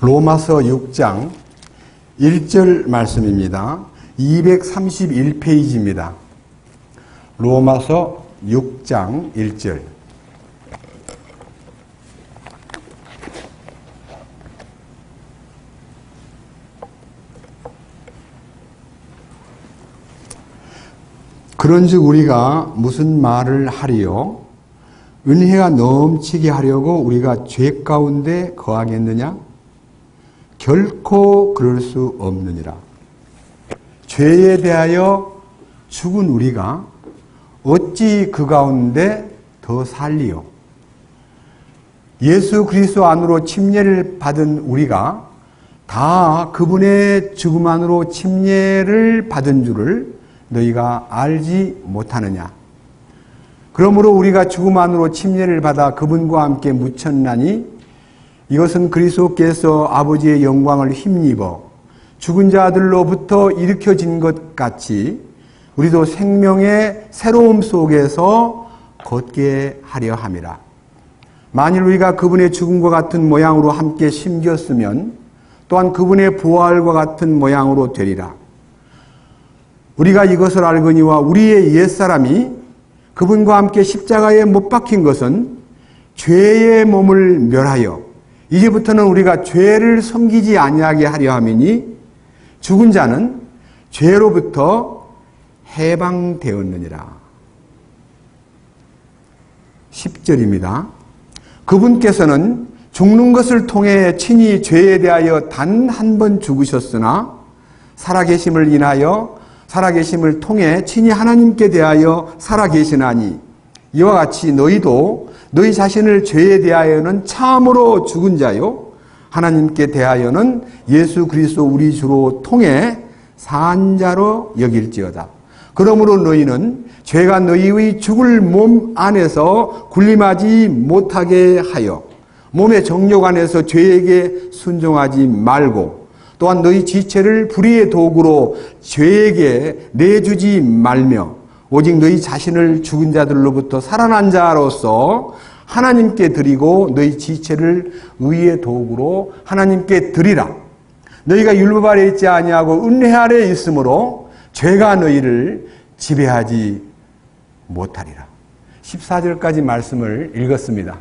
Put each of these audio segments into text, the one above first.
로마서 6장 1절 말씀입니다. 231페이지입니다. 로마서 6장 1절. 그런즉 우리가 무슨 말을 하리요? 은혜가 넘치게 하려고 우리가 죄 가운데 거하겠느냐? 결코 그럴 수 없느니라. 죄에 대하여 죽은 우리가 어찌 그 가운데 더 살리요? 예수 그리스도 안으로 침례를 받은 우리가 다 그분의 죽음 안으로 침례를 받은 줄을 너희가 알지 못하느냐? 그러므로 우리가 죽음 안으로 침례를 받아 그분과 함께 묻혔나니 이것은 그리스도께서 아버지의 영광을 힘입어 죽은 자들로부터 일으켜진 것 같이 우리도 생명의 새로움 속에서 걷게 하려 함이라. 만일 우리가 그분의 죽음과 같은 모양으로 함께 심겼으면 또한 그분의 부활과 같은 모양으로 되리라. 우리가 이것을 알거니와 우리의 옛사람이 그분과 함께 십자가에 못 박힌 것은 죄의 몸을 멸하여 이제부터는 우리가 죄를 섬기지 아니하게 하려 함이니 죽은 자는 죄로부터 해방되었느니라. 10절입니다. 그분께서는 죽는 것을 통해 친히 죄에 대하여 단 한 번 죽으셨으나 살아계심을 인하여 살아계심을 통해 친히 하나님께 대하여 살아계시나니 이와 같이 너희도 너희 자신을 죄에 대하여는 참으로 죽은 자요 하나님께 대하여는 예수 그리스도 우리 주로 통해 산 자로 여길지어다. 그러므로 너희는 죄가 너희의 죽을 몸 안에서 군림하지 못하게 하여 몸의 정욕 안에서 죄에게 순종하지 말고 또한 너희 지체를 불의의 도구로 죄에게 내주지 말며 오직 너희 자신을 죽은 자들로부터 살아난 자로서 하나님께 드리고 너희 지체를 의의 도구로 하나님께 드리라. 너희가 율법 아래 있지 아니하고 은혜 아래 있으므로 죄가 너희를 지배하지 못하리라. 14절까지 말씀을 읽었습니다.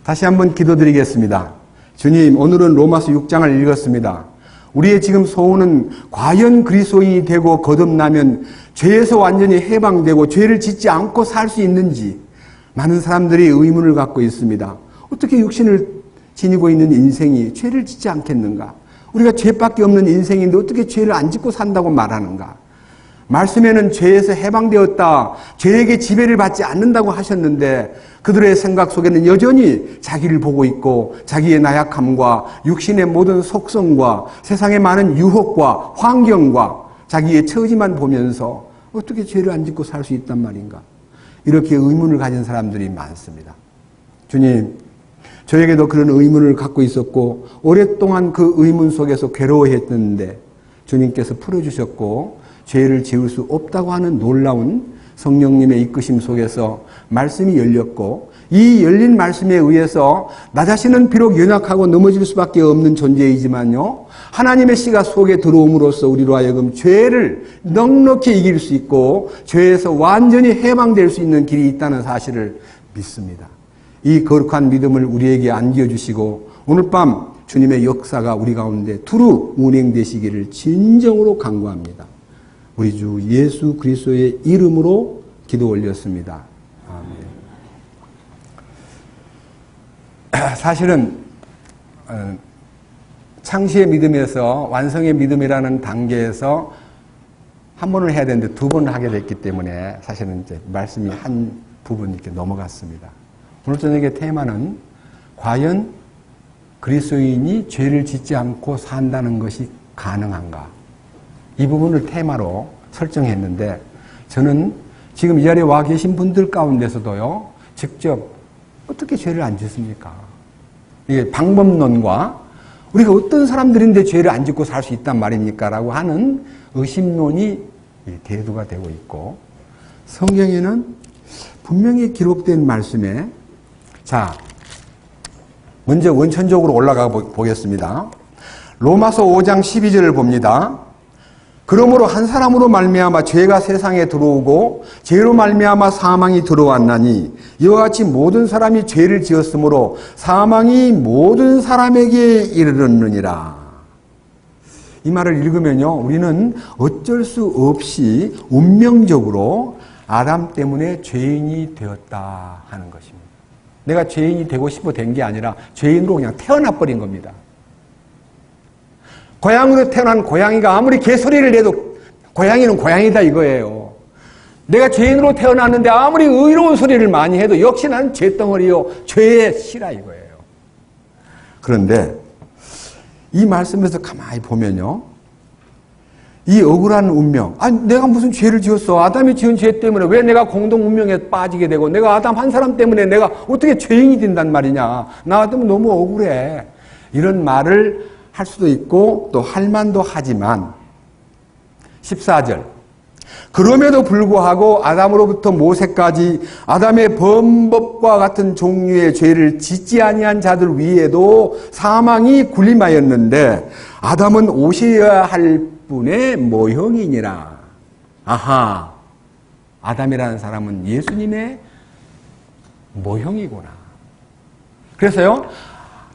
다시 한번 기도드리겠습니다. 주님, 오늘은 로마서 6장을 읽었습니다. 우리의 지금 소원은 과연 그리스도인이 되고 거듭나면 죄에서 완전히 해방되고 죄를 짓지 않고 살 수 있는지 많은 사람들이 의문을 갖고 있습니다. 어떻게 육신을 지니고 있는 인생이 죄를 짓지 않겠는가? 우리가 죄밖에 없는 인생인데 어떻게 죄를 안 짓고 산다고 말하는가? 말씀에는 죄에서 해방되었다, 죄에게 지배를 받지 않는다고 하셨는데 그들의 생각 속에는 여전히 자기를 보고 있고 자기의 나약함과 육신의 모든 속성과 세상의 많은 유혹과 환경과 자기의 처지만 보면서 어떻게 죄를 안 짓고 살 수 있단 말인가? 이렇게 의문을 가진 사람들이 많습니다. 주님, 저에게도 그런 의문을 갖고 있었고 오랫동안 그 의문 속에서 괴로워했는데 주님께서 풀어주셨고 죄를 지을 수 없다고 하는 놀라운 성령님의 이끄심 속에서 말씀이 열렸고 이 열린 말씀에 의해서 나 자신은 비록 연약하고 넘어질 수밖에 없는 존재이지만요, 하나님의 씨가 속에 들어옴으로써 우리로 하여금 죄를 넉넉히 이길 수 있고 죄에서 완전히 해방될 수 있는 길이 있다는 사실을 믿습니다. 이 거룩한 믿음을 우리에게 안겨주시고 오늘 밤 주님의 역사가 우리 가운데 두루 운행되시기를 진정으로 간구합니다. 우리 주 예수 그리스도의 이름으로 기도 올렸습니다. 아멘. 사실은 창시의 믿음에서 완성의 믿음이라는 단계에서 한 번을 해야 되는데 두 번을 하게 됐기 때문에 사실은 이제 말씀이 한 부분 이렇게 넘어갔습니다. 오늘 저녁의 테마는 과연 그리스도인이 죄를 짓지 않고 산다는 것이 가능한가? 이 부분을 테마로 설정했는데 저는 지금 이 자리에 와 계신 분들 가운데서도요, 직접 어떻게 죄를 안 짓습니까? 이게 방법론과 우리가 어떤 사람들인데 죄를 안 짓고 살 수 있단 말입니까? 라고 하는 의심론이 대두가 되고 있고 성경에는 분명히 기록된 말씀에 자 먼저 원천적으로 올라가 보겠습니다. 로마서 5장 12절을 봅니다. 그러므로 한 사람으로 말미암아 죄가 세상에 들어오고 죄로 말미암아 사망이 들어왔나니 이와 같이 모든 사람이 죄를 지었으므로 사망이 모든 사람에게 이르렀느니라. 이 말을 읽으면요, 우리는 어쩔 수 없이 운명적으로 아담 때문에 죄인이 되었다 하는 것입니다. 내가 죄인이 되고 싶어 된 게 아니라 죄인으로 그냥 태어나 버린 겁니다. 고양이로 태어난 고양이가 아무리 개소리를 내도 고양이는 고양이다 이거예요. 내가 죄인으로 태어났는데 아무리 의로운 소리를 많이 해도 역시 나는 죄덩어리요, 죄의 씨라 이거예요. 그런데 이 말씀에서 가만히 보면요, 이 억울한 운명, 내가 무슨 죄를 지었어? 아담이 지은 죄 때문에 왜 내가 공동 운명에 빠지게 되고 내가 아담 한 사람 때문에 내가 어떻게 죄인이 된단 말이냐? 나 같으면 너무 억울해. 이런 말을 할 수도 있고 또 할 만도 하지만 14절, 그럼에도 불구하고 아담으로부터 모세까지 아담의 범법과 같은 종류의 죄를 짓지 아니한 자들 위에도 사망이 군림하였는데 아담은 오셔야 할 분의 모형이니라. 아하, 아담이라는 사람은 예수님의 모형이구나. 그래서요,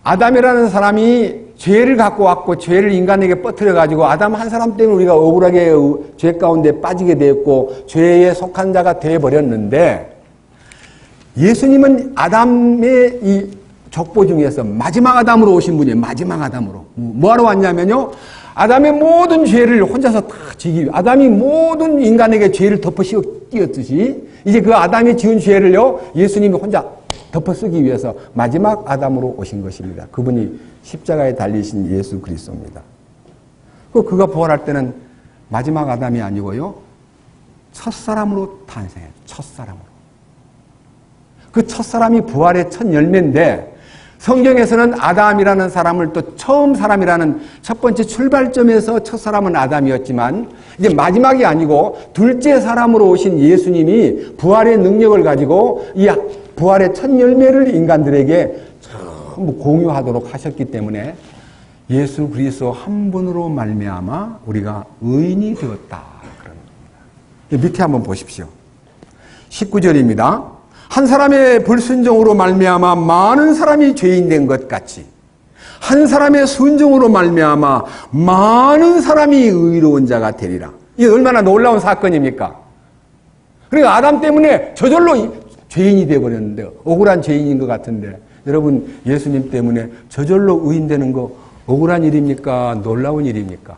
아담이라는 사람이 죄를 갖고 왔고 죄를 인간에게 퍼뜨려가지고 아담 한 사람 때문에 우리가 억울하게 죄 가운데 빠지게 되었고 죄에 속한 자가 되어버렸는데, 예수님은 아담의 이 족보 중에서 마지막 아담으로 오신 분이에요. 마지막 아담으로. 뭐하러 왔냐면요, 아담의 모든 죄를 혼자서 다 지기, 아담이 모든 인간에게 죄를 덮어 씌웠듯이 이제 그 아담이 지은 죄를요, 예수님이 혼자 덮어 쓰기 위해서 마지막 아담으로 오신 것입니다. 그분이 십자가에 달리신 예수 그리스도입니다. 그가 부활할 때는 마지막 아담이 아니고요, 첫사람으로 탄생해요. 첫사람으로. 그 첫사람이 부활의 첫 열매인데, 성경에서는 아담이라는 사람을 또 처음 사람이라는 첫 번째 출발점에서 첫사람은 아담이었지만 이제 마지막이 아니고 둘째 사람으로 오신 예수님이 부활의 능력을 가지고 이 부활의 첫 열매를 인간들에게 전부 공유하도록 하셨기 때문에 예수 그리스도 한 분으로 말미암아 우리가 의인이 되었다. 그럽니다. 밑에 한번 보십시오. 19절입니다. 한 사람의 불순종으로 말미암아 많은 사람이 죄인 된 것 같이 한 사람의 순종으로 말미암아 많은 사람이 의로운 자가 되리라. 이게 얼마나 놀라운 사건입니까? 그러니까 아담 때문에 저절로 죄인이 되어버렸는데, 억울한 죄인인 것 같은데, 여러분 예수님 때문에 저절로 의인 되는 거 억울한 일입니까? 놀라운 일입니까?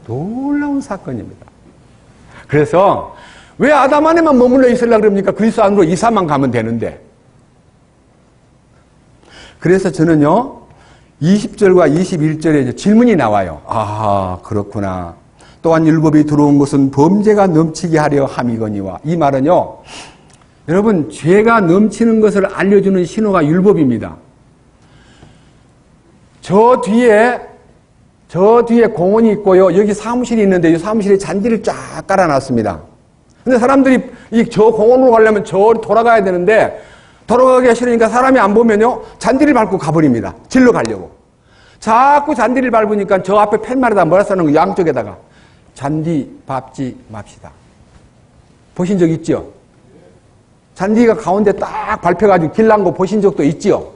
놀라운 사건입니다. 그래서 왜 아담 안에만 머물러 있으려고 그럽니까? 그리스도 안으로 이사만 가면 되는데. 그래서 저는요, 20절과 21절에 질문이 나와요. 아, 그렇구나. 또한 율법이 들어온 것은 범죄가 넘치게 하려 함이거니와. 이 말은요, 여러분, 죄가 넘치는 것을 알려주는 신호가 율법입니다. 저 뒤에 공원이 있고요, 여기 사무실이 있는데 이 사무실에 잔디를 쫙 깔아놨습니다. 근데 사람들이 저 공원으로 가려면 저 돌아가야 되는데 돌아가기가 싫으니까 사람이 안 보면요, 잔디를 밟고 가버립니다. 질러 가려고. 자꾸 잔디를 밟으니까 저 앞에 팻말에다 뭐라 써놓은 거, 양쪽에다가 잔디 밟지 맙시다. 보신 적 있죠? 잔디가 가운데 딱 밟혀가지고 길 난 거 보신 적도 있지요?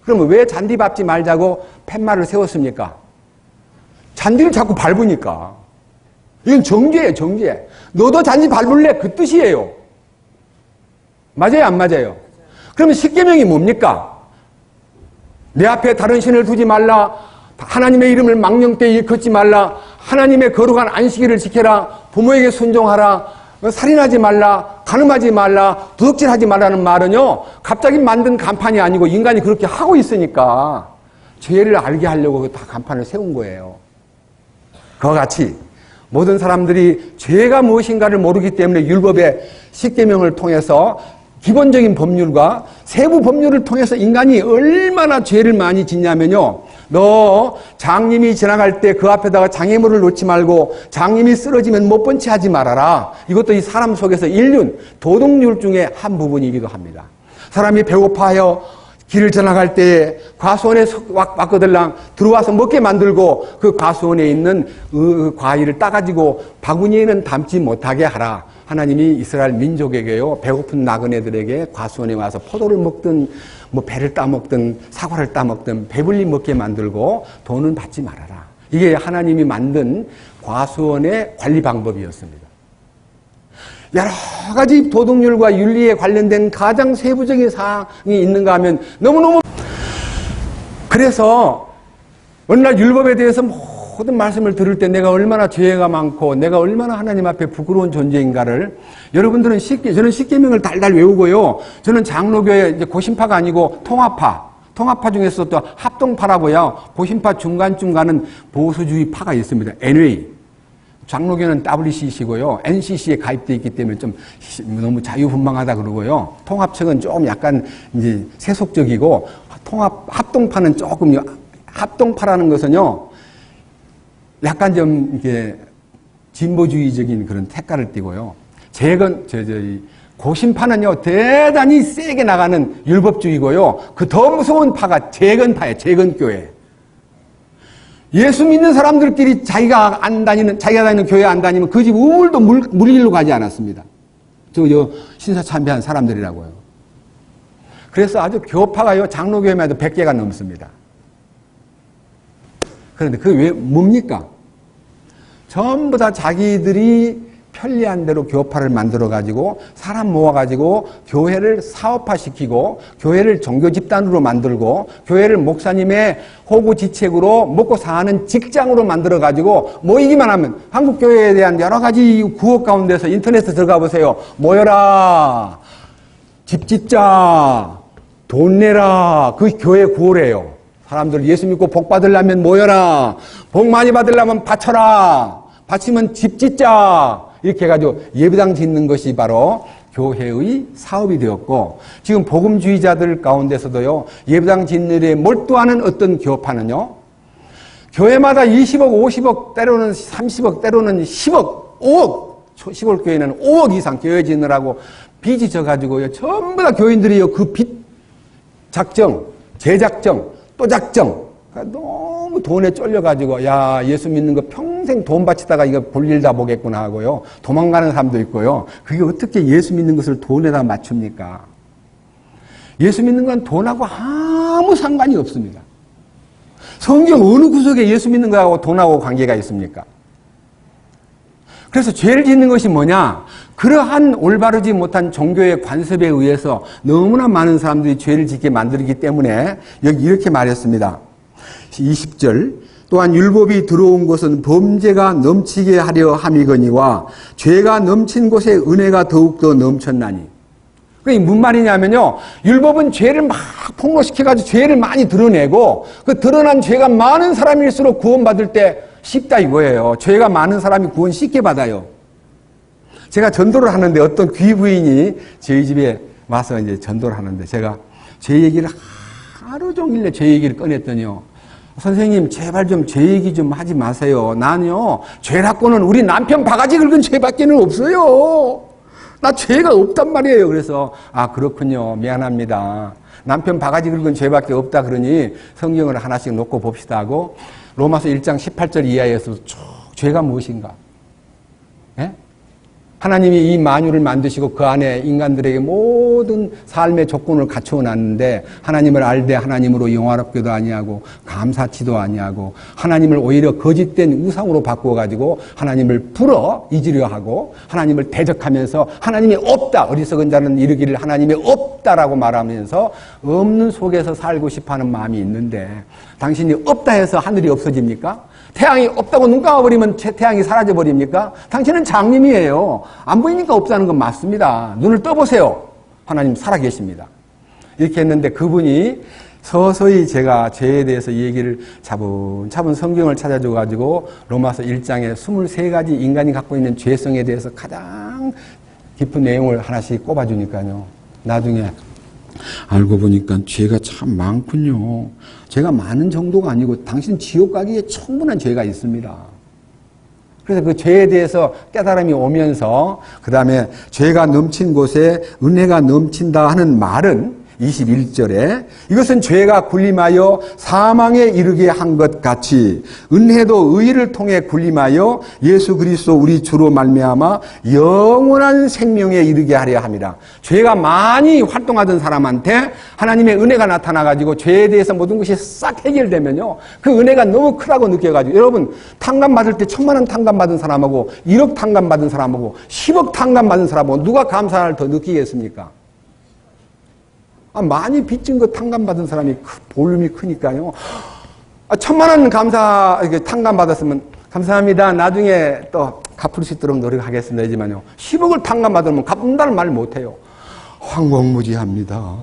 그러면 왜 잔디 밟지 말자고 팻말을 세웠습니까? 잔디를 자꾸 밟으니까. 이건 정죄예요, 정죄. 너도 잔디 밟을래? 그 뜻이에요. 맞아요, 안 맞아요? 그러면 십계명이 뭡니까? 내 앞에 다른 신을 두지 말라, 하나님의 이름을 망령되이 일컫지 말라, 하나님의 거룩한 안식일을 지켜라, 부모에게 순종하라, 살인하지 말라, 간음하지 말라, 도둑질하지 말라는 말은요, 갑자기 만든 간판이 아니고 인간이 그렇게 하고 있으니까 죄를 알게 하려고 다 간판을 세운 거예요. 그와 같이 모든 사람들이 죄가 무엇인가를 모르기 때문에 율법의 십계명을 통해서 기본적인 법률과 세부 법률을 통해서 인간이 얼마나 죄를 많이 짓냐면요, 너 장님이 지나갈 때 그 앞에다가 장애물을 놓지 말고 장님이 쓰러지면 못 본 채 하지 말아라. 이것도 이 사람 속에서 인륜, 도덕률 중에 한 부분이기도 합니다. 사람이 배고파하여 길을 지나갈 때 과수원에 왔거들랑 들어와서 먹게 만들고 그 과수원에 있는 과일을 따가지고 바구니에는 담지 못하게 하라. 하나님이 이스라엘 민족에게요, 배고픈 나그네들에게 과수원에 와서 포도를 먹든 뭐 배를 따먹든 사과를 따먹든 배불리 먹게 만들고 돈은 받지 말아라. 이게 하나님이 만든 과수원의 관리 방법이었습니다. 여러 가지 도덕률과 윤리에 관련된 가장 세부적인 사항이 있는가 하면 너무너무, 그래서 어느 날 율법에 대해서 모든 말씀을 들을 때 내가 얼마나 죄가 많고 내가 얼마나 하나님 앞에 부끄러운 존재인가를 여러분들은 저는 십계명을 달달 외우고요. 저는 장로교의 이제 고신파가 아니고 통합파 중에서 또 합동파라고요. 고신파 중간중간은 보수주의 파가 있습니다. NA. 장로교는 WCC고요. NCC에 가입되어 있기 때문에 좀 너무 자유분방하다 그러고요. 통합측은 좀 약간 이제 세속적이고 합동파는 조금, 합동파라는 것은요, 약간 좀 이렇게 진보주의적인 그런 색깔을 띠고요. 고신파는요, 대단히 세게 나가는 율법주의고요. 그 더 무서운 파가 재건파예요. 재건교회. 예수 믿는 사람들끼리 자기가 다니는 교회 안 다니면 그 집 우물도 물길로 가지 않았습니다. 신사참배한 사람들이라고요. 그래서 아주 교파가요, 장로교회만 해도 100개가 넘습니다. 그런데 그게 왜, 뭡니까? 전부 다 자기들이 편리한 대로 교파를 만들어가지고 사람 모아가지고 교회를 사업화시키고 교회를 종교 집단으로 만들고 교회를 목사님의 호구지책으로 먹고 사는 직장으로 만들어가지고 모이기만 하면 한국교회에 대한 여러 가지 구호 가운데서 인터넷에 들어가 보세요. 모여라, 집 짓자, 돈 내라. 그 교회 구호래요. 사람들 예수 믿고 복 받으려면 모여라, 복 많이 받으려면 바쳐라, 바치면 집 짓자. 이렇게 해가지고 예배당 짓는 것이 바로 교회의 사업이 되었고, 지금 복음주의자들 가운데서도요, 예배당 짓는 데 몰두하는 어떤 교파는요, 교회마다 20억, 50억, 때로는 30억, 때로는 10억, 5억, 시골 교회는 5억 이상 교회 짓느라고 빚이 져가지고요, 전부 다 교인들이요, 그 빚 작정, 재작정, 또 작정, 너무 돈에 쫄려가지고, 야, 예수 믿는 거 평생 돈 바치다가 이거 볼일 다 보겠구나 하고요. 도망가는 사람도 있고요. 그게 어떻게 예수 믿는 것을 돈에다 맞춥니까? 예수 믿는 건 돈하고 아무 상관이 없습니다. 성경 어느 구석에 예수 믿는 거하고 돈하고 관계가 있습니까? 그래서 죄를 짓는 것이 뭐냐? 그러한 올바르지 못한 종교의 관습에 의해서 너무나 많은 사람들이 죄를 짓게 만들기 때문에 여기 이렇게 말했습니다. 20절, 또한 율법이 들어온 것은 범죄가 넘치게 하려 함이거니와 죄가 넘친 곳에 은혜가 더욱더 넘쳤나니. 그게 무슨 말이냐면요, 율법은 죄를 막 폭로시켜가지고 죄를 많이 드러내고 그 드러난 죄가 많은 사람일수록 구원받을 때 쉽다 이거예요. 죄가 많은 사람이 구원 쉽게 받아요. 제가 전도를 하는데 어떤 귀부인이 저희 집에 와서 이제 전도를 하는데 제가 제 얘기를 하루 종일 제 얘기를 꺼냈더니요, 선생님 제발 좀 제 얘기 좀 하지 마세요. 나는요, 죄라고는 우리 남편 바가지 긁은 죄밖에는 없어요. 나 죄가 없단 말이에요. 그래서 아, 그렇군요, 미안합니다. 남편 바가지 긁은 죄밖에 없다 그러니 성경을 하나씩 놓고 봅시다 하고 로마서 1장 18절 이하에서 쭉 죄가 무엇인가? 예? 하나님이 이 만유를 만드시고 그 안에 인간들에게 모든 삶의 조건을 갖추어 놨는데 하나님을 알되 하나님으로 영화롭게도 아니하고 감사치도 아니하고 하나님을 오히려 거짓된 우상으로 바꾸어가지고 하나님을 불어 잊으려 하고 하나님을 대적하면서 하나님이 없다, 어리석은 자는 이르기를 하나님이 없다라고 말하면서 없는 속에서 살고 싶어하는 마음이 있는데, 당신이 없다 해서 하늘이 없어집니까? 태양이 없다고 눈 감아버리면 태양이 사라져버립니까? 당신은 장님이에요. 안 보이니까 없다는 건 맞습니다. 눈을 떠보세요. 하나님 살아계십니다. 이렇게 했는데 그분이 서서히 제가 죄에 대해서 얘기를 차분차분 성경을 찾아줘가지고 로마서 1장에 23가지 인간이 갖고 있는 죄성에 대해서 가장 깊은 내용을 하나씩 꼽아주니까요, 나중에 알고 보니까 죄가 참 많군요. 죄가 많은 정도가 아니고 당신 지옥 가기에 충분한 죄가 있습니다. 그래서 그 죄에 대해서 깨달음이 오면서 그 다음에 죄가 넘친 곳에 은혜가 넘친다 하는 말은 21절에 이것은 죄가 군림하여 사망에 이르게 한 것 같이 은혜도 의를 통해 군림하여 예수 그리스도 우리 주로 말미암아 영원한 생명에 이르게 하려 함이라. 죄가 많이 활동하던 사람한테 하나님의 은혜가 나타나가지고 죄에 대해서 모든 것이 싹 해결되면요, 그 은혜가 너무 크다고 느껴가지고, 여러분 탕감 받을 때 1,000만 원 탕감 받은 사람하고 1억 탕감 받은 사람하고 10억 탕감 받은 사람하고 누가 감사를 더 느끼겠습니까? 많이 빚진 거 탕감 받은 사람이 볼륨이 크니까요. 1,000만 원 탕감 받았으면 감사합니다, 나중에 또 갚을 수 있도록 노력하겠습니다 이지만요, 10억을 탕감 받으면 갚는다는 말 못해요. 황공무지합니다.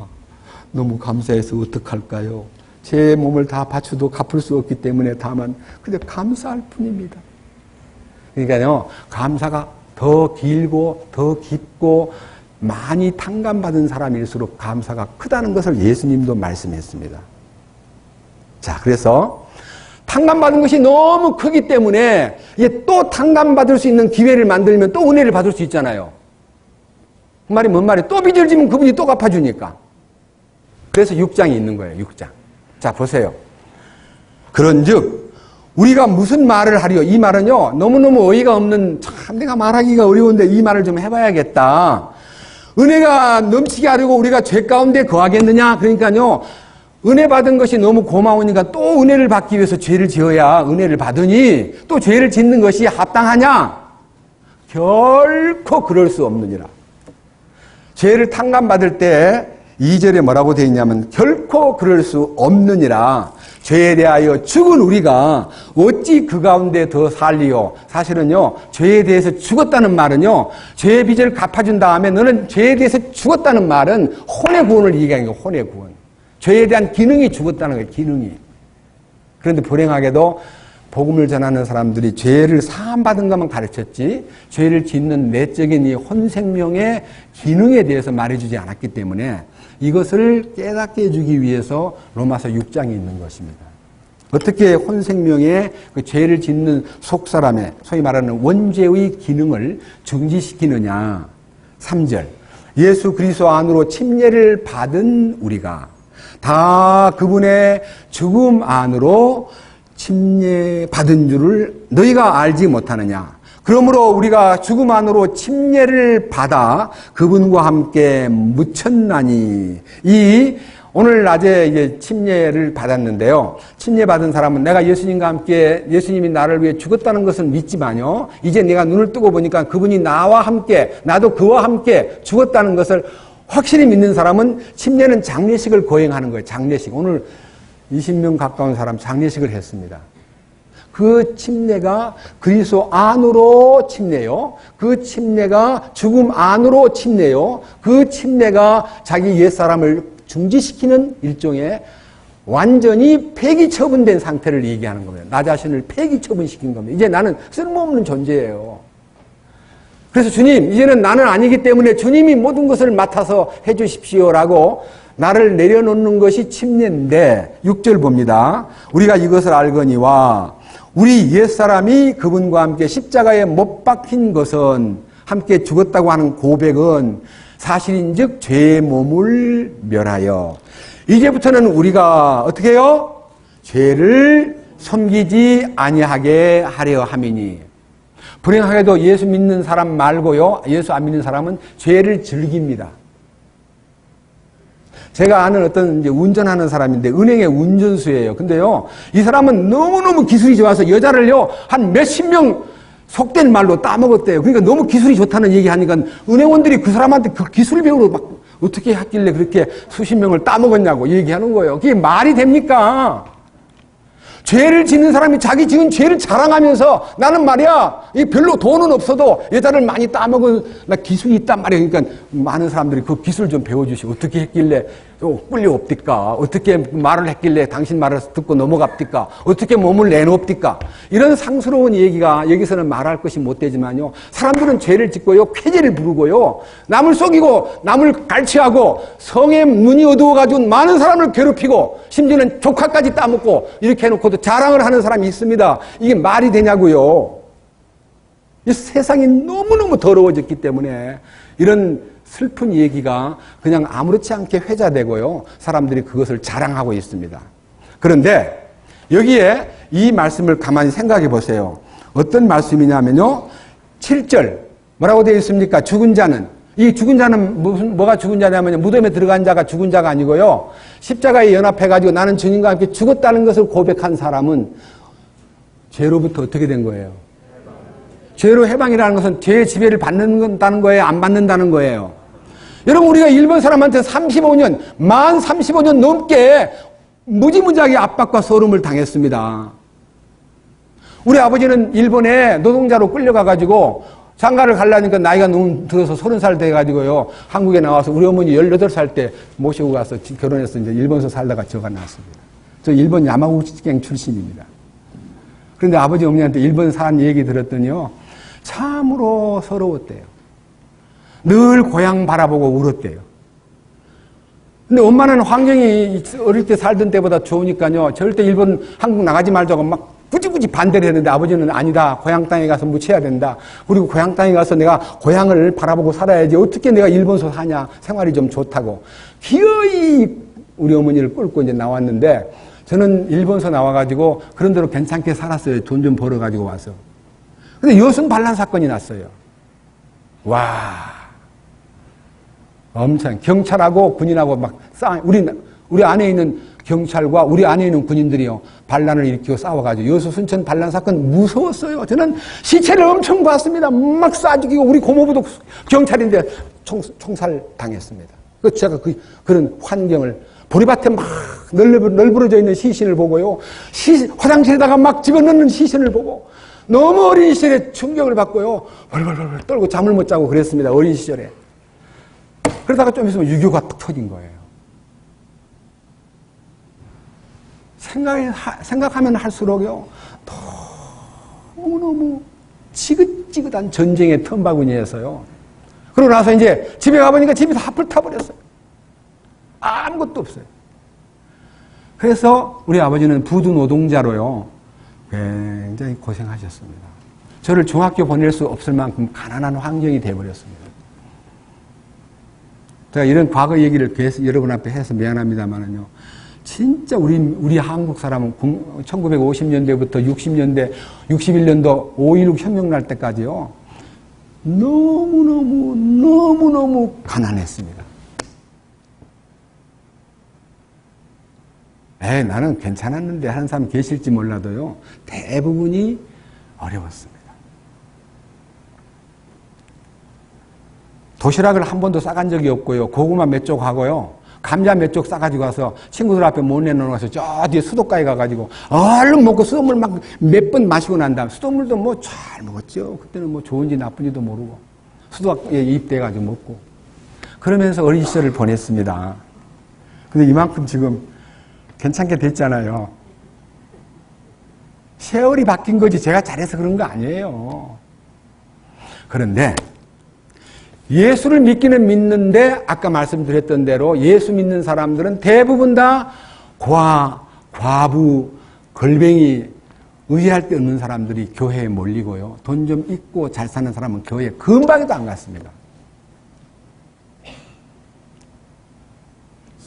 너무 감사해서 어떡할까요? 제 몸을 다 바쳐도 갚을 수 없기 때문에 다만 그냥 감사할 뿐입니다. 그러니까요, 감사가 더 길고 더 깊고 많이 탕감받은 사람일수록 감사가 크다는 것을 예수님도 말씀했습니다. 자, 그래서 탕감받은 것이 너무 크기 때문에 이게 또 탕감받을 수 있는 기회를 만들면 또 은혜를 받을 수 있잖아요. 그 말이 뭔 말이에요? 또 빚을 지면 그분이 또 갚아주니까. 그래서 6장이 있는 거예요. 6장. 자, 보세요. 그런즉 우리가 무슨 말을 하리요? 이 말은요, 너무너무 어이가 없는, 참 내가 말하기가 어려운데 이 말을 좀 해봐야겠다. 은혜가 넘치게 하려고 우리가 죄 가운데 거하겠느냐? 그러니까요, 은혜 받은 것이 너무 고마우니까 또 은혜를 받기 위해서 죄를 지어야 은혜를 받으니 또 죄를 짓는 것이 합당하냐? 결코 그럴 수 없느니라. 죄를 탕감받을 때 2절에 뭐라고 되어 있냐면 결코 그럴 수 없느니라. 죄에 대하여 죽은 우리가 어찌 그 가운데 더 살리요. 사실은요, 죄에 대해서 죽었다는 말은요, 죄의 빚을 갚아준 다음에 너는 죄에 대해서 죽었다는 말은 혼의 구원을 얘기하는 거예요. 혼의 구원. 죄에 대한 기능이 죽었다는 거예요. 기능이. 그런데 불행하게도 복음을 전하는 사람들이 죄를 사함받은 것만 가르쳤지 죄를 짓는 내적인 이 혼생명의 기능에 대해서 말해주지 않았기 때문에 이것을 깨닫게 해주기 위해서 로마서 6장이 있는 것입니다. 어떻게 혼생명의 그 죄를 짓는 속사람의 소위 말하는 원죄의 기능을 중지시키느냐. 3절 예수 그리스도 안으로 침례를 받은 우리가 다 그분의 죽음 안으로 침례받은 줄을 너희가 알지 못하느냐. 그러므로 우리가 죽음 안으로 침례를 받아 그분과 함께 묻혔나니. 이 오늘 낮에 이제 침례를 받았는데요. 침례받은 사람은 내가 예수님과 함께 예수님이 나를 위해 죽었다는 것을 믿지만요, 이제 내가 눈을 뜨고 보니까 그분이 나와 함께 나도 그와 함께 죽었다는 것을 확실히 믿는 사람은 침례는 장례식을 거행하는 거예요. 장례식. 오늘 20명 가까운 사람 장례식을 했습니다. 그 침례가 그리스도 안으로 침례요. 그 침례가 죽음 안으로 침례요. 그 침례가 자기 옛사람을 중지시키는 일종의 완전히 폐기 처분된 상태를 얘기하는 겁니다. 나 자신을 폐기 처분시킨 겁니다. 이제 나는 쓸모없는 존재예요. 그래서 주님, 이제는 나는 아니기 때문에 주님이 모든 것을 맡아서 해주십시오라고 나를 내려놓는 것이 침례인데 6절 봅니다. 우리가 이것을 알거니와 우리 옛사람이 그분과 함께 십자가에 못 박힌 것은 함께 죽었다고 하는 고백은 사실인즉 죄의 몸을 멸하여 이제부터는 우리가 어떻게 해요? 죄를 섬기지 아니하게 하려 함이니. 불행하게도 예수 믿는 사람 말고요, 예수 안 믿는 사람은 죄를 즐깁니다. 제가 아는 어떤 이제 운전하는 사람인데 은행의 운전수예요. 근데요, 이 사람은 너무너무 기술이 좋아서 여자를요 한 몇십 명 속된 말로 따먹었대요. 그러니까 너무 기술이 좋다는 얘기하니까 은행원들이 그 사람한테 그 기술 배우러 막 어떻게 했길래 그렇게 수십 명을 따먹었냐고 얘기하는 거예요. 그게 말이 됩니까? 죄를 짓는 사람이 자기 지은 죄를 자랑하면서 나는 말이야 별로 돈은 없어도 여자를 많이 따먹은 나 기술이 있단 말이야. 그러니까 많은 사람들이 그 기술 좀 배워주시고 어떻게 했길래 끌려옵디까? 어떻게 말을 했길래 당신 말을 듣고 넘어갑디까? 어떻게 몸을 내놓옵디까? 이런 상스러운 얘기가 여기서는 말할 것이 못 되지만요, 사람들은 죄를 짓고요 쾌재를 부르고요 남을 속이고 남을 갈취하고 성에 눈이 어두워가지고 많은 사람을 괴롭히고 심지어는 조카까지 따먹고 이렇게 해놓고도 자랑을 하는 사람이 있습니다. 이게 말이 되냐고요. 이 세상이 너무너무 더러워졌기 때문에 이런 슬픈 얘기가 그냥 아무렇지 않게 회자되고요. 사람들이 그것을 자랑하고 있습니다. 그런데 여기에 이 말씀을 가만히 생각해 보세요. 어떤 말씀이냐면요. 7절 뭐라고 되어 있습니까? 죽은 자는, 이 죽은 자는 뭐가 죽은 자냐면요. 무덤에 들어간 자가 죽은 자가 아니고요. 십자가에 연합해가지고 나는 주님과 함께 죽었다는 것을 고백한 사람은 죄로부터 어떻게 된 거예요? 죄로 해방이라는 것은 죄의 지배를 받는다는 거예요? 안 받는다는 거예요? 여러분, 우리가 일본 사람한테 만 35년 넘게 무지무지하게 압박과 소름을 당했습니다. 우리 아버지는 일본에 노동자로 끌려가가지고 장가를 가려니까 나이가 너무 들어서 30살 돼가지고요. 한국에 나와서 우리 어머니 18살 때 모시고 가서 결혼해서 이제 일본에서 살다가 저가 나왔습니다. 저 일본 야마구치경 출신입니다. 그런데 아버지 어머니한테 일본 산 얘기 들었더니요. 참으로 서러웠대요. 늘 고향 바라보고 울었대요. 근데 엄마는 환경이 어릴 때 살던 때보다 좋으니까요. 절대 일본, 한국 나가지 말자고 막 굳이 반대를 했는데 아버지는 아니다. 고향 땅에 가서 묻혀야 된다. 그리고 고향 땅에 가서 내가 고향을 바라보고 살아야지. 어떻게 내가 일본서 사냐. 생활이 좀 좋다고. 기어이 우리 어머니를 끌고 이제 나왔는데 저는 일본서 나와가지고 그런 대로 괜찮게 살았어요. 돈 좀 벌어가지고 와서. 근데 여순 반란 사건이 났어요. 와. 엄청 경찰하고 군인하고 막 우리 안에 있는 경찰과 우리 안에 있는 군인들이요 반란을 일으키고 싸워가지고 여수 순천 반란 사건 무서웠어요. 저는 시체를 엄청 봤습니다. 막 쏴 죽이고 우리 고모부도 경찰인데 총살 당했습니다. 제가 그런 환경을 보리밭에 막 널브러져 있는 시신을 보고요. 화장실에다가 막 집어넣는 시신을 보고 너무 어린 시절에 충격을 받고요. 벌벌벌 떨고 잠을 못 자고 그랬습니다. 어린 시절에. 그러다가 좀 있으면 유교가 탁 터진 거예요. 생각하면 할수록요, 너무너무 지긋지긋한 전쟁의 틈바구니에서요. 그러고 나서 이제 집에 가보니까 집이 다 불타버렸어요. 아무것도 없어요. 그래서 우리 아버지는 부두 노동자로요, 굉장히 고생하셨습니다. 저를 중학교 보낼 수 없을 만큼 가난한 환경이 되어버렸습니다. 제가 이런 과거 얘기를 여러분 앞에 해서 미안합니다만은요. 진짜 우리 한국 사람은 1950년대부터 60년대, 61년도 5.16 혁명 날 때까지요. 너무너무 가난했습니다. 나는 괜찮았는데 하는 사람 계실지 몰라도요. 대부분이 어려웠습니다. 도시락을 한 번도 싸간 적이 없고요. 고구마 몇 쪽 하고요. 감자 몇 쪽 싸가지고 가서 친구들 앞에 못 내놓아서 저 뒤에 수도가에 가가지고 얼른 먹고 수돗물 막 몇 번 마시고 난 다음 수돗물도 뭐 잘 먹었죠. 그때는 뭐 좋은지 나쁜지도 모르고 수도가에 입대가지고 먹고 그러면서 어린 시절을 보냈습니다. 근데 이만큼 지금 괜찮게 됐잖아요. 세월이 바뀐 거지 제가 잘해서 그런 거 아니에요. 그런데 예수를 믿기는 믿는데 아까 말씀드렸던 대로 예수 믿는 사람들은 대부분 다 과부, 걸뱅이, 의지할 데 없는 사람들이 교회에 몰리고요. 돈 좀 있고 잘 사는 사람은 교회에 금방에도 안 갔습니다.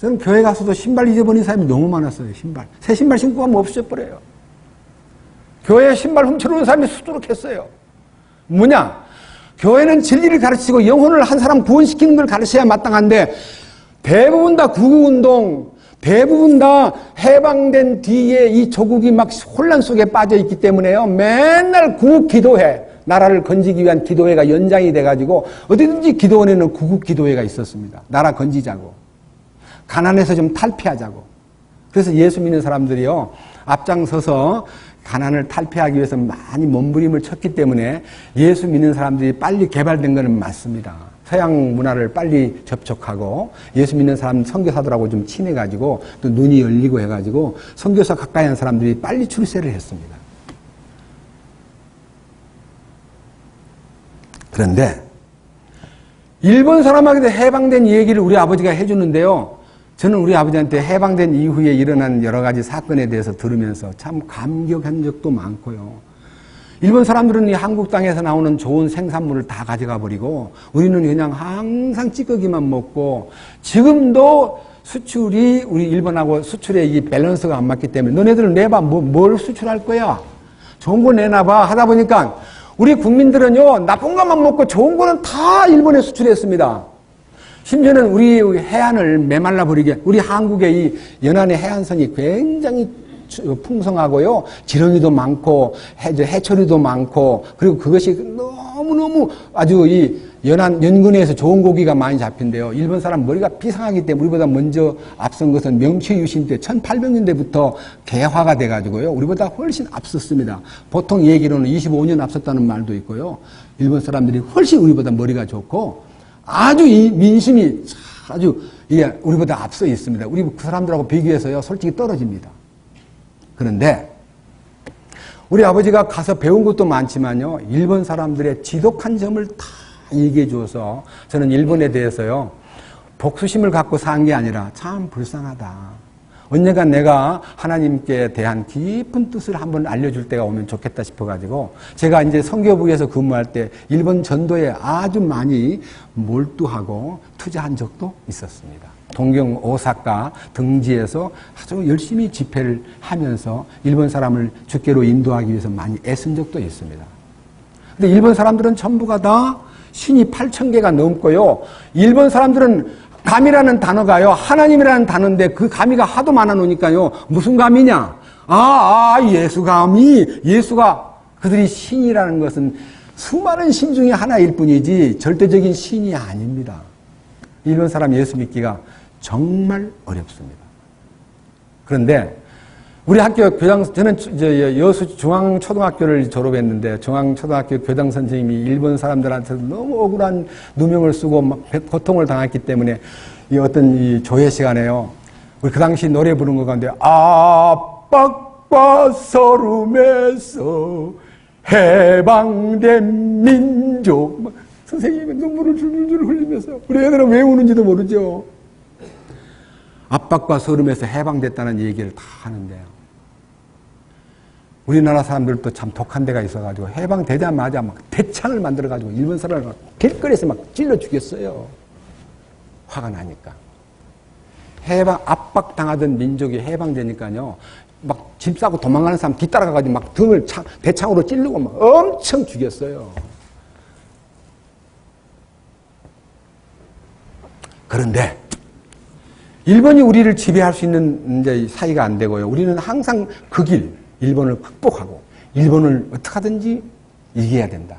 저는 교회 가서도 신발 잊어버린 사람이 너무 많았어요. 새 신발 신고 가면 없어져버려요. 교회에 신발 훔쳐놓은 사람이 수두룩했어요. 뭐냐? 교회는 진리를 가르치고 영혼을 한 사람 구원시키는 걸 가르쳐야 마땅한데 대부분 다 구구운동, 대부분 다 해방된 뒤에 이 조국이 막 혼란 속에 빠져 있기 때문에요. 맨날 구국기도회, 나라를 건지기 위한 기도회가 연장이 돼가지고 어디든지 기도원에는 구국기도회가 있었습니다. 나라 건지자고. 가난해서 좀 탈피하자고. 그래서 예수 믿는 사람들이요. 앞장서서 가난을 탈피하기 위해서 많이 몸부림을 쳤기 때문에 예수 믿는 사람들이 빨리 개발된 것은 맞습니다. 서양 문화를 빨리 접촉하고 예수 믿는 사람 선교사들하고 좀 친해가지고 또 눈이 열리고 해가지고 선교사 가까이 한 사람들이 빨리 출세를 했습니다. 그런데 일본 사람에게 해방된 얘기를 우리 아버지가 해주는데요. 저는 우리 아버지한테 해방된 이후에 일어난 여러 가지 사건에 대해서 들으면서 참 감격한 적도 많고요. 일본 사람들은 이 한국 땅에서 나오는 좋은 생산물을 다 가져가 버리고 우리는 그냥 항상 찌꺼기만 먹고 지금도 수출이 우리 일본하고 수출의 이 밸런스가 안 맞기 때문에 너네들 내봐 뭘 수출할 거야? 좋은 거 내놔봐 하다 보니까 우리 국민들은요 나쁜 것만 먹고 좋은 거는 다 일본에 수출했습니다. 심지어는 우리 해안을 메말라 버리게 우리 한국의 이 연안의 해안선이 굉장히 풍성하고요. 지렁이도 많고 해초리도 많고 그리고 그것이 너무너무 아주 이 연근해에서 좋은 고기가 많이 잡힌대요. 일본 사람 머리가 비상하기 때문에 우리보다 먼저 앞선 것은 명치유신 때 1800년대부터 개화가 돼가지고요. 우리보다 훨씬 앞섰습니다. 보통 얘기로는 25년 앞섰다는 말도 있고요. 일본 사람들이 훨씬 우리보다 머리가 좋고 아주 이 민심이 아주 이게 우리보다 앞서 있습니다. 우리 그 사람들하고 비교해서요 솔직히 떨어집니다. 그런데 우리 아버지가 가서 배운 것도 많지만요 일본 사람들의 지독한 점을 다 얘기해 줘서 저는 일본에 대해서요 복수심을 갖고 산 게 아니라 참 불쌍하다. 언젠가 내가 하나님께 대한 깊은 뜻을 한번 알려줄 때가 오면 좋겠다 싶어가지고 제가 이제 선교부에서 근무할 때 일본 전도에 아주 많이 몰두하고 투자한 적도 있었습니다. 동경 오사카 등지에서 아주 열심히 집회를 하면서 일본 사람을 주께로 인도하기 위해서 많이 애쓴 적도 있습니다. 근데 일본 사람들은 전부가 다 신이 8,000개가 넘고요. 일본 사람들은 감이라는 단어가요. 하나님이라는 단어인데 그 감이가 하도 많아 놓으니까요. 무슨 감이냐? 예수감이 예수가 그들이 신이라는 것은 수많은 신 중에 하나일 뿐이지 절대적인 신이 아닙니다. 일본 사람 예수 믿기가 정말 어렵습니다. 그런데 우리 학교 저는 여수 중앙초등학교를 졸업했는데 중앙초등학교 교장 선생님이 일본 사람들한테 너무 억울한 누명을 쓰고 막 고통을 당했기 때문에 이 어떤 이 조회 시간에요. 우리 그 당시 노래 부른 거 가운데 압박과 서름에서 해방된 민족 막 선생님이 눈물을 줄줄 흘리면서 우리 애들은 왜 우는지도 모르죠. 압박과 서름에서 해방됐다는 얘기를 다 하는데요. 우리나라 사람들도 참 독한 데가 있어가지고 해방되자마자 막 대창을 만들어가지고 일본 사람을 막 길거리에서 막 찔러 죽였어요. 화가 나니까. 압박당하던 민족이 해방되니까요. 막 짐 싸고 도망가는 사람 뒤따라가가지고 막 등을 대창으로 찌르고 막 엄청 죽였어요. 그런데 일본이 우리를 지배할 수 있는 이제 사이가 안 되고요. 우리는 항상 그 길, 일본을 극복하고 일본을 어떻게 하든지 이겨야 된다.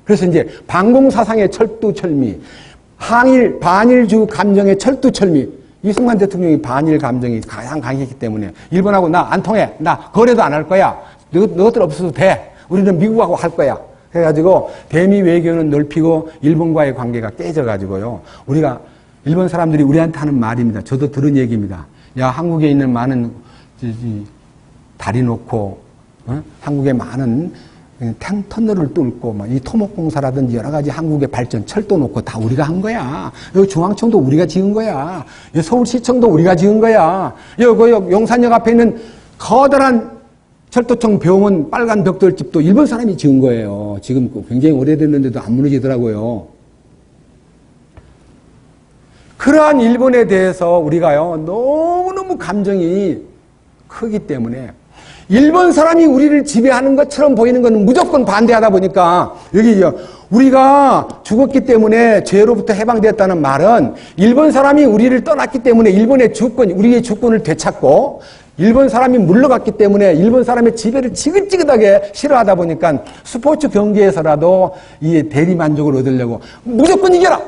그래서 이제 반공사상의 철두철미, 반일주 감정의 철두철미, 이승만 대통령이 반일 감정이 가장 강했기 때문에 일본하고 나 안 통해. 나 거래도 안 할 거야. 너희들 없어도 돼. 우리는 미국하고 할 거야. 그래가지고 대미 외교는 넓히고 일본과의 관계가 깨져가지고요. 우리가 일본 사람들이 우리한테 하는 말입니다. 저도 들은 얘기입니다. 야, 한국에 있는 많은 다리 놓고 한국에 많은 터널을 뚫고 이 토목공사라든지 여러 가지 한국의 발전, 철도 놓고 다 우리가 한 거야. 여기 중앙청도 우리가 지은 거야. 여기 서울시청도 우리가 지은 거야. 여기 용산역 앞에 있는 커다란 철도청 병원 빨간 벽돌집도 일본 사람이 지은 거예요. 지금 굉장히 오래됐는데도 안 무너지더라고요. 그러한 일본에 대해서 우리가요, 너무너무 감정이 크기 때문에 일본 사람이 우리를 지배하는 것처럼 보이는 것은 무조건 반대하다 보니까 여기 우리가 죽었기 때문에 죄로부터 해방되었다는 말은 일본 사람이 우리를 떠났기 때문에 일본의 주권, 우리의 주권을 되찾고 일본 사람이 물러갔기 때문에 일본 사람의 지배를 지긋지긋하게 싫어하다 보니까 스포츠 경기에서라도 이 대리만족을 얻으려고 무조건 이겨라!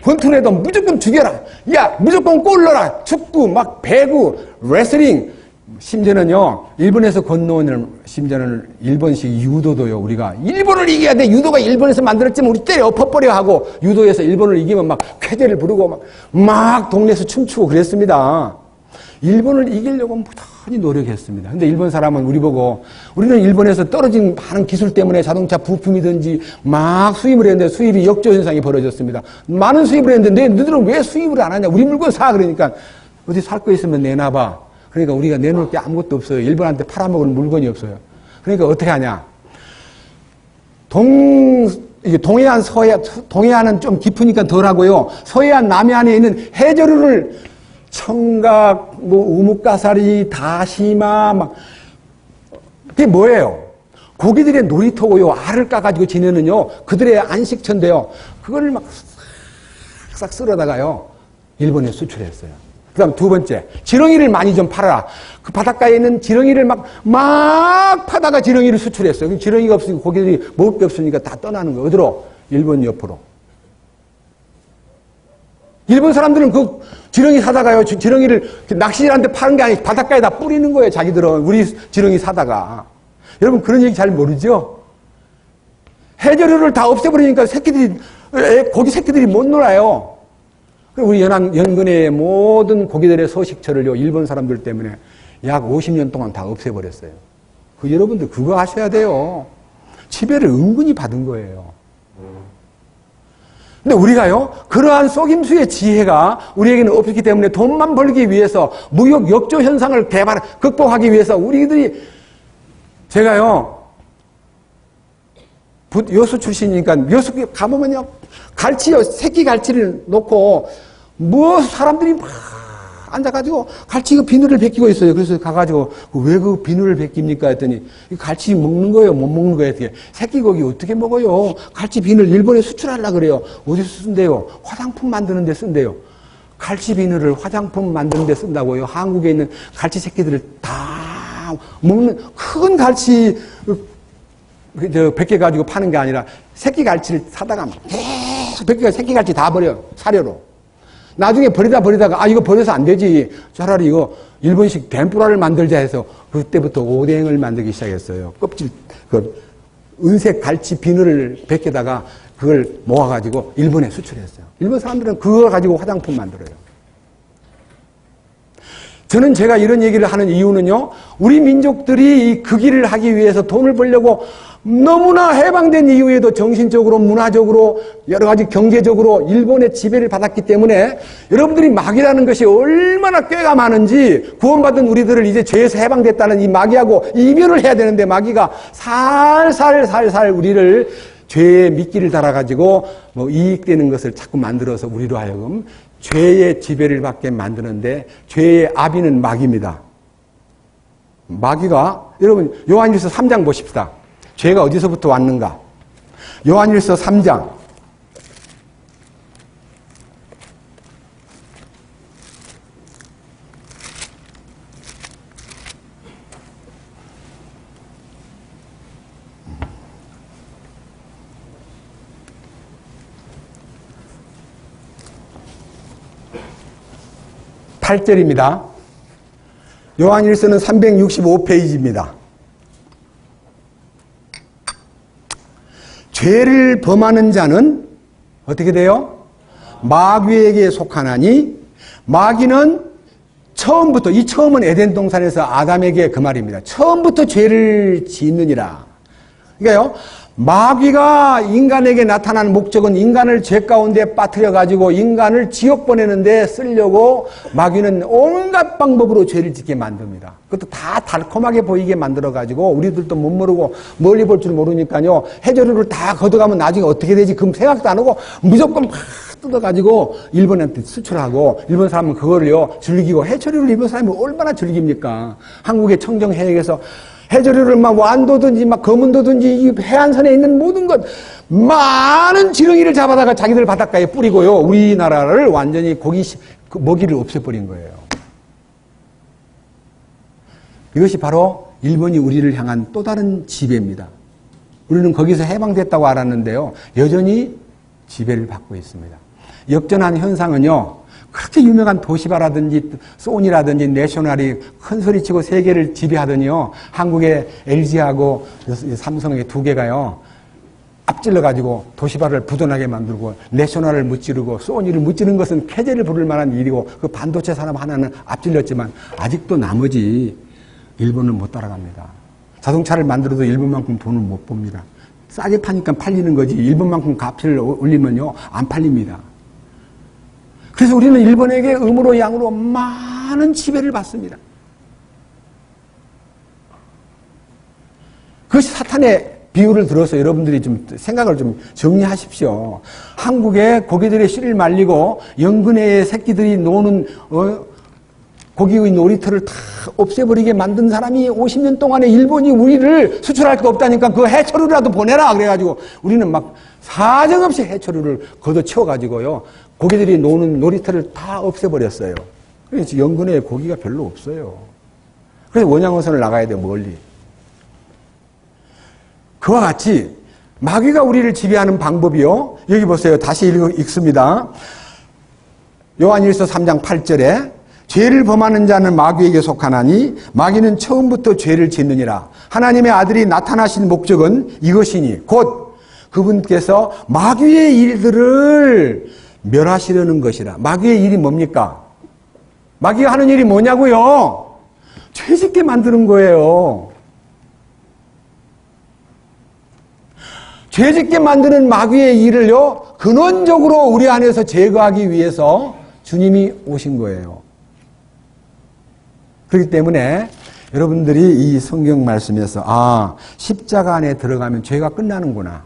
권투에도 무조건 죽여라! 야, 무조건 골 넣어라! 축구, 막 배구, 레슬링, 심지어는요, 일본에서 건너온, 심지어는 일본식 유도도요, 우리가. 일본을 이겨야 돼! 유도가 일본에서 만들었지만 우리 때려 엎어버려 하고, 유도에서 일본을 이기면 막 쾌제를 부르고 막 동네에서 춤추고 그랬습니다. 일본을 이기려고 무던히 노력했습니다. 근데 일본 사람은 우리 보고, 우리는 일본에서 떨어진 많은 기술 때문에 자동차 부품이든지 막 수입을 했는데 수입이 역조 현상이 벌어졌습니다. 많은 수입을 했는데 너희들은 왜 수입을 안 하냐? 우리 물건 사! 그러니까, 어디 살 거 있으면 내놔봐. 그러니까 우리가 내놓을 게 아무것도 없어요. 일본한테 팔아먹을 물건이 없어요. 그러니까 어떻게 하냐. 동해안, 동해안은 좀 깊으니까 덜하고요. 서해안, 남해안에 있는 해저류를 청각, 우뭇가사리, 다시마, 그게 뭐예요? 고기들의 놀이터고요. 알을 까가지고 지내는요. 그들의 안식처인데요. 그걸 막 싹 쓸어다가요. 일본에 수출했어요. 그 다음 두 번째, 지렁이를 많이 좀 팔아라. 그 바닷가에 있는 지렁이를 막 파다가 지렁이를 수출했어요. 지렁이가 없으니까 고기들이 먹을 게 없으니까 다 떠나는 거예요. 어디로? 일본 옆으로. 일본 사람들은 그 지렁이 사다가요. 지렁이를 낚시질한테 파는 게 아니고 바닷가에다 뿌리는 거예요. 자기들은. 우리 지렁이 사다가. 여러분 그런 얘기 잘 모르죠? 해저류를 다 없애버리니까 고기 새끼들이 못 놀아요. 우리 연근의 모든 고기들의 서식처를요, 일본 사람들 때문에 약 50년 동안 다 없애버렸어요. 여러분들 그거 아셔야 돼요. 지배를 은근히 받은 거예요. 근데 우리가요, 그러한 속임수의 지혜가 우리에게는 없기 때문에 돈만 벌기 위해서 무역 역조 현상을 극복하기 위해서 우리들이 제가요, 여수 출신이니까 여수 가보면요, 갈치요, 새끼 갈치를 놓고 사람들이 막 앉아가지고 갈치 그 비늘을 벗기고 있어요. 그래서 가가지고 왜 그 비늘을 벗깁니까 했더니 갈치 먹는 거예요, 못 먹는 거예요? 어떻게 새끼 고기 어떻게 먹어요? 갈치 비늘 일본에 수출하려고 그래요. 어디서 쓴대요? 화장품 만드는 데 쓴대요. 갈치 비늘을 화장품 만드는 데 쓴다고요. 한국에 있는 갈치 새끼들을 다 먹는 큰 갈치 벗겨가지고 파는 게 아니라 새끼 갈치를 사다가 계속 벗겨가 새끼 갈치 다 버려. 사료로. 나중에 버리다가 이거 버려서 안 되지. 차라리 이거 일본식 덴뿌라를 만들자 해서 그때부터 오뎅을 만들기 시작했어요. 껍질, 은색 갈치 비늘을 벗겨다가 그걸 모아가지고 일본에 수출했어요. 일본 사람들은 그걸 가지고 화장품 만들어요. 저는 제가 이런 얘기를 하는 이유는요, 우리 민족들이 그 길을 하기 위해서 돈을 벌려고 너무나 해방된 이후에도 정신적으로, 문화적으로, 여러 가지 경제적으로 일본의 지배를 받았기 때문에 여러분들이 마귀라는 것이 얼마나 꾀가 많은지 구원받은 우리들을 이제 죄에서 해방됐다는 이 마귀하고 이별을 해야 되는데 마귀가 살살 우리를 죄의 미끼를 달아가지고 이익되는 것을 자꾸 만들어서 우리로 하여금 죄의 지배를 받게 만드는데 죄의 아비는 마귀입니다. 마귀가, 여러분 요한일서 3장 보십시다. 죄가 어디서부터 왔는가? 요한일서 3장. (8절입니다) 요한일서는 365페이지입니다. 죄를 범하는 자는 어떻게 돼요? 마귀에게 속하나니 마귀는 처음부터, 이 처음은 에덴 동산에서 아담에게 그 말입니다. 처음부터 죄를 짓느니라. 그러니까요, 마귀가 인간에게 나타난 목적은 인간을 죄 가운데 빠뜨려가지고 인간을 지옥 보내는데 쓰려고 마귀는 온갖 방법으로 죄를 짓게 만듭니다. 그것도 다 달콤하게 보이게 만들어가지고 우리들도 못 모르고 멀리 볼 줄 모르니까요, 해저류를 다 걷어가면 나중에 어떻게 되지? 그럼 생각도 안 하고 무조건 막 뜯어가지고 일본한테 수출하고 일본 사람은 그거를요 즐기고, 해저류를 일본 사람이 얼마나 즐깁니까? 한국의 청정해역에서 해저류를 막 완도든지 막 거문도든지 해안선에 있는 모든 것 많은 지렁이를 잡아다가 자기들 바닷가에 뿌리고요, 우리나라를 완전히 먹이를 없애버린 거예요. 이것이 바로 일본이 우리를 향한 또 다른 지배입니다. 우리는 거기서 해방됐다고 알았는데요, 여전히 지배를 받고 있습니다. 역전한 현상은요, 그렇게 유명한 도시바라든지 소니라든지 내셔널이 큰 소리치고 세계를 지배하더니요, 한국의 LG하고 삼성의 두 개가요 앞질러가지고 도시바를 부도나게 만들고 내셔널을 무찌르고 소니를 무찌르는 것은 쾌재를 부를 만한 일이고, 그 반도체 산업 하나는 앞질렀지만 아직도 나머지 일본은 못 따라갑니다. 자동차를 만들어도 일본만큼 돈을 못 봅니다. 싸게 파니까 팔리는 거지 일본만큼 값을 올리면요 안 팔립니다. 그래서 우리는 일본에게 음으로 양으로 많은 지배를 받습니다. 그것이 사탄의 비유를 들어서 여러분들이 좀 생각을 좀 정리하십시오. 한국에 고기들의 씨를 말리고 연근해의 새끼들이 노는 고기의 놀이터를 다 없애버리게 만든 사람이 50년 동안에 일본이 우리를 수출할 거 없다니까 그 해초류라도 보내라 그래가지고 우리는 막 사정없이 해초류를 걷어채워가지고요 고기들이 노는 놀이터를 다 없애버렸어요. 그래서 연근해에 고기가 별로 없어요. 그래서 원양어선을 나가야 돼요, 멀리. 그와 같이 마귀가 우리를 지배하는 방법이요. 여기 보세요. 다시 읽습니다. 요한일서 3장 8절에 죄를 범하는 자는 마귀에게 속하나니 마귀는 처음부터 죄를 짓느니라. 하나님의 아들이 나타나신 목적은 이것이니 곧 그분께서 마귀의 일들을 멸하시려는 것이라. 마귀의 일이 뭡니까? 마귀가 하는 일이 뭐냐고요? 죄 짓게 만드는 거예요. 죄 짓게 만드는 마귀의 일을요, 근원적으로 우리 안에서 제거하기 위해서 주님이 오신 거예요. 그렇기 때문에 여러분들이 이 성경 말씀에서 십자가 안에 들어가면 죄가 끝나는구나.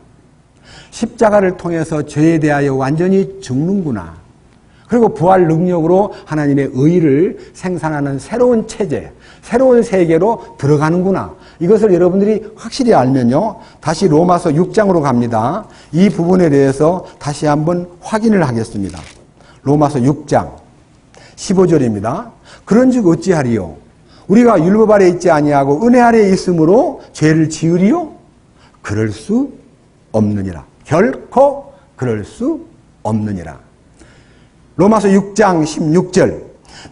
십자가를 통해서 죄에 대하여 완전히 죽는구나. 그리고 부활 능력으로 하나님의 의를 생산하는 새로운 체제, 새로운 세계로 들어가는구나. 이것을 여러분들이 확실히 알면요. 다시 로마서 6장으로 갑니다. 이 부분에 대해서 다시 한번 확인을 하겠습니다. 로마서 6장 15절입니다. 그런즉 어찌하리요? 우리가 율법 아래 있지 아니하고 은혜 아래 있으므로 죄를 지으리요? 그럴 수 없느니라. 결코 그럴 수 없느니라. 로마서 6장 16절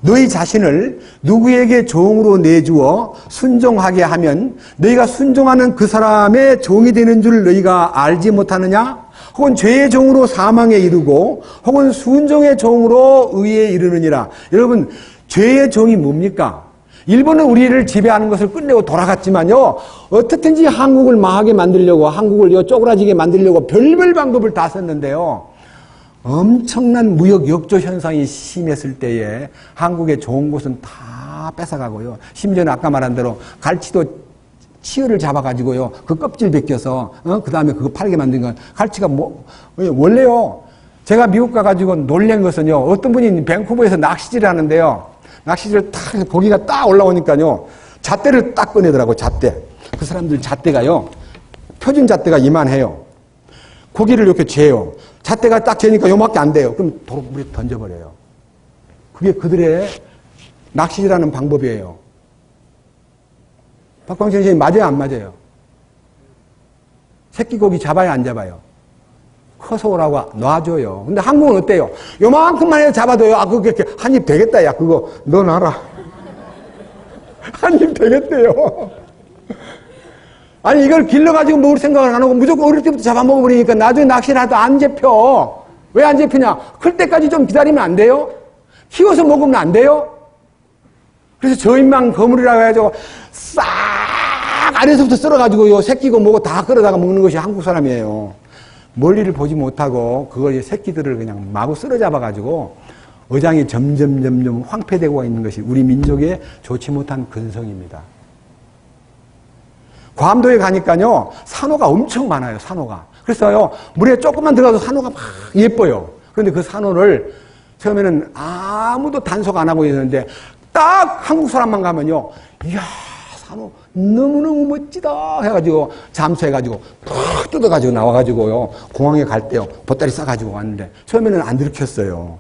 너희 자신을 누구에게 종으로 내주어 순종하게 하면 너희가 순종하는 그 사람의 종이 되는 줄 너희가 알지 못하느냐? 혹은 죄의 종으로 사망에 이르고 혹은 순종의 종으로 의에 이르느니라. 여러분 죄의 종이 뭡니까? 일본은 우리를 지배하는 것을 끝내고 돌아갔지만요. 어떻든지 한국을 망하게 만들려고 한국을 쪼그라지게 만들려고 별별 방법을 다 썼는데요. 엄청난 무역 역조 현상이 심했을 때에 한국의 좋은 곳은 다 뺏어가고요. 심지어는 아까 말한 대로 갈치도 치어를 잡아가지고요. 그 껍질 벗겨서 그 다음에 그거 팔게 만든 건 갈치가 원래요. 제가 미국 가가지고 놀란 것은요. 어떤 분이 밴쿠버에서 낚시질을 하는데요. 낚시질을 딱 고기가 딱 올라오니까요. 잣대를 딱 꺼내더라고요. 잣대. 그 사람들 잣대가요. 표준 잣대가 이만해요. 고기를 이렇게 재요. 잣대가 딱 재니까 요밖에 안 돼요. 그럼 도로 물에 던져버려요. 그게 그들의 낚시질하는 방법이에요. 박광철 선생님 맞아요, 안 맞아요? 새끼 고기 잡아요, 안 잡아요? 커서 오라고 놔줘요. 근데 한국은 어때요? 요만큼만 해도 잡아도요. 그게 한 입 되겠다, 야. 그거 너 놔라. 한 입 되겠대요. 아니 이걸 길러가지고 먹을 생각을 안 하고 무조건 어릴 때부터 잡아먹어버리니까 나중에 낚시를 하도 안 잡혀. 왜 안 잡히냐? 클 때까지 좀 기다리면 안 돼요? 키워서 먹으면 안 돼요? 그래서 저인망 거물이라고 해가지고 싹 아래서부터 썰어가지고요. 새끼고 뭐고 다 끌어다가 먹는 것이 한국 사람이에요. 멀리를 보지 못하고 그걸 새끼들을 그냥 마구 쓸어잡아가지고 어장이 점점 황폐되고 있는 것이 우리 민족의 좋지 못한 근성입니다. 괌도에 가니까요, 산호가 엄청 많아요, 산호가. 그래서요, 물에 조금만 들어가도 산호가 막 예뻐요. 그런데 그 산호를 처음에는 아무도 단속 안 하고 있는데, 딱 한국 사람만 가면요, 이야, 산호 너무너무 멋지다 해가지고, 잠수해가지고, 푹 뜯어가지고 나와가지고요, 공항에 갈 때요, 보따리 싸가지고 왔는데, 처음에는 안 들켰어요.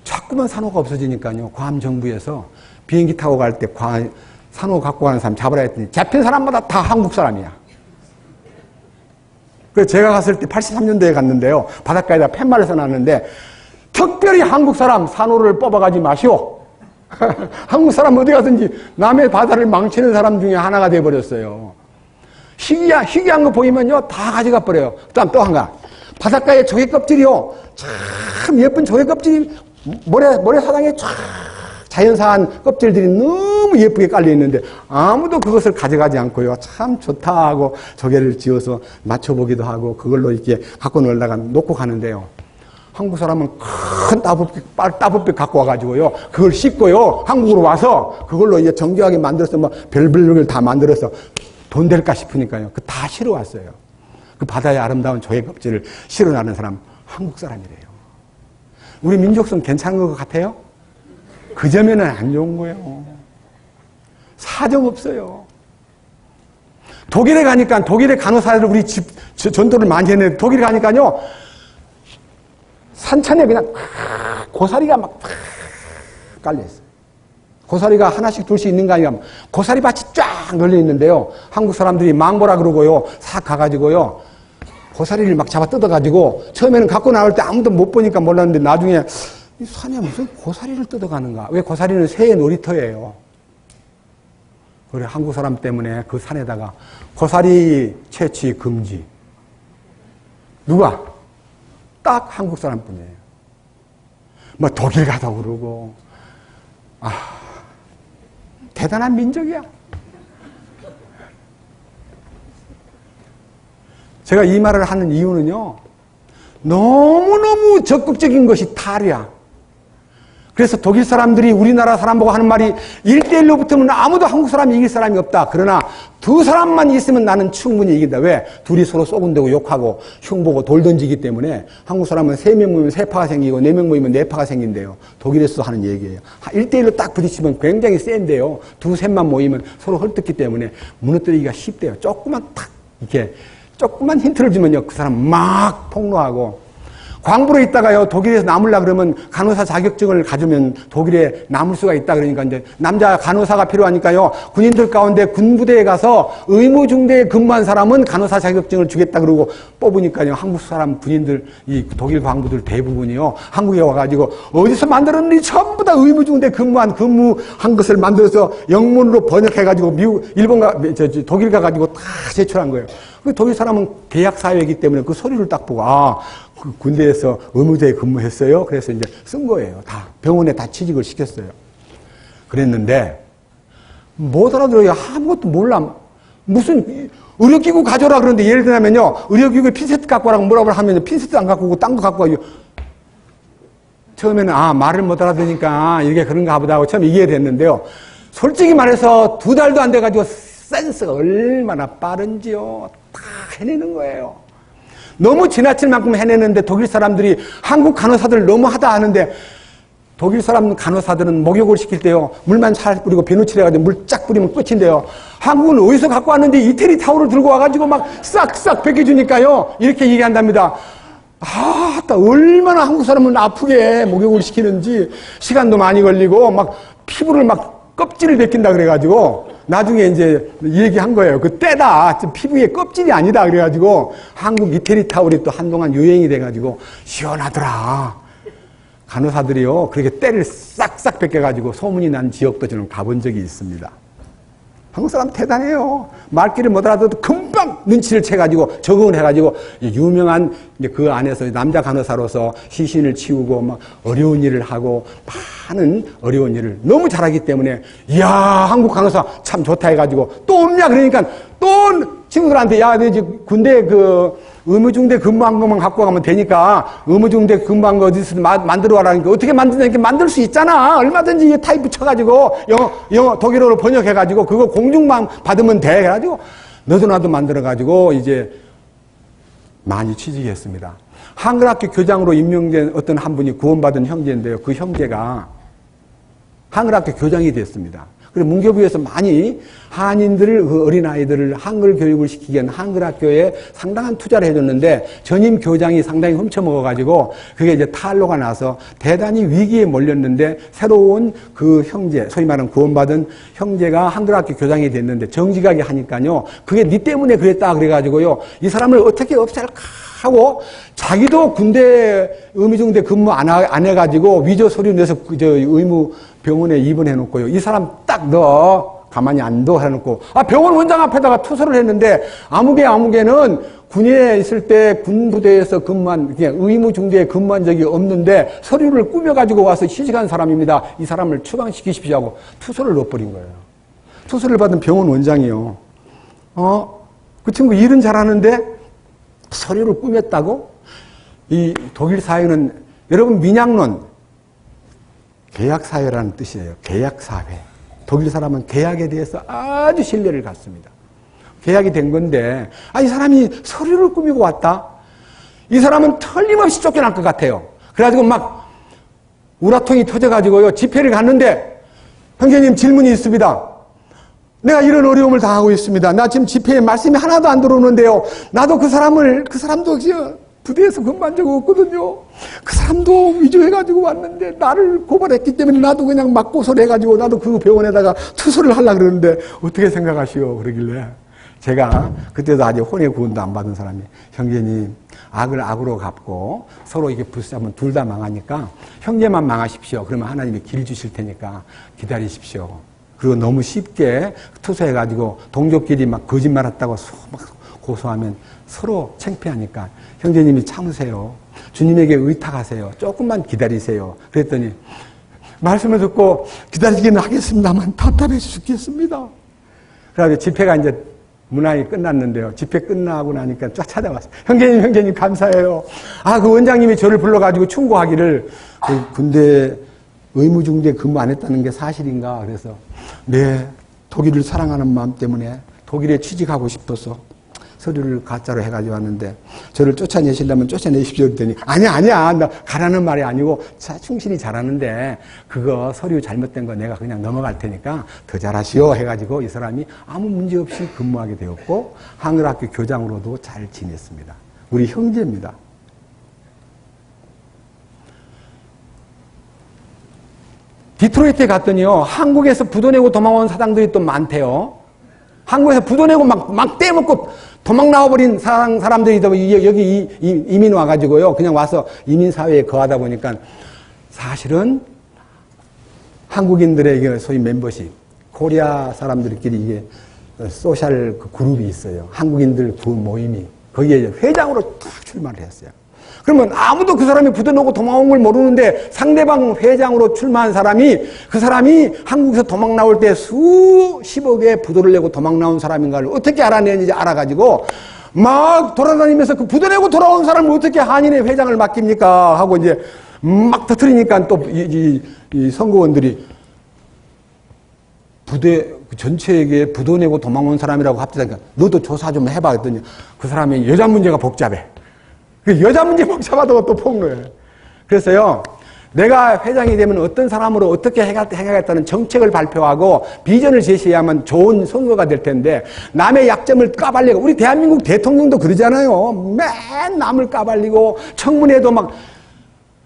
자꾸만 산호가 없어지니까요, 괌 정부에서 비행기 타고 갈 때 산호 갖고 가는 사람 잡으라 했더니 잡힌 사람마다 다 한국 사람이야. 그래서 제가 갔을 때 83년도에 갔는데요. 바닷가에다 팻말을 써놨는데 특별히 한국 사람 산호를 뽑아가지 마시오. 한국 사람 어디 가든지 남의 바다를 망치는 사람 중에 하나가 돼버렸어요. 희귀한 거 보이면요 다 가져가 버려요. 그다음 또 한가 바닷가에 조개 껍질이요. 참 예쁜 조개 껍질이 모래사장에 쫙 자연사한 껍질들이 너무 예쁘게 깔려있는데 아무도 그것을 가져가지 않고요. 참 좋다 하고 조개를 지어서 맞춰보기도 하고 그걸로 이렇게 갖고 놀다가 놓고 가는데요. 한국 사람은 큰 따블빛 갖고 와가지고요. 그걸 씻고요. 한국으로 와서 그걸로 이제 정교하게 만들어서 뭐 별별 다 만들어서 돈 될까 싶으니까요. 그 다 실어 왔어요. 그 바다의 아름다운 조개 껍질을 실어나는 사람 한국 사람이래요. 우리 민족성 괜찮은 것 같아요? 그 점에는 안 좋은 거예요. 사정없어요. 독일에 가니까 독일의 간호사들 우리 전도를 많이 했는데 독일에 가니까요 산천에 그냥 고사리가 막 깔려있어요. 고사리가 하나씩 둘씩 있는 거 아니라 고사리밭이 쫙 널려 있는데요. 한국 사람들이 망보라 그러고요. 싹 가가지고요. 고사리를 막 잡아 뜯어가지고 처음에는 갖고 나올 때 아무도 못 보니까 몰랐는데 나중에 이 산에 무슨 고사리를 뜯어가는가. 왜 고사리는 새의 놀이터예요. 그래 한국 사람 때문에 그 산에다가 고사리 채취 금지. 누가? 딱 한국 사람뿐이에요. 뭐 독일 가다 그러고 대단한 민족이야. 제가 이 말을 하는 이유는요. 너무너무 적극적인 것이 탈이야. 그래서 독일 사람들이 우리나라 사람 보고 하는 말이 1대1로 붙으면 아무도 한국 사람이 이길 사람이 없다. 그러나 두 사람만 있으면 나는 충분히 이긴다. 왜? 둘이 서로 쏘군대고 욕하고 흉보고 돌 던지기 때문에 한국 사람은 3명 모이면 3파가 생기고 4명 모이면 4파가 생긴대요. 독일에서 하는 얘기예요. 1대1로 딱 부딪히면 굉장히 센데요. 두셋만 모이면 서로 헐뜯기 때문에 무너뜨리기가 쉽대요. 조금만 힌트를 주면요. 그 사람 막 폭로하고 광부로 있다가요, 독일에서 남으려 그러면 간호사 자격증을 가지면 독일에 남을 수가 있다 그러니까 이제 남자 간호사가 필요하니까요, 군인들 가운데 군부대에 가서 의무중대에 근무한 사람은 간호사 자격증을 주겠다 그러고 뽑으니까요, 한국 사람 군인들, 이 독일 광부들 대부분이요, 한국에 와가지고 어디서 만들었는지 전부 다 의무중대 근무한 것을 만들어서 영문으로 번역해가지고 독일 가가지고 다 제출한 거예요. 독일 사람은 계약사회이기 때문에 그 소리를 딱 보고, 그 군대에서 의무대에 근무했어요. 그래서 이제 쓴 거예요. 다 병원에 다 취직을 시켰어요. 그랬는데 못 알아들어요. 아무것도 몰라. 무슨 의료기구 가져라 그러는데 예를 들면요, 의료기구에 핀세트 갖고 와라고 뭐라고 하면 핀세트 안 갖고 오고 딴 거 갖고 와요. 처음에는 말을 못 알아듣으니까 이게 그런가 보다 하고 처음 이해가 됐는데요. 솔직히 말해서 2달도 안 돼가지고 센스가 얼마나 빠른지요. 다 해내는 거예요. 너무 지나칠 만큼 해내는데 독일 사람들이 한국 간호사들 너무 하다 하는데, 독일 사람 간호사들은 목욕을 시킬 때요, 물만 잘 뿌리고 비누칠 해가지고 물 쫙 뿌리면 끝인데요, 한국은 어디서 갖고 왔는데 이태리 타올을 들고 와가지고 막 싹싹 벗겨주니까요, 이렇게 얘기한답니다. 얼마나 한국 사람은 아프게 목욕을 시키는지, 시간도 많이 걸리고 막 피부를 막 껍질을 벗긴다 그래가지고 나중에 이제 얘기한 거예요. 그 때다. 피부에 껍질이 아니다. 그래가지고 한국 이태리 타올이 또 한동안 유행이 돼가지고 시원하더라. 간호사들이요, 그렇게 때를 싹싹 벗겨가지고 소문이 난 지역도 저는 가본 적이 있습니다. 한국 사람 대단해요. 말귀를 못 알아들어도 금방 눈치를 채가지고 적응을 해가지고 유명한 이제 그 안에서 남자 간호사로서 시신을 치우고 막 어려운 일을 하고 많은 어려운 일을 너무 잘하기 때문에, 이야, 한국 간호사 참 좋다 해가지고 또 없냐 그러니까 또 친구들한테, 야, 너 이제 군대 의무중대 근무한 것만 갖고 가면 되니까 의무중대 근무한 거 어디서 만들어 와라니까, 어떻게 만드냐니까 만들 수 있잖아. 얼마든지 타입 붙여가지고 영어 독일어로 번역해가지고 그거 공중만 받으면 돼. 그래가지고 너도 나도 만들어가지고 이제 많이 취직했습니다. 한글학교 교장으로 임명된 어떤 한 분이 구원받은 형제인데요. 그 형제가 한글학교 교장이 됐습니다. 그리고 문교부에서 많이 한인들을, 그 어린아이들을 한글 교육을 시키기 위한 한글학교에 상당한 투자를 해줬는데, 전임 교장이 상당히 훔쳐먹어가지고 그게 이제 탄로가 나서 대단히 위기에 몰렸는데, 새로운 그 형제, 소위 말하는 구원받은 형제가 한글학교 교장이 됐는데 정직하게 하니까요, 그게 네 때문에 그랬다 그래가지고요, 이 사람을 어떻게 없앨까 하고 자기도 군대 의무중대 근무 안 해가지고 위조 서류 내서 의무 병원에 입원해놓고요, 이 사람 딱 넣어 가만히 안 둬 해놓고, 병원 원장 앞에다가 투서를 했는데, 아무개는 군인에 있을 때 군부대에서 그냥 의무중대에 근무한 적이 없는데 서류를 꾸며가지고 와서 취직한 사람입니다. 이 사람을 추방시키십시오 하고 투서를 넣어버린 거예요. 투서를 받은 병원 원장이요, 그 친구 일은 잘하는데 서류를 꾸몄다고? 이 독일 사회는, 여러분, 민약론, 계약사회라는 뜻이에요. 계약사회. 독일 사람은 계약에 대해서 아주 신뢰를 갖습니다. 계약이 된 건데, 이 사람이 서류를 꾸미고 왔다? 이 사람은 틀림없이 쫓겨날 것 같아요. 그래가지고 막 우라통이 터져가지고요, 집회를 갔는데, 형제님 질문이 있습니다. 내가 이런 어려움을 당하고 있습니다. 나 지금 집회에 말씀이 하나도 안 들어오는데요. 나도 그 사람도 부대에서 근무한 적 없거든요. 그 사람도 위조해가지고 왔는데 나를 고발했기 때문에 나도 그냥 막 고소해가지고 나도 그 병원에다가 투소를 하려고 그러는데 어떻게 생각하시오? 그러길래 제가 그때도 아직 혼의 구원도 안 받은 사람이, 형제님, 악을 악으로 갚고 서로 이게 부딪히면 둘 다 망하니까 형제만 망하십시오. 그러면 하나님이 길 주실 테니까 기다리십시오. 그리고 너무 쉽게 투소해가지고 동족끼리 막 거짓말했다고 막 고소하면 서로 창피하니까 형제님이 참으세요. 주님에게 의탁하세요. 조금만 기다리세요. 그랬더니 말씀을 듣고 기다리기는 하겠습니다만 답답해 죽겠습니다. 그래서 집회가 이제 무난히 끝났는데요. 집회 끝나고 나니까 쫙 찾아왔어요. 형제님 감사해요. 그 원장님이 저를 불러가지고 충고하기를 군대 의무중대 근무 안 했다는 게 사실인가? 그래서 네, 독일을 사랑하는 마음 때문에 독일에 취직하고 싶어서 서류를 가짜로 해가지고 왔는데 저를 쫓아내시려면 쫓아내십시오. 그랬더니 아니야. 나 가라는 말이 아니고 충실히 잘하는데 그거 서류 잘못된 거 내가 그냥 넘어갈 테니까 더 잘하시오 해가지고 이 사람이 아무 문제 없이 근무하게 되었고 한글학교 교장으로도 잘 지냈습니다. 우리 형제입니다. 디트로이트에 갔더니요, 한국에서 부도 내고 도망온 사장들이 또 많대요. 한국에서 부도 내고 막 떼먹고 도망 나와버린 사람들이 여기 이민 와가지고요, 그냥 와서 이민사회에 거하다 보니까 사실은 한국인들의 소위 멤버십, 코리아 사람들끼리 이게 소셜 그룹이 있어요. 한국인들 그 모임이. 거기에 회장으로 딱 출마를 했어요. 그러면 아무도 그 사람이 부도내고 도망온 걸 모르는데 상대방 회장으로 출마한 사람이, 그 사람이 한국에서 도망 나올 때 수십억의 부도를 내고 도망 나온 사람인가를 어떻게 알아내는지 알아가지고 막 돌아다니면서 그 부도내고 돌아온 사람을 어떻게 한인의 회장을 맡깁니까? 하고 이제 막 터뜨리니까 또 이 선거원들이 부대 전체에게 부도내고 도망온 사람이라고 합치다니까 너도 조사 좀 해봐 했더니 그 사람이 여자 문제가 복잡해. 그 여자 문제 복잡하다고 또 폭로해. 그래서요, 내가 회장이 되면 어떤 사람으로 어떻게 행하겠다는 정책을 발표하고 비전을 제시해야만 좋은 선거가 될 텐데 남의 약점을 까발리고, 우리 대한민국 대통령도 그러잖아요. 맨 남을 까발리고 청문회도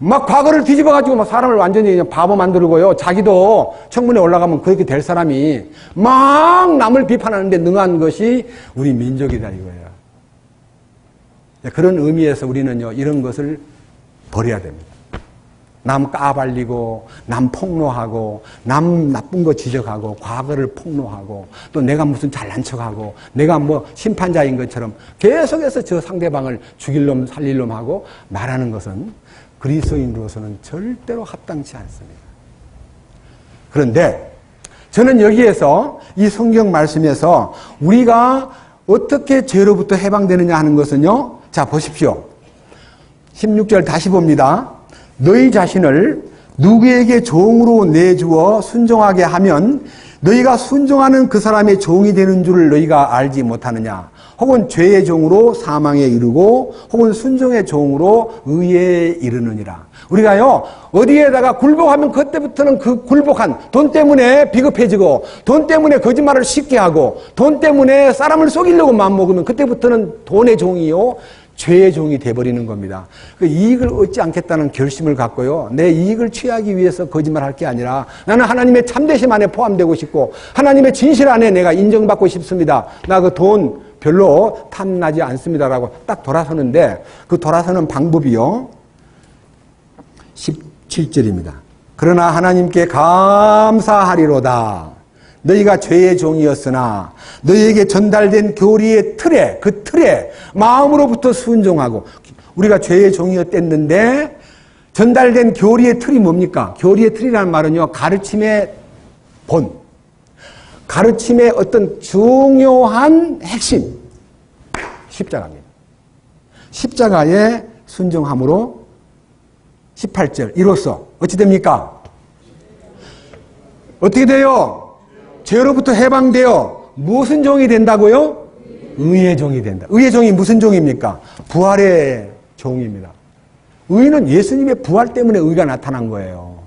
막 과거를 뒤집어가지고 막 사람을 완전히 그냥 바보 만들고요. 자기도 청문회 올라가면 그렇게 될 사람이 막 남을 비판하는데 능한 것이 우리 민족이다 이거예요. 그런 의미에서 우리는요, 이런 것을 버려야 됩니다. 남 까발리고, 남 폭로하고, 남 나쁜 거 지적하고, 과거를 폭로하고, 또 내가 무슨 잘난 척하고, 내가 뭐 심판자인 것처럼 계속해서 저 상대방을 죽일 놈, 살릴 놈 하고 말하는 것은 그리스도인으로서는 절대로 합당치 않습니다. 그런데 저는 여기에서 이 성경 말씀에서 우리가 어떻게 죄로부터 해방되느냐 하는 것은요, 자, 보십시오. 16절 다시 봅니다. 너희 자신을 누구에게 종으로 내주어 순종하게 하면 너희가 순종하는 그 사람의 종이 되는 줄을 너희가 알지 못하느냐. 혹은 죄의 종으로 사망에 이르고 혹은 순종의 종으로 의에 이르느니라. 우리가요, 어디에다가 굴복하면 그때부터는 그 굴복한 돈 때문에 비겁해지고 돈 때문에 거짓말을 쉽게 하고 돈 때문에 사람을 속이려고 마음먹으면 그때부터는 돈의 종이요, 죄의 종이 돼버리는 겁니다. 그 이익을 얻지 않겠다는 결심을 갖고요, 내 이익을 취하기 위해서 거짓말할 게 아니라 나는 하나님의 참되심 안에 포함되고 싶고 하나님의 진실 안에 내가 인정받고 싶습니다. 나 그 돈 별로 탐나지 않습니다라고 딱 돌아서는데 그 돌아서는 방법이요, 17절입니다. 그러나 하나님께 감사하리로다. 너희가 죄의 종이었으나 너희에게 전달된 교리의 틀에, 그 틀에 마음으로부터 순종하고, 우리가 죄의 종이었댔는데 전달된 교리의 틀이 뭡니까? 교리의 틀이라는 말은요, 가르침의 본, 가르침의 어떤 중요한 핵심, 십자가입니다. 십자가에 순종함으로 18절 이로써 어찌 됩니까? 어떻게 돼요? 죄로부터 해방되어 무슨 종이 된다고요? 의의 종이 된다. 의의 종이 무슨 종입니까? 부활의 종입니다. 의는 예수님의 부활 때문에 의가 나타난 거예요.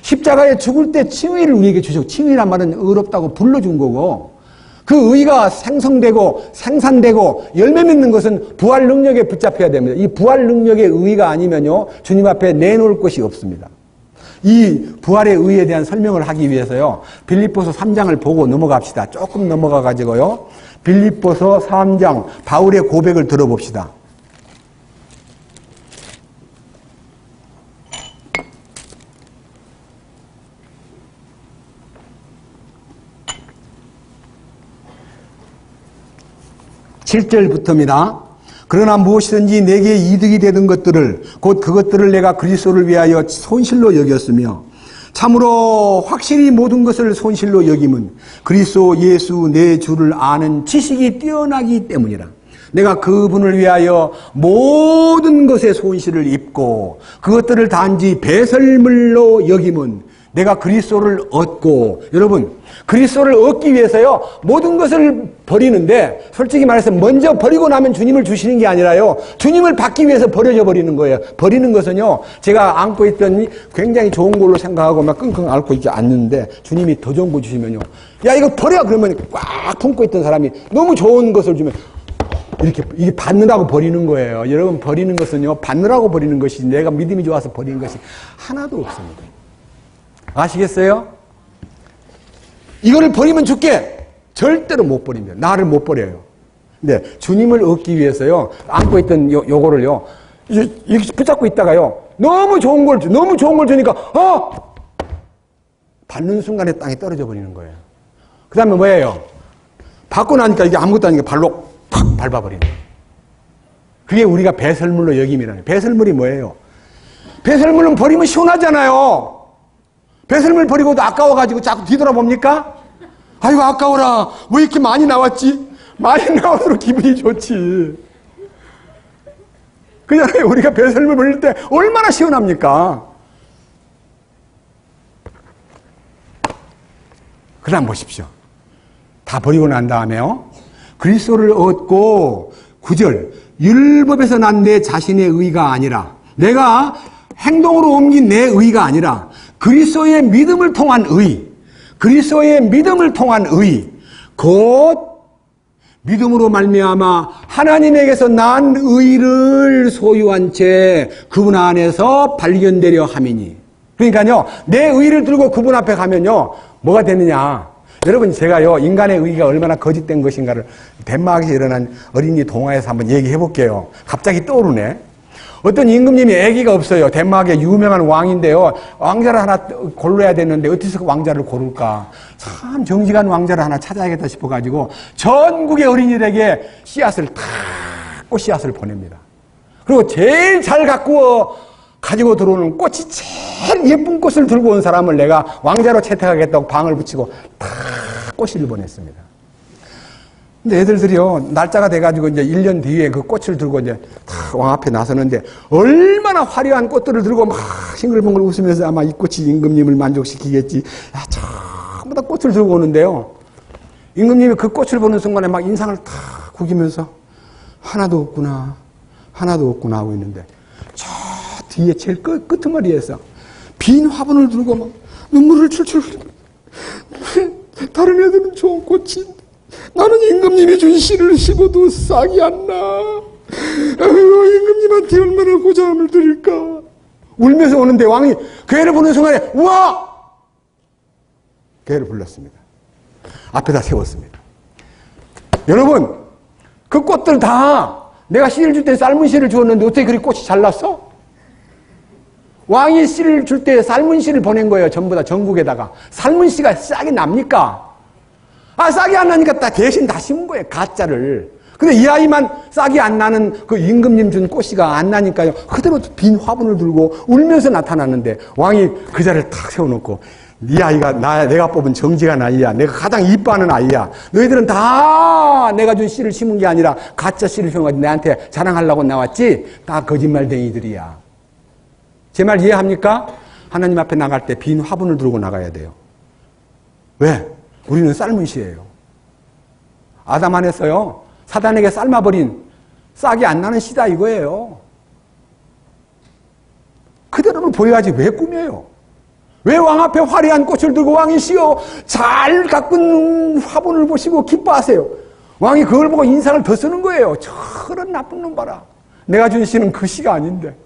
십자가에 죽을 때 칭의를 우리에게 주셨고, 칭의란 말은 의롭다고 불러준 거고, 그 의가 생성되고 생산되고 열매 맺는 것은 부활 능력에 붙잡혀야 됩니다. 이 부활 능력의 의가 아니면요, 주님 앞에 내놓을 것이 없습니다. 이 부활의 의에 대한 설명을 하기 위해서요, 빌립보서 3장을 보고 넘어갑시다. 조금 넘어가 가지고요, 빌립보서 3장 바울의 고백을 들어봅시다. (7절부터입니다) 그러나 무엇이든지 내게 이득이 되는 것들을 곧 그것들을 내가 그리스도를 위하여 손실로 여겼으며 참으로 확실히 모든 것을 손실로 여김은 그리스도 예수 내 주를 아는 지식이 뛰어나기 때문이라. 내가 그분을 위하여 모든 것의 손실을 입고 그것들을 단지 배설물로 여김은 내가 그리스도를 얻고, 여러분, 그리스도를 얻기 위해서요, 모든 것을 버리는데, 솔직히 말해서 먼저 버리고 나면 주님을 주시는 게 아니라요, 주님을 받기 위해서 버려져 버리는 거예요. 버리는 것은요, 제가 안고 있던 굉장히 좋은 걸로 생각하고 막 끙끙 앓고 있지 않는데, 주님이 더 좋은 거 주시면요, 야, 이거 버려! 그러면 꽉 품고 있던 사람이 너무 좋은 것을 주면, 이게 받느라고 버리는 거예요. 여러분, 버리는 것은요, 받느라고 버리는 것이지, 내가 믿음이 좋아서 버리는 것이 하나도 없습니다. 아시겠어요? 이거를 버리면 죽게! 절대로 못 버립니다. 나를 못 버려요. 근데 주님을 얻기 위해서요, 안고 있던 요거를요, 이렇게 붙잡고 있다가요, 너무 좋은 걸 주니까, 받는 순간에 땅에 떨어져 버리는 거예요. 그 다음에 뭐예요? 받고 나니까 이게 아무것도 아니니까 발로 팍 밟아버리는 거예요. 그게 우리가 배설물로 여김이라는 거예요. 배설물이 뭐예요? 배설물은 버리면 시원하잖아요. 배설물 버리고도 아까워가지고 자꾸 뒤돌아봅니까? 아이고, 아까워라. 왜 이렇게 많이 나왔지? 많이 나올수록 기분이 좋지. 그잖아요. 우리가 배설물 버릴 때 얼마나 시원합니까? 그럼 보십시오. 다 버리고 난 다음에요, 그리스도를 얻고 9절, 율법에서 난 내 자신의 의가 아니라, 내가 행동으로 옮긴 내 의가 아니라 그리스도의 믿음을 통한 의, 그리스도의 믿음을 통한 의, 곧 믿음으로 말미암아 하나님에게서 난 의를 소유한 채 그분 안에서 발견되려 함이니. 그러니까요, 내 의를 들고 그분 앞에 가면요, 뭐가 되느냐? 여러분, 제가요, 인간의 의가 얼마나 거짓된 것인가를 덴마크에서 일어난 어린이 동화에서 한번 얘기해 볼게요. 갑자기 떠오르네. 어떤 임금님이 아기가 없어요. 덴마크의 유명한 왕인데요, 왕자를 하나 골라야 되는데 어디서 그 왕자를 고를까? 참 정직한 왕자를 하나 찾아야겠다 싶어가지고 전국의 어린이들에게 씨앗을 다 꽃씨앗을 보냅니다. 그리고 제일 잘 가지고 들어오는 꽃이 제일 예쁜 꽃을 들고 온 사람을 내가 왕자로 채택하겠다고 방을 붙이고 다 꽃씨를 보냈습니다. 근데 애들들이요, 날짜가 돼가지고 이제 1년 뒤에 그 꽃을 들고 이제 다 왕 앞에 나서는데, 얼마나 화려한 꽃들을 들고 막 싱글벙글 웃으면서 아마 이 꽃이 임금님을 만족시키겠지. 야, 전부 다 꽃을 들고 오는데요, 임금님이 그 꽃을 보는 순간에 막 인상을 다 구기면서 하나도 없구나, 하나도 없구나 하고 있는데, 저 뒤에 제일 끄트머리에서 빈 화분을 들고 막 눈물을 출출 흘리면서, 다른 애들은 좋은 꽃이, 나는 임금님이 준 씨를 씹어도 싹이 안 나. 아이고, 임금님한테 얼마나 고자함을 드릴까. 울면서 오는데 왕이 그 애를 보는 순간에, 우와! 그 애를 불렀습니다. 앞에다 세웠습니다. 여러분, 그 꽃들 다 내가 씨를 줄 때 삶은 씨를 주었는데 어떻게 그리 꽃이 잘 났어? 왕이 씨를 줄 때 삶은 씨를 보낸 거예요. 전부 다 전국에다가. 삶은 씨가 싹이 납니까? 싹이 안 나니까 대신 다 심은 거예요, 가짜를. 근데 이 아이만 싹이 안 나는 그 임금님 준 꽃씨가 안 나니까요, 그대로 빈 화분을 들고 울면서 나타났는데, 왕이 그 자리를 탁 세워놓고, 네 아이가 내가 뽑은 정직한 아이야. 내가 가장 이뻐하는 아이야. 너희들은 다 내가 준 씨를 심은 게 아니라 가짜 씨를 심어가지고 내한테 자랑하려고 나왔지? 다 거짓말쟁이들이야. 제 말 이해합니까? 하나님 앞에 나갈 때 빈 화분을 들고 나가야 돼요. 왜? 우리는 삶은 씨예요. 아담 안에서요, 사단에게 삶아버린 싹이 안 나는 씨다 이거예요. 그대로는 보여야지 왜 꾸며요? 왜 왕 앞에 화려한 꽃을 들고 왕이시여 잘 가꾼 화분을 보시고 기뻐하세요? 왕이 그걸 보고 인상을 더 쓰는 거예요. 저런 나쁜 놈 봐라. 내가 준 씨는 그 씨가 아닌데.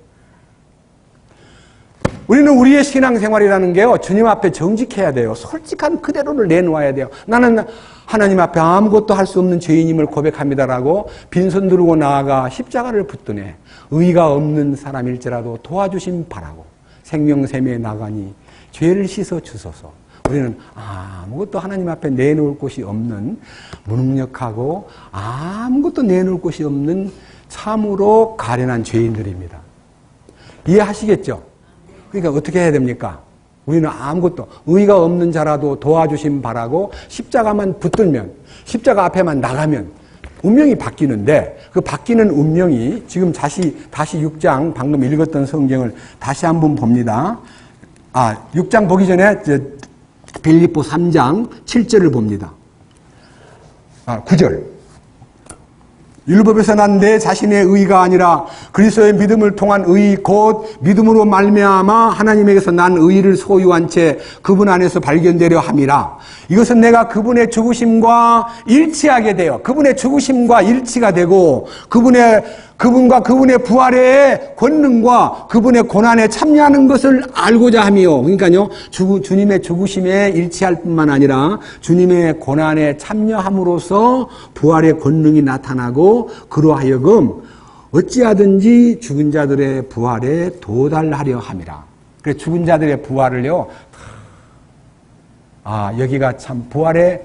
우리는 우리의 신앙생활이라는 게요, 주님 앞에 정직해야 돼요. 솔직한 그대로를 내놓아야 돼요. 나는 하나님 앞에 아무것도 할 수 없는 죄인임을 고백합니다라고 빈손 들고 나아가 십자가를 붙드네. 의가 없는 사람일지라도 도와주심 바라고 생명샘에 나가니 죄를 씻어 주소서. 우리는 아무것도 하나님 앞에 내놓을 곳이 없는 무능력하고 아무것도 내놓을 곳이 없는 참으로 가련한 죄인들입니다. 이해하시겠죠? 그러니까 어떻게 해야 됩니까? 우리는 아무것도 의가 없는 자라도 도와주심 바라고 십자가만 붙들면, 십자가 앞에만 나가면 운명이 바뀌는데, 그 바뀌는 운명이 지금 다시 6장 방금 읽었던 성경을 다시 한번 봅니다. 6장 보기 전에 빌립보 3장 7절을 봅니다. 9절. 율법에서 난 내 자신의 의가 아니라 그리스도의 믿음을 통한 의 곧 믿음으로 말미암아 하나님에게서 난 의를 소유한 채 그분 안에서 발견되려 함이라. 이것은 내가 그분의 죽으심과 일치하게 되어 그분의 죽으심과 일치가 되고 그분과 그분의 부활의 권능과 그분의 고난에 참여하는 것을 알고자 하며, 그러니까요, 주님의 죽으심에 일치할 뿐만 아니라 주님의 고난에 참여함으로써 부활의 권능이 나타나고 그로 하여금 어찌하든지 죽은 자들의 부활에 도달하려 함이라. 그래서 죽은 자들의 부활을요, 여기가 참 부활의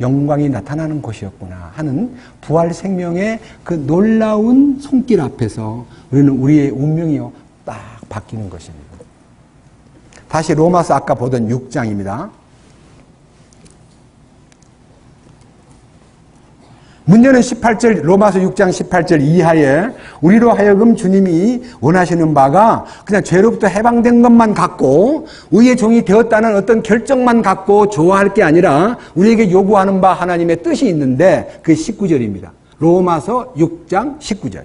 영광이 나타나는 곳이었구나 하는 부활 생명의 그 놀라운 손길 앞에서 우리는 우리의 운명이요 딱 바뀌는 것입니다. 다시 로마서 아까 보던 6장입니다. 문제는 18절, 로마서 6장 18절 이하에 우리로 하여금 주님이 원하시는 바가 그냥 죄로부터 해방된 것만 갖고 의의 종이 되었다는 어떤 결정만 갖고 좋아할 게 아니라 우리에게 요구하는 바 하나님의 뜻이 있는데 그게 19절입니다. 로마서 6장 19절.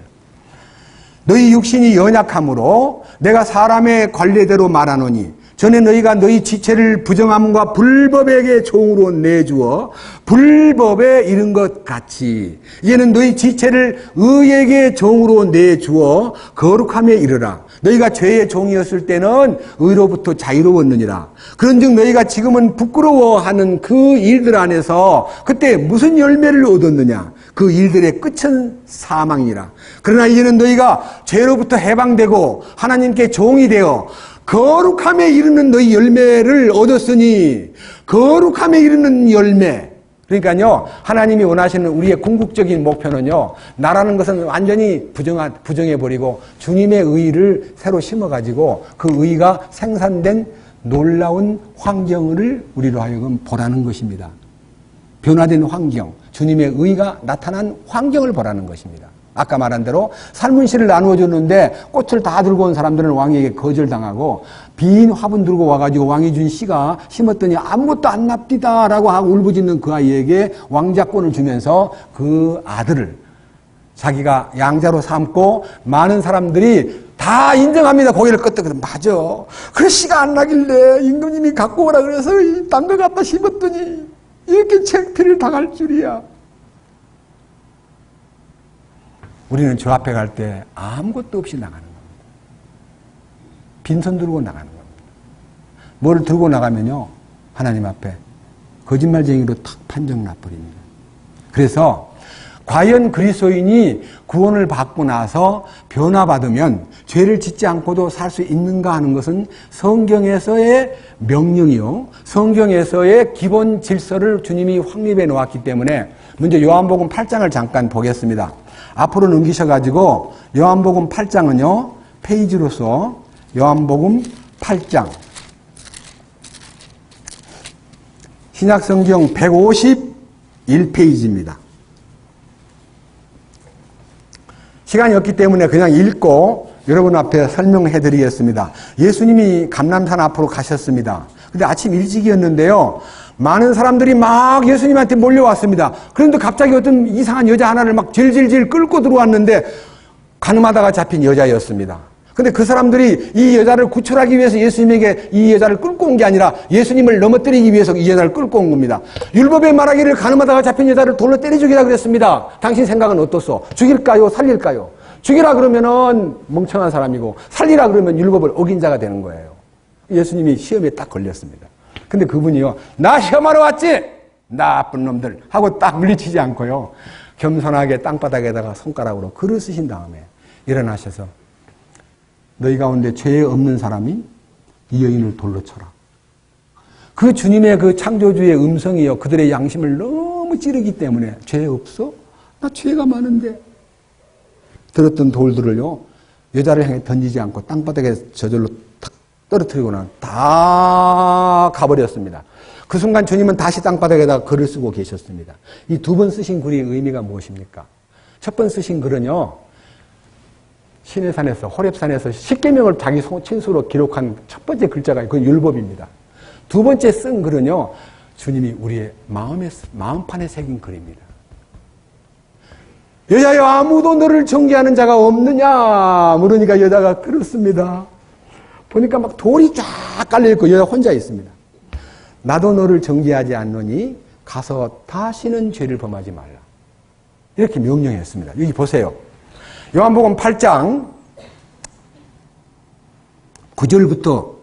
너희 육신이 연약함으로 내가 사람의 관례대로 말하노니 전에 너희가 너희 지체를 부정함과 불법에게 종으로 내주어 불법에 이른 것 같이 이제는 너희 지체를 의에게 종으로 내주어 거룩함에 이르라. 너희가 죄의 종이었을 때는 의로부터 자유로웠느니라. 그런즉 너희가 지금은 부끄러워하는 그 일들 안에서 그때 무슨 열매를 얻었느냐? 그 일들의 끝은 사망이라. 그러나 이제는 너희가 죄로부터 해방되고 하나님께 종이 되어 거룩함에 이르는 너희 열매를 얻었으니, 거룩함에 이르는 열매. 그러니까요, 하나님이 원하시는 우리의 궁극적인 목표는요, 나라는 것은 완전히 부정해버리고 주님의 의를 새로 심어가지고 그 의가 생산된 놀라운 환경을 우리로 하여금 보라는 것입니다. 변화된 환경, 주님의 의가 나타난 환경을 보라는 것입니다. 아까 말한 대로 삶은 씨를 나누어 줬는데 꽃을 다 들고 온 사람들은 왕에게 거절당하고 빈 화분 들고 와가지고 왕이 준 씨가 심었더니 아무것도 안 납디다라고 하고 울부짖는 그 아이에게 왕자권을 주면서 그 아들을 자기가 양자로 삼고 많은 사람들이 다 인정합니다. 고개를 끄덕끄덕. 맞아. 그래 씨가 안 나길래 임금님이 갖고 오라 그래서 딴 거 갖다 심었더니 이렇게 책피를 당할 줄이야. 우리는 저 앞에 갈 때 아무것도 없이 나가는 겁니다. 빈손 들고 나가는 겁니다. 뭘 들고 나가면요, 하나님 앞에 거짓말쟁이로 탁 판정 나버립니다. 그래서 과연 그리스도인이 구원을 받고 나서 변화받으면 죄를 짓지 않고도 살 수 있는가 하는 것은 성경에서의 명령이요, 성경에서의 기본 질서를 주님이 확립해 놓았기 때문에 먼저 요한복음 8장을 잠깐 보겠습니다. 앞으로 넘기셔가지고 요한복음 8장은요, 페이지로서 요한복음 8장 신약성경 151페이지입니다. 시간이 없기 때문에 그냥 읽고 여러분 앞에 설명해 드리겠습니다. 예수님이 감람산 앞으로 가셨습니다. 근데 아침 일찍이었는데요, 많은 사람들이 막 예수님한테 몰려왔습니다. 그런데 갑자기 어떤 이상한 여자 하나를 막 질질질 끌고 들어왔는데 가늠하다가 잡힌 여자였습니다. 근데 그 사람들이 이 여자를 구출하기 위해서 예수님에게 이 여자를 끌고 온 게 아니라 예수님을 넘어뜨리기 위해서 이 여자를 끌고 온 겁니다. 율법에 말하기를 가늠하다가 잡힌 여자를 돌로 때려 죽이라 그랬습니다. 당신 생각은 어떻소? 죽일까요? 살릴까요? 죽이라 그러면은 멍청한 사람이고 살리라 그러면 율법을 어긴 자가 되는 거예요. 예수님이 시험에 딱 걸렸습니다. 근데 그분이요, 나 시험하러 왔지? 나쁜 놈들 하고 딱 물리치지 않고요, 겸손하게 땅바닥에다가 손가락으로 글을 쓰신 다음에 일어나셔서 너희 가운데 죄 없는 사람이 이 여인을 돌로 쳐라. 그 주님의 그 창조주의 음성이요, 그들의 양심을 너무 찌르기 때문에 죄 없어? 나 죄가 많은데. 들었던 돌들을요, 여자를 향해 던지지 않고 땅바닥에 저절로 탁 떨어뜨리고는 다 가버렸습니다. 그 순간 주님은 다시 땅바닥에다가 글을 쓰고 계셨습니다. 이 두 번 쓰신 글의 의미가 무엇입니까? 첫 번 쓰신 글은요, 시내산에서, 호렙산에서 십계명을 자기 친수로 기록한 첫 번째 글자가 그건 율법입니다. 두 번째 쓴 글은요, 주님이 우리의 마음판에 새긴 글입니다. 여자여, 아무도 너를 정죄하는 자가 없느냐 물으니까 여자가 그렇습니다. 보니까 막 돌이 쫙 깔려있고 여자 혼자 있습니다. 나도 너를 정죄하지 않노니 가서 다시는 죄를 범하지 말라. 이렇게 명령했습니다. 여기 보세요. 요한복음 8장 9절부터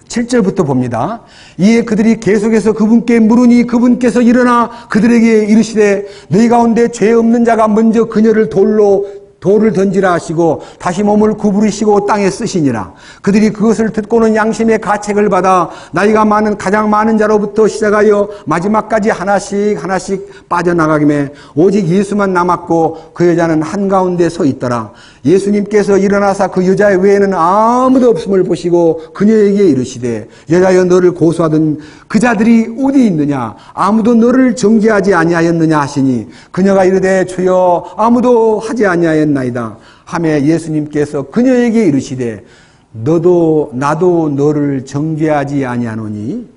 7절부터 봅니다. 이에 그들이 계속해서 그분께 물으니 그분께서 일어나 그들에게 이르시되 너희 가운데 죄 없는 자가 먼저 그녀를 돌을 던지라 하시고 다시 몸을 구부리시고 땅에 쓰시니라. 그들이 그것을 듣고는 양심의 가책을 받아 나이가 많은 가장 많은 자로부터 시작하여 마지막까지 하나씩 빠져나가기에 오직 예수만 남았고 그 여자는 한가운데 서 있더라. 예수님께서 일어나사 그 여자 외에는 아무도 없음을 보시고 그녀에게 이르시되 여자여, 너를 고소하던 그 자들이 어디 있느냐? 아무도 너를 정죄하지 아니하였느냐 하시니 그녀가 이르되 주여, 아무도 하지 아니하였나이다 하매 예수님께서 그녀에게 이르시되 나도 너를 정죄하지 아니하노니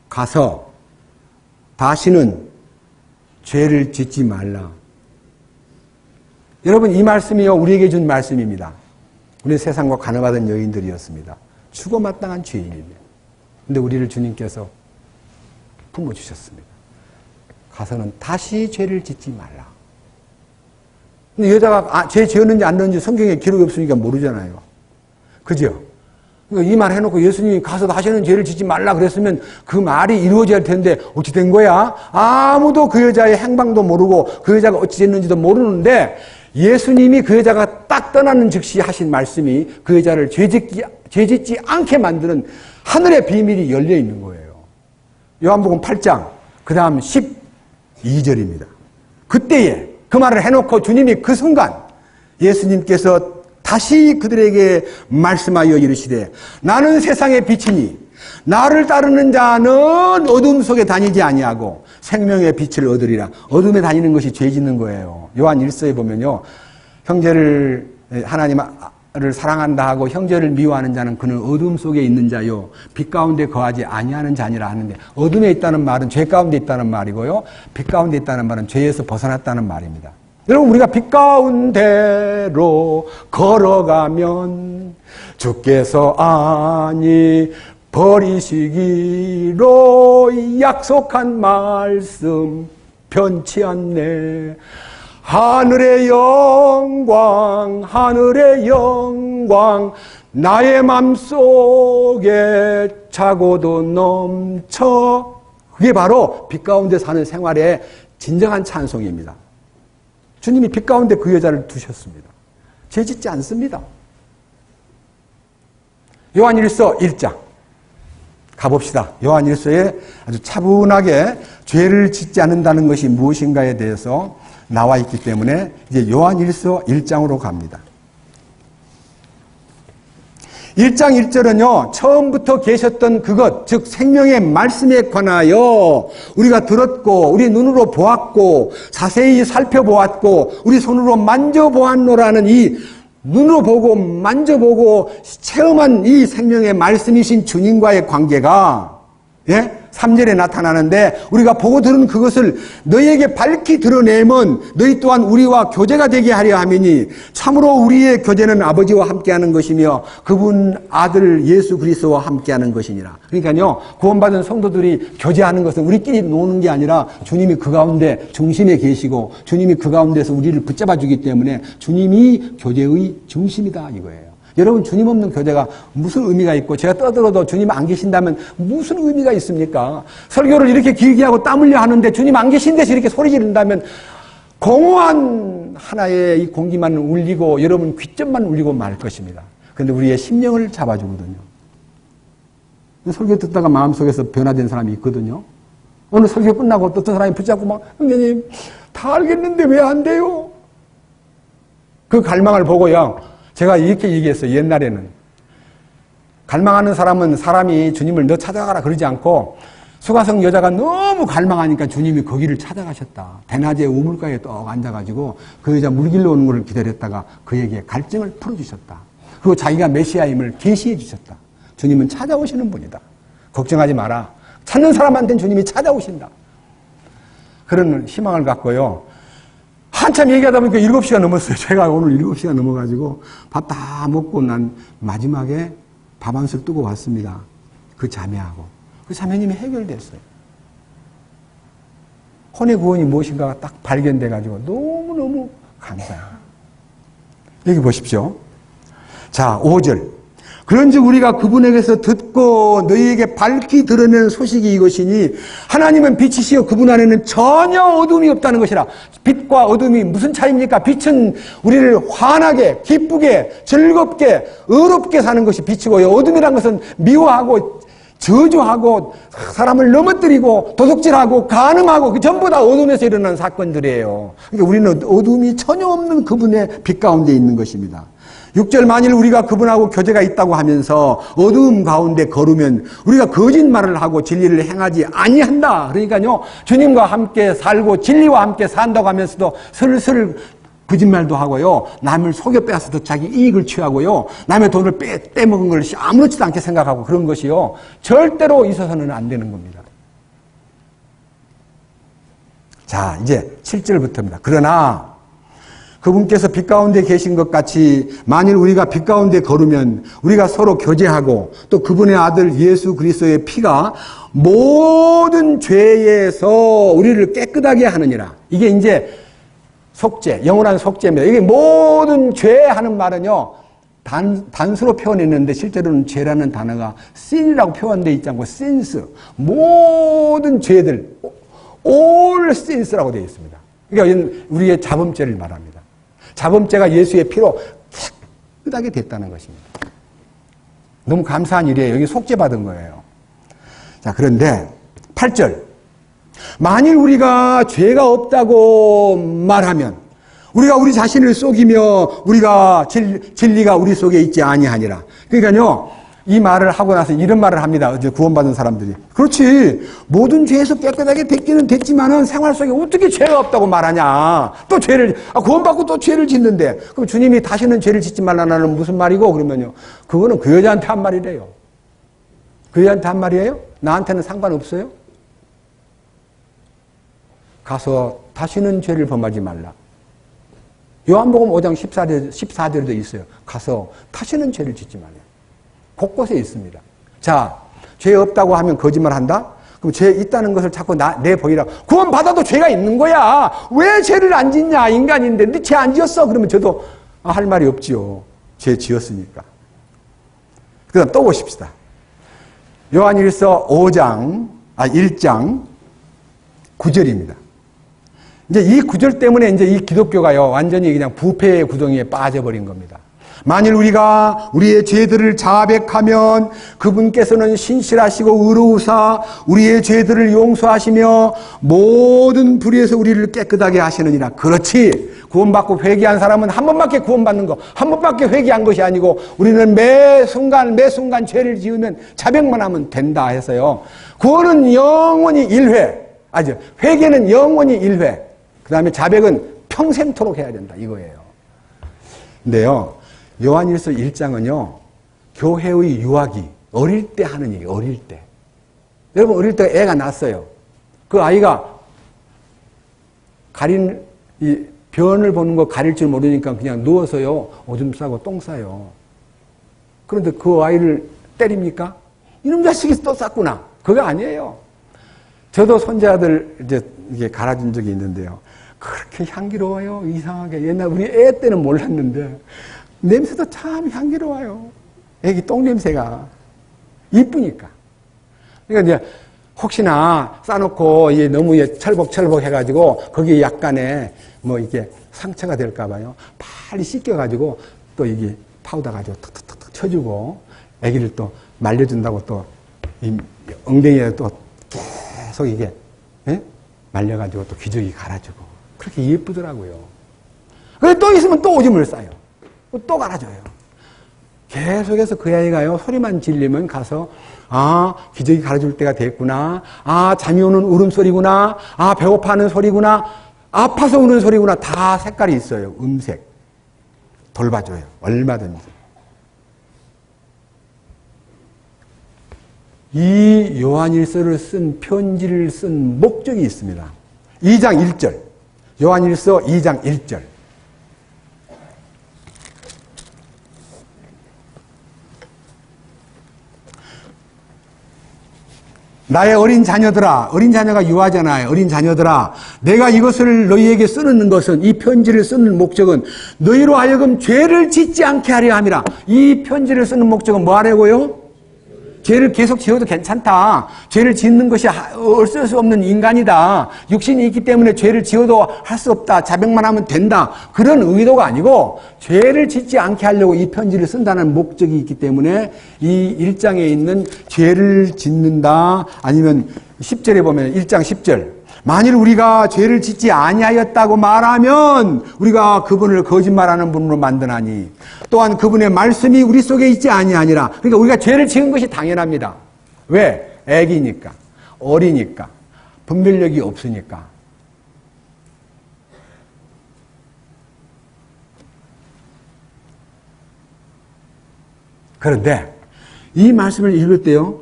가서 다시는 죄를 짓지 말라. 여러분, 이 말씀이요, 우리에게 준 말씀입니다. 우리는 세상과 가늠하던 여인들이었습니다. 죽어마땅한 죄인입니다. 그런데 우리를 주님께서 품어주셨습니다. 가서는 다시 죄를 짓지 말라. 근데 여자가 죄 지었는지 안 지었는지 성경에 기록이 없으니까 모르잖아요. 그죠? 그러니까 이 말 해놓고 예수님이 가서 다시는 죄를 짓지 말라 그랬으면 그 말이 이루어져야 할 텐데 어찌 된 거야? 아무도 그 여자의 행방도 모르고 그 여자가 어찌 됐는지도 모르는데 예수님이 그 여자가 딱 떠나는 즉시 하신 말씀이 그 여자를 죄 짓지 않게 만드는 하늘의 비밀이 열려 있는 거예요. 요한복음 8장 그 다음 12절입니다. 그때에 그 말을 해놓고 주님이 그 순간 예수님께서 다시 그들에게 말씀하여 이르시되 나는 세상의 빛이니 나를 따르는 자는 어둠 속에 다니지 아니하고 생명의 빛을 얻으리라. 어둠에 다니는 것이 죄 짓는 거예요. 요한 1서에 보면요, 형제를 하나님을 사랑한다 하고 형제를 미워하는 자는 그는 어둠 속에 있는 자요 빛 가운데 거하지 아니하는 자니라 하는데, 어둠에 있다는 말은 죄 가운데 있다는 말이고요, 빛 가운데 있다는 말은 죄에서 벗어났다는 말입니다. 여러분, 우리가 빛 가운데로 걸어가면 주께서 아니 버리시기로 약속한 말씀 변치 않네. 하늘의 영광 나의 맘속에 차고도 넘쳐. 그게 바로 빛 가운데 사는 생활의 진정한 찬송입니다. 주님이 빛 가운데 그 여자를 두셨습니다. 죄 짓지 않습니다. 요한일서 1장 가봅시다. 요한일서에 아주 차분하게 죄를 짓지 않는다는 것이 무엇인가에 대해서 나와 있기 때문에 이제 요한일서 1장으로 갑니다. 1장 1절은요, 처음부터 계셨던 그것, 즉 생명의 말씀에 관하여 우리가 들었고 우리 눈으로 보았고 자세히 살펴보았고 우리 손으로 만져보았노라는 이 눈으로 보고 만져보고 체험한 이 생명의 말씀이신 주님과의 관계가 3절에 나타나는데 우리가 보고 들은 그것을 너희에게 밝히 드러내면 너희 또한 우리와 교제가 되게 하려 함이니 참으로 우리의 교제는 아버지와 함께하는 것이며 그분 아들 예수 그리스도와 함께하는 것이니라. 그러니까요, 구원받은 성도들이 교제하는 것은 우리끼리 노는 게 아니라 주님이 그 가운데 중심에 계시고 주님이 그 가운데서 우리를 붙잡아 주기 때문에 주님이 교제의 중심이다 이거예요. 여러분, 주님 없는 교제가 무슨 의미가 있고 제가 떠들어도 주님 안 계신다면 무슨 의미가 있습니까? 설교를 이렇게 길게 하고 땀 흘려 하는데 주님 안 계신 데서 이렇게 소리 지른다면 공허한 하나의 이 공기만 울리고 여러분 귓점만 울리고 말 것입니다. 그런데 우리의 심령을 잡아주거든요. 설교 듣다가 마음속에서 변화된 사람이 있거든요. 오늘 설교 끝나고 어떤 사람이 붙잡고 막 형님 다 알겠는데 왜 안 돼요? 그 갈망을 보고요. 제가 이렇게 얘기했어요. 옛날에는. 갈망하는 사람은 사람이 주님을 너 찾아가라 그러지 않고 수가성 여자가 너무 갈망하니까 주님이 거기를 찾아가셨다. 대낮에 우물가에 떡 앉아가지고 그 여자 물 길러 오는 것을 기다렸다가 그에게 갈증을 풀어주셨다. 그리고 자기가 메시아임을 계시해 주셨다. 주님은 찾아오시는 분이다. 걱정하지 마라. 찾는 사람한테는 주님이 찾아오신다. 그런 희망을 갖고요. 한참 얘기하다 보니까 7시가 넘었어요. 제가 오늘 7시가 넘어가지고 밥 다 먹고 난 마지막에 밥 한 술 뜨고 왔습니다. 그 자매하고. 그 자매님이 해결됐어요. 혼의 구원이 무엇인가가 딱 발견돼가지고 너무너무 감사해요. 여기 보십시오. 자, 5절. 그런즉 우리가 그분에게서 듣고 너희에게 밝히 드러내는 소식이 이것이니 하나님은 빛이시여 그분 안에는 전혀 어둠이 없다는 것이라. 빛과 어둠이 무슨 차이입니까? 빛은 우리를 환하게, 기쁘게, 즐겁게, 의롭게 사는 것이 빛이고요. 어둠이란 것은 미워하고 저주하고 사람을 넘어뜨리고 도둑질하고 간음하고 그 전부 다 어둠에서 일어나는 사건들이에요. 그러니까 우리는 어둠이 전혀 없는 그분의 빛 가운데 있는 것입니다. 6절 만일 우리가 그분하고 교제가 있다고 하면서 어두움 가운데 걸으면 우리가 거짓말을 하고 진리를 행하지 아니한다. 그러니까요, 주님과 함께 살고 진리와 함께 산다고 하면서도 슬슬 거짓말도 하고요, 남을 속여 빼앗아서 자기 이익을 취하고요, 남의 돈을 빼먹은 걸 아무렇지도 않게 생각하고 그런 것이요, 절대로 있어서는 안 되는 겁니다. 자, 이제 7절부터입니다. 그러나 그분께서 빛 가운데 계신 것 같이 만일 우리가 빛 가운데 걸으면 우리가 서로 교제하고 또 그분의 아들 예수 그리스도의 피가 모든 죄에서 우리를 깨끗하게 하느니라. 이게 이제 속죄, 영원한 속죄입니다. 이게 모든 죄 하는 말은요, 단수로 표현했는데 실제로는 죄라는 단어가 sin이라고 표현되어 있지 않고 sins, 모든 죄들, all sins라고 되어 있습니다. 그러니까 우리의 자범죄를 말합니다. 자범죄가 예수의 피로 깨끗하게 됐다는 것입니다. 너무 감사한 일이에요. 여기 속죄받은 거예요. 자, 그런데 8절. 만일 우리가 죄가 없다고 말하면 우리가 우리 자신을 속이며 우리가 진리가 우리 속에 있지 아니하니라. 그러니까요, 이 말을 하고 나서 이런 말을 합니다. 이제 구원받은 사람들이. 그렇지. 모든 죄에서 깨끗하게 됐기는 됐지만은 생활 속에 어떻게 죄가 없다고 말하냐. 또 죄를, 구원받고 또 죄를 짓는데. 그럼 주님이 다시는 죄를 짓지 말라는 무슨 말이고? 그러면요. 그거는 그 여자한테 한 말이래요. 그 여자한테 한 말이에요? 나한테는 상관없어요? 가서 다시는 죄를 범하지 말라. 요한복음 5장 14절에도 있어요. 가서 다시는 죄를 짓지 말라. 곳곳에 있습니다. 자, 죄 없다고 하면 거짓말 한다? 그럼 죄 있다는 것을 자꾸 내보이라. 구원 받아도 죄가 있는 거야. 왜 죄를 안 짓냐? 인간인데. 네 죄 안 지었어? 그러면 저도 할 말이 없지요. 죄 지었으니까. 그 다음 또 보십시다. 요한일서 1장 9절입니다. 이제 이 9절 때문에 이제 이 기독교가요, 완전히 그냥 부패의 구덩이에 빠져버린 겁니다. 만일 우리가 우리의 죄들을 자백하면 그분께서는 신실하시고 의로우사 우리의 죄들을 용서하시며 모든 불의에서 우리를 깨끗하게 하시느니라. 그렇지. 구원받고 회개한 사람은 한 번밖에 구원받는 거, 한 번밖에 회개한 것이 아니고 우리는 매 순간 죄를 지으면 자백만 하면 된다 해서요. 구원은 영원히 1회, 회개는 영원히 1회, 그 다음에 자백은 평생토록 해야 된다 이거예요. 근데요, 요한일서 1장은요, 교회의 유아기, 어릴 때 하는 얘기, 어릴 때. 여러분 어릴 때 애가 낳았어요. 그 아이가 이 변을 보는 거 가릴 줄 모르니까 그냥 누워서요 오줌 싸고 똥 싸요. 그런데 그 아이를 때립니까? 이놈 자식이 또 쌌구나. 그거 아니에요. 저도 손자들 이게 갈아준 적이 있는데요. 그렇게 향기로워요. 이상하게. 옛날 우리 애 때는 몰랐는데 냄새도 참 향기로워요. 애기 똥 냄새가 이쁘니까. 그러니까 이제 혹시나 싸놓고 이게 너무 철벅철벅 해가지고 거기에 약간의 뭐 이게 상처가 될까봐요. 빨리 씻겨가지고 또 이게 파우더 가지고 탁탁탁 쳐주고 애기를 또 말려준다고 또 이 엉덩이에 또 계속 이게 말려가지고 또 기저귀 갈아주고 그렇게 예쁘더라고요. 그래 또 있으면 또 오줌을 싸요. 또 갈아줘요. 계속해서 그 아이가요 소리만 질리면 가서 기저귀 갈아줄 때가 됐구나. 잠이 오는 울음소리구나. 배고파하는 소리구나. 아파서 우는 소리구나. 다 색깔이 있어요. 음색. 돌봐줘요. 얼마든지. 이 요한일서를 쓴 편지를 쓴 목적이 있습니다. 2장 1절. 요한일서 2장 1절. 나의 어린 자녀들아, 어린 자녀가 유아잖아요. 어린 자녀들아, 내가 이것을 너희에게 쓰는 것은, 이 편지를 쓰는 목적은 너희로 하여금 죄를 짓지 않게 하려 함이라. 이 편지를 쓰는 목적은 뭐 하려고요? 죄를 계속 지어도 괜찮다. 죄를 짓는 것이 어쩔 수 없는 인간이다. 육신이 있기 때문에 죄를 지어도 할 수 없다. 자백만 하면 된다. 그런 의도가 아니고 죄를 짓지 않게 하려고 이 편지를 쓴다는 목적이 있기 때문에 이 1장에 있는 죄를 짓는다. 아니면 10절에 보면 1장 10절. 만일 우리가 죄를 짓지 아니하였다고 말하면 우리가 그분을 거짓말하는 분으로 만드나니 또한 그분의 말씀이 우리 속에 있지 아니하니라. 그러니까 우리가 죄를 지은 것이 당연합니다. 왜? 애기니까, 어리니까, 분별력이 없으니까. 그런데 이 말씀을 읽을 때요,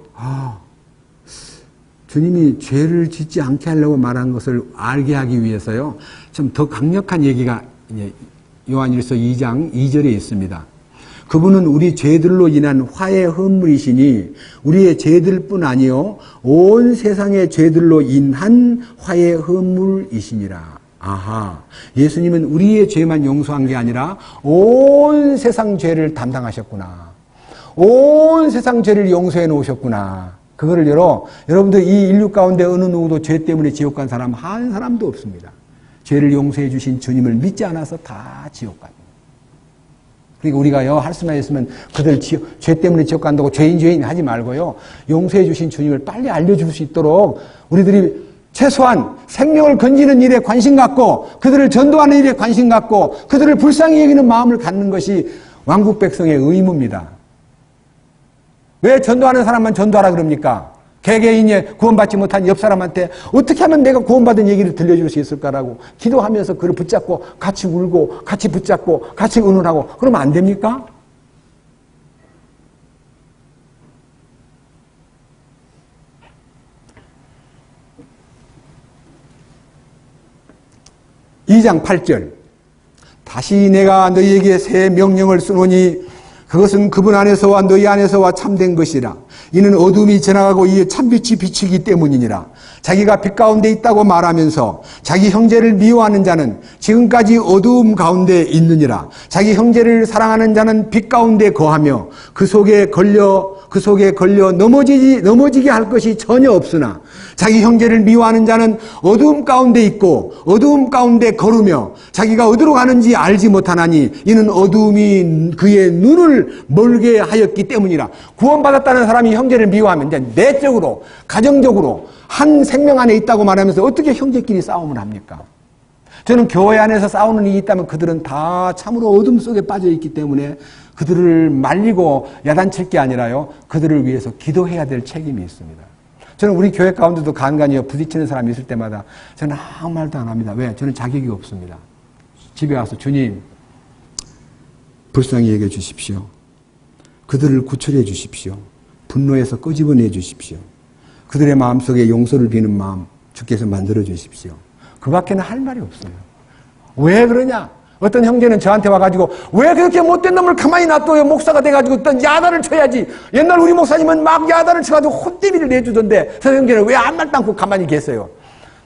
주님이 죄를 짓지 않게 하려고 말한 것을 알게 하기 위해서요, 좀 더 강력한 얘기가 요한일서 2장 2절에 있습니다. 그분은 우리 죄들로 인한 화의 헌물이시니 우리의 죄들뿐 아니요 온 세상의 죄들로 인한 화의 헌물이시니라. 아하, 예수님은 우리의 죄만 용서한 게 아니라 온 세상 죄를 담당하셨구나. 온 세상 죄를 용서해 놓으셨구나. 그거를 여러분들 이 인류 가운데 어느 누구도 죄 때문에 지옥 간 사람 한 사람도 없습니다. 죄를 용서해 주신 주님을 믿지 않아서 다 지옥 갑니다. 그러니까 우리가요 할 수만 있으면 그들 죄 때문에 지옥 간다고 죄인 하지 말고요, 용서해 주신 주님을 빨리 알려줄 수 있도록 우리들이 최소한 생명을 건지는 일에 관심 갖고 그들을 전도하는 일에 관심 갖고 그들을 불쌍히 여기는 마음을 갖는 것이 왕국 백성의 의무입니다. 왜 전도하는 사람만 전도하라 그럽니까? 개개인이 구원받지 못한 옆 사람한테 어떻게 하면 내가 구원받은 얘기를 들려줄 수 있을까라고 기도하면서 그를 붙잡고 같이 울고 같이 붙잡고 같이 의논하고 그러면 안 됩니까? (2장 8절) 다시 내가 너희에게 새 명령을 쓰노니 그것은 그분 안에서와 너희 안에서와 참된 것이라. 이는 어둠이 지나가고 이에 참빛이 비치기 때문이니라. 자기가 빛 가운데 있다고 말하면서 자기 형제를 미워하는 자는 지금까지 어두움 가운데 있느니라. 자기 형제를 사랑하는 자는 빛 가운데 거하며 그 속에 걸려 넘어지게 할 것이 전혀 없으나 자기 형제를 미워하는 자는 어두움 가운데 있고 어두움 가운데 걸으며 자기가 어디로 가는지 알지 못하나니 이는 어두움이 그의 눈을 멀게 하였기 때문이라. 구원받았다는 사람이 형제를 미워하면 이제 내적으로 가정적으로 한 생명 안에 있다고 말하면서 어떻게 형제끼리 싸움을 합니까? 저는 교회 안에서 싸우는 일이 있다면 그들은 다 참으로 어둠 속에 빠져 있기 때문에 그들을 말리고 야단칠 게 아니라요, 그들을 위해서 기도해야 될 책임이 있습니다. 저는 우리 교회 가운데도 간간히 부딪히는 사람이 있을 때마다 저는 아무 말도 안 합니다. 왜? 저는 자격이 없습니다. 집에 와서 주님 불쌍히 여겨 주십시오. 그들을 구출해 주십시오. 분노에서 끄집어내 주십시오. 그들의 마음속에 용서를 비는 마음 주께서 만들어 주십시오. 그 밖에는 할 말이 없어요. 왜 그러냐? 어떤 형제는 저한테 와가지고 왜 그렇게 못된 놈을 가만히 놔둬요? 목사가 돼가지고 어떤 야단을 쳐야지. 옛날 우리 목사님은 막 야단을 쳐가지고 혼대비를 내주던데 저 형제는 왜 아무 말도 않고 가만히 계세요?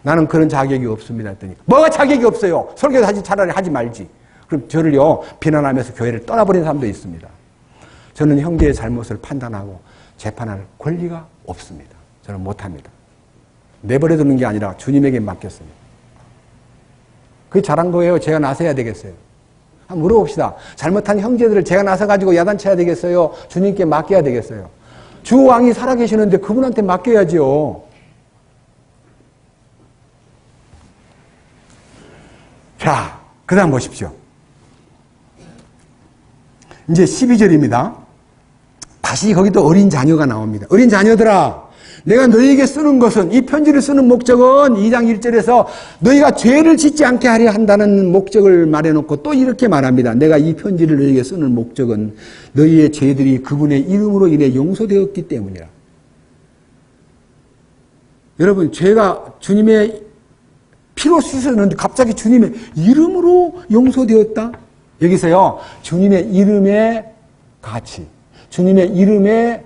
나는 그런 자격이 없습니다 했더니 뭐가 자격이 없어요? 설교도 하지 차라리 하지 말지. 그럼 저를요 비난하면서 교회를 떠나버린 사람도 있습니다. 저는 형제의 잘못을 판단하고 재판할 권리가 없습니다. 저는 못합니다. 내버려 두는 게 아니라 주님에게 맡겼습니다. 그게 잘한 거예요? 제가 나서야 되겠어요? 한번 물어봅시다. 잘못한 형제들을 제가 나서가지고 야단쳐야 되겠어요? 주님께 맡겨야 되겠어요? 주 왕이 살아계시는데 그분한테 맡겨야지요. 자, 그 다음 보십시오. 이제 12절입니다. 다시 거기도 어린 자녀가 나옵니다. 어린 자녀들아, 내가 너희에게 쓰는 것은, 이 편지를 쓰는 목적은 2장 1절에서 너희가 죄를 짓지 않게 하려 한다는 목적을 말해놓고 또 이렇게 말합니다. 내가 이 편지를 너희에게 쓰는 목적은 너희의 죄들이 그분의 이름으로 인해 용서되었기 때문이라. 여러분, 죄가 주님의 피로 씻었는데 갑자기 주님의 이름으로 용서되었다? 여기서요, 주님의 이름의 가치, 주님의 이름의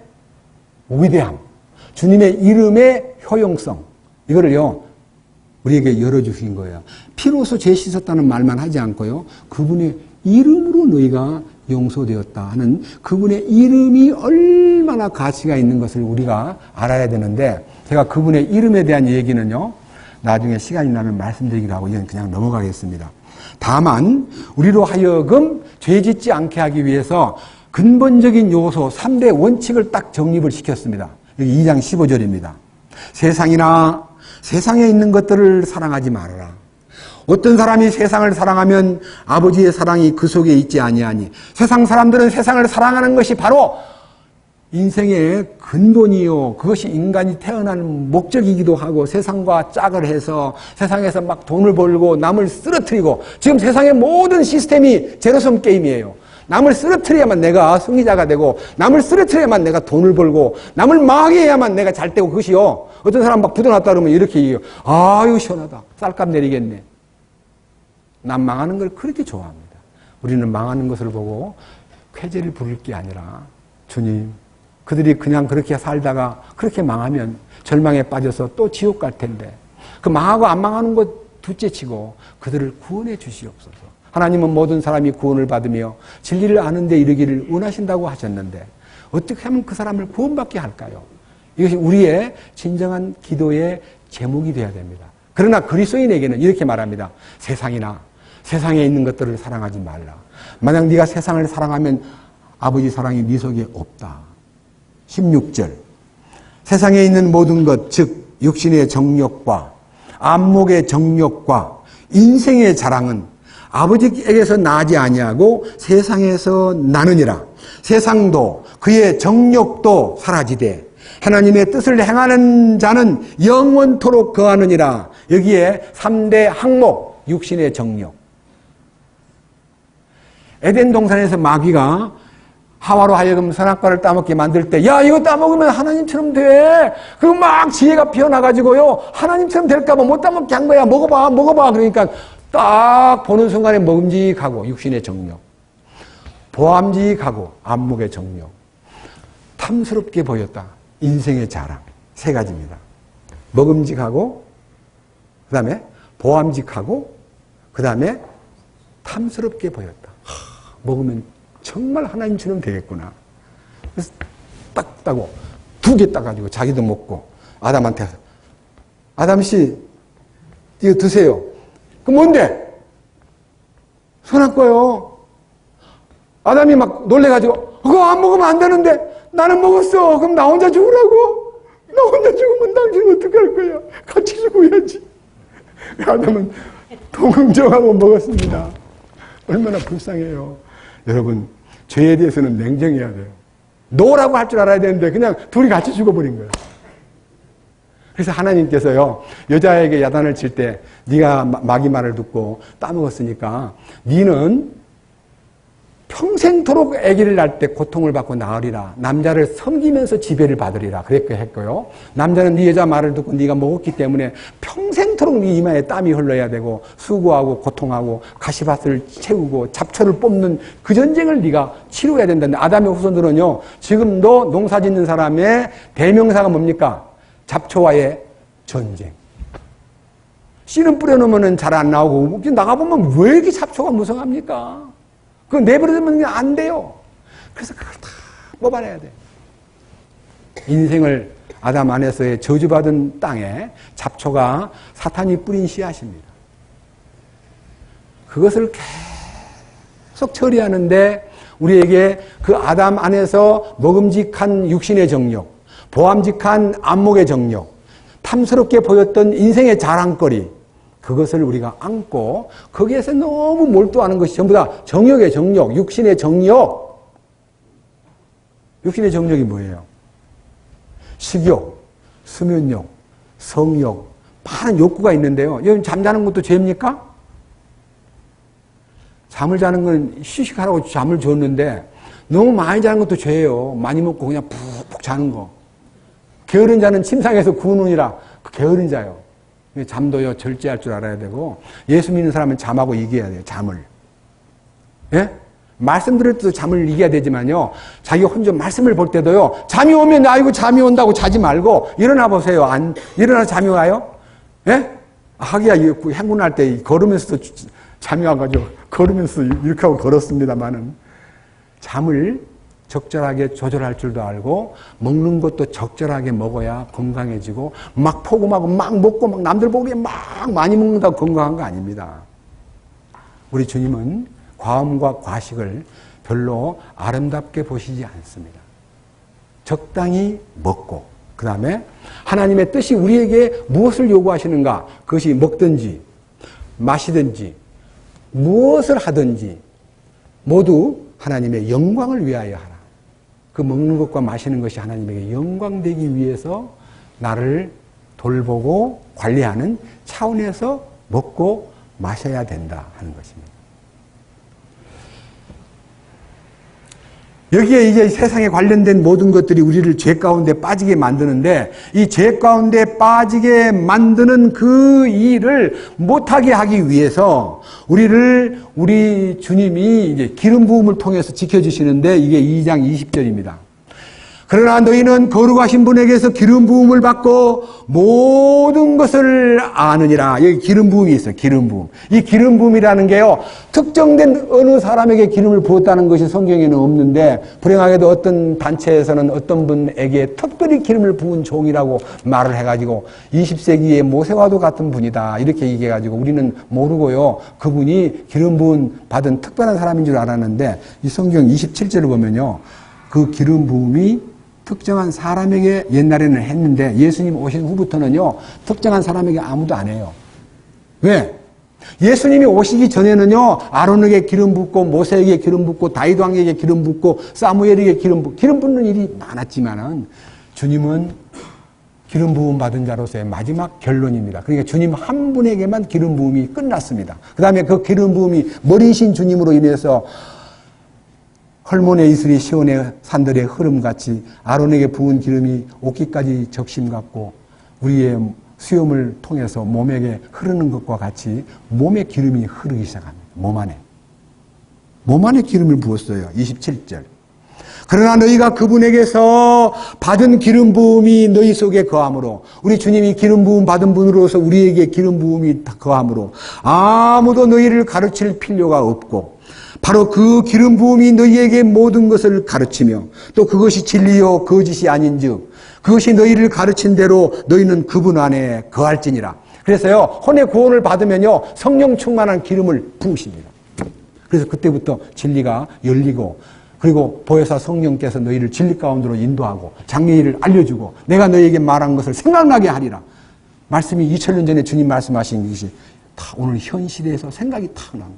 위대함, 주님의 이름의 효용성, 이거를요 우리에게 열어주신 거예요. 피로서 죄 씻었다는 말만 하지 않고요, 그분의 이름으로 너희가 용서되었다 하는 그분의 이름이 얼마나 가치가 있는 것을 우리가 알아야 되는데, 제가 그분의 이름에 대한 얘기는요 나중에 시간이 나면 말씀드리기로 하고 이건 그냥 넘어가겠습니다. 다만 우리로 하여금 죄 짓지 않게 하기 위해서 근본적인 요소 3대 원칙을 딱 정립을 시켰습니다. 여기 2장 15절입니다. 세상이나 세상에 있는 것들을 사랑하지 말아라. 어떤 사람이 세상을 사랑하면 아버지의 사랑이 그 속에 있지 아니하니. 세상 사람들은 세상을 사랑하는 것이 바로 인생의 근본이요, 그것이 인간이 태어난 목적이기도 하고, 세상과 짝을 해서 세상에서 막 돈을 벌고 남을 쓰러뜨리고, 지금 세상의 모든 시스템이 제로섬 게임이에요. 남을 쓰러뜨려야만 내가 승리자가 되고, 남을 쓰러뜨려야만 내가 돈을 벌고, 남을 망하게 해야만 내가 잘 되고, 그것이요, 어떤 사람 막 부도났다 그러면 이렇게 얘기해요. 아유 시원하다, 쌀값 내리겠네. 남 망하는 걸 그렇게 좋아합니다. 우리는 망하는 것을 보고 쾌재를 부를 게 아니라, 주님, 그들이 그냥 그렇게 살다가 그렇게 망하면 절망에 빠져서 또 지옥 갈 텐데, 그 망하고 안 망하는 것 둘째치고 그들을 구원해 주시옵소서. 하나님은 모든 사람이 구원을 받으며 진리를 아는 데 이르기를 원하신다고 하셨는데 어떻게 하면 그 사람을 구원받게 할까요? 이것이 우리의 진정한 기도의 제목이 되어야 됩니다. 그러나 그리스도인에게는 이렇게 말합니다. 세상이나 세상에 있는 것들을 사랑하지 말라. 만약 네가 세상을 사랑하면 아버지 사랑이 네 속에 없다. 16절, 세상에 있는 모든 것, 즉 육신의 정욕과 안목의 정욕과 인생의 자랑은 아버지에게서 나지 아니하고 세상에서 나느니라. 세상도 그의 정욕도 사라지되 하나님의 뜻을 행하는 자는 영원토록 거하느니라. 여기에 3대 항목, 육신의 정욕. 에덴 동산에서 마귀가 하와로 하여금 선악과를 따먹게 만들 때, 야, 이거 따먹으면 하나님처럼 돼. 그거 막 지혜가 피어나가지고요, 하나님처럼 될까봐 못 따먹게 한 거야. 먹어봐, 먹어봐. 그러니까 딱 보는 순간에 먹음직하고 육신의 정욕, 보암직하고 안목의 정욕, 탐스럽게 보였다. 인생의 자랑. 세 가지입니다. 먹음직하고, 그 다음에 보암직하고, 그 다음에 탐스럽게 보였다. 먹으면 정말 하나님처럼 되겠구나. 그래서 딱 따고 2개 따가지고 자기도 먹고 아담한테, 아담씨 이거 드세요. 그 뭔데? 선악과요. 아담이 막 놀래가지고 그거 안 먹으면 안 되는데 나는 먹었어. 그럼 나 혼자 죽으라고? 나 혼자 죽으면 당신 어떡할 거야? 같이 죽어야지. 아담은 동정하고 먹었습니다. 얼마나 불쌍해요. 여러분, 죄에 대해서는 냉정해야 돼요. 노라고 할 줄 알아야 되는데 그냥 둘이 같이 죽어버린 거예요. 그래서 하나님께서요, 여자에게 야단을 칠 때 네가 마귀 말을 듣고 따먹었으니까 너는 평생토록 아기를 낳을 때 고통을 받고 낳으리라. 남자를 섬기면서 지배를 받으리라. 그렇게 했고요. 남자는 네 여자 말을 듣고 네가 먹었기 때문에 평생토록 네 이마에 땀이 흘러야 되고 수고하고 고통하고 가시밭을 채우고 잡초를 뽑는 그 전쟁을 네가 치루어야 된다는데 아담의 후손들은요. 지금도 농사 짓는 사람의 대명사가 뭡니까? 잡초와의 전쟁. 씨는 뿌려놓으면 잘 안 나오고 나가보면 왜 이렇게 잡초가 무성합니까? 그거 내버려두면 안 돼요. 그래서 그걸 다 뽑아내야 돼. 인생을 아담 안에서의 저주받은 땅에 잡초가 사탄이 뿌린 씨앗입니다. 그것을 계속 처리하는데 우리에게 그 아담 안에서 먹음직한 육신의 정욕, 보암직한 안목의 정욕, 탐스럽게 보였던 인생의 자랑거리, 그것을 우리가 안고 거기에서 너무 몰두하는 것이 전부 다 정욕의 정욕, 육신의 정욕. 육신의 정욕이 뭐예요? 식욕, 수면욕, 성욕, 많은 욕구가 있는데요. 여러분 잠자는 것도 죄입니까? 잠을 자는 건 휴식하라고 잠을 줬는데 너무 많이 자는 것도 죄예요. 많이 먹고 그냥 푹푹 자는 거. 게으른 자는 침상에서 구느니라. 그 게으른 자요. 잠도요, 절제할 줄 알아야 되고, 예수 믿는 사람은 잠하고 이겨야 돼요, 잠을. 예? 말씀 들을 때도 잠을 이겨야 되지만요, 자기 혼자 말씀을 볼 때도요, 잠이 오면, 아이고, 잠이 온다고 자지 말고, 일어나 보세요. 일어나서 잠이 와요? 예? 하기야, 행군할 때 걸으면서도 잠이 와가지고, 걸으면서 이렇게 하고 걸었습니다만은, 잠을 적절하게 조절할 줄도 알고 먹는 것도 적절하게 먹어야 건강해지고 막 포금하고 막 먹고 막 남들 보기에 막 많이 먹는다고 건강한 거 아닙니다. 우리 주님은 과음과 과식을 별로 아름답게 보시지 않습니다. 적당히 먹고 그 다음에 하나님의 뜻이 우리에게 무엇을 요구하시는가, 그것이 먹든지 마시든지 무엇을 하든지 모두 하나님의 영광을 위하여 하라. 그 먹는 것과 마시는 것이 하나님에게 영광되기 위해서 나를 돌보고 관리하는 차원에서 먹고 마셔야 된다 하는 것입니다. 여기에 이제 세상에 관련된 모든 것들이 우리를 죄 가운데 빠지게 만드는데 이 죄 가운데 빠지게 만드는 그 일을 못하게 하기 위해서 우리 주님이 이제 기름 부음을 통해서 지켜주시는데 이게 2장 20절입니다. 그러나 너희는 거룩하신 분에게서 기름 부음을 받고 모든 것을 아느니라. 여기 기름 부음이 있어요. 기름 부음. 이 기름 부음이라는 게요, 특정된 어느 사람에게 기름을 부었다는 것이 성경에는 없는데, 불행하게도 어떤 단체에서는 어떤 분에게 특별히 기름을 부은 종이라고 말을 해가지고 20세기의 모세와도 같은 분이다 이렇게 얘기해가지고 우리는 모르고요, 그분이 기름 부음 받은 특별한 사람인 줄 알았는데 이 성경 27절을 보면요, 그 기름 부음이 특정한 사람에게 옛날에는 했는데 예수님 오신 후부터는요, 특정한 사람에게 아무도 안 해요. 왜? 예수님이 오시기 전에는요, 아론에게 기름 붓고 모세에게 기름 붓고 다윗 왕에게 기름 붓고 사무엘에게 기름 붓는 일이 많았지만은 주님은 기름 부음 받은 자로서의 마지막 결론입니다. 그러니까 주님 한 분에게만 기름 부음이 끝났습니다. 그 다음에 그 기름 부음이 머리신 주님으로 인해서 헐몬의 이슬이 시온의 산들의 흐름같이 아론에게 부은 기름이 옷깃까지 적심 같고 우리의 수염을 통해서 몸에게 흐르는 것과 같이 몸에 기름이 흐르기 시작합니다. 몸 안에 기름을 부었어요. 27절. 그러나 너희가 그분에게서 받은 기름 부음이 너희 속에 거함으로, 우리 주님이 기름 부음 받은 분으로서 우리에게 기름 부음이 거함으로 아무도 너희를 가르칠 필요가 없고 바로 그 기름 부음이 너희에게 모든 것을 가르치며 또 그것이 진리요 거짓이 아닌즉 그것이 너희를 가르친 대로 너희는 그분 안에 거할지니라. 그래서요, 혼의 구원을 받으면요, 성령 충만한 기름을 부으십니다. 그래서 그때부터 진리가 열리고, 그리고 보혜사 성령께서 너희를 진리 가운데로 인도하고 장래일을 알려주고 내가 너희에게 말한 것을 생각나게 하리라. 말씀이 2000년 전에 주님 말씀하신 것이 다 오늘 현실에서 생각이 탁 나는,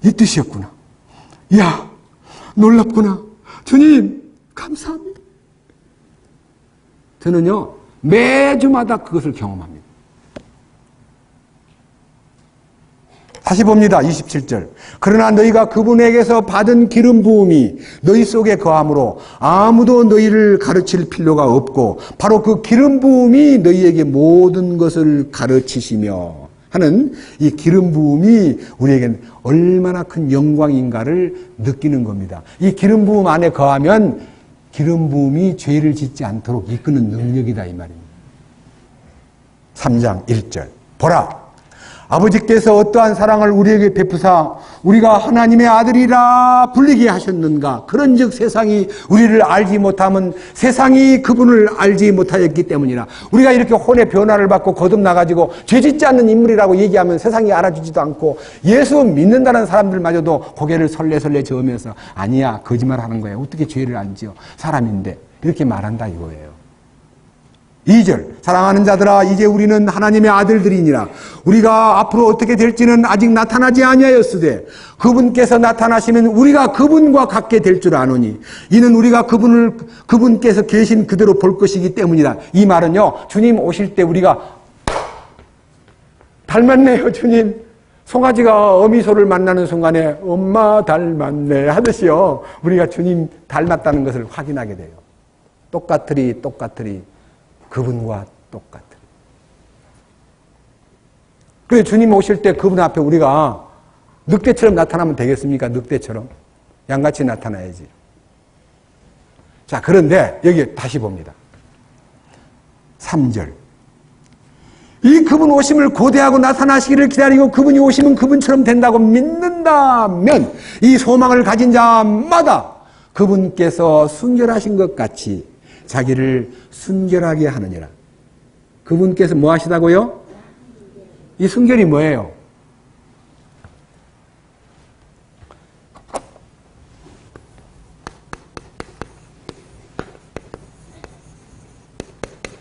이 뜻이었구나. 이야, 놀랍구나. 주님, 감사합니다. 저는요, 매주마다 그것을 경험합니다. 다시 봅니다. 27절. 그러나 너희가 그분에게서 받은 기름 부음이 너희 속에 거함으로 아무도 너희를 가르칠 필요가 없고 바로 그 기름 부음이 너희에게 모든 것을 가르치시며 하는 이 기름 부음이 우리에게는 얼마나 큰 영광인가를 느끼는 겁니다. 이 기름 부음 안에 거하면 기름 부음이 죄를 짓지 않도록 이끄는 능력이다 이 말입니다. 3장 1절. 보라, 아버지께서 어떠한 사랑을 우리에게 베푸사 우리가 하나님의 아들이라 불리게 하셨는가. 그런즉 세상이 우리를 알지 못하면 세상이 그분을 알지 못하였기 때문이라. 우리가 이렇게 혼의 변화를 받고 거듭나가지고 죄짓지 않는 인물이라고 얘기하면 세상이 알아주지도 않고 예수 믿는다는 사람들마저도 고개를 설레설레 저으면서 아니야, 거짓말하는 거야, 어떻게 죄를 안 지어, 사람인데, 이렇게 말한다 이거예요. 2절. 사랑하는 자들아, 이제 우리는 하나님의 아들들이니라. 우리가 앞으로 어떻게 될지는 아직 나타나지 아니하였으되 그분께서 나타나시면 우리가 그분과 같게 될 줄 아노니 이는 우리가 그분께서 계신 그대로 볼 것이기 때문이다. 이 말은요, 주님 오실 때 우리가 닮았네요, 주님. 송아지가 어미소를 만나는 순간에 엄마 닮았네 하듯이요, 우리가 주님 닮았다는 것을 확인하게 돼요. 똑같으리 그분과 똑같으리. 그래서 주님 오실 때 그분 앞에 우리가 늑대처럼 나타나면 되겠습니까? 늑대처럼. 양같이 나타나야지. 자, 그런데 여기 다시 봅니다. 3절. 이 그분 오심을 고대하고 나타나시기를 기다리고 그분이 오시면 그분처럼 된다고 믿는다면 이 소망을 가진 자마다 그분께서 순결하신 것 같이 자기를 순결하게 하느니라. 그분께서 뭐 하시다고요? 이 순결이 뭐예요?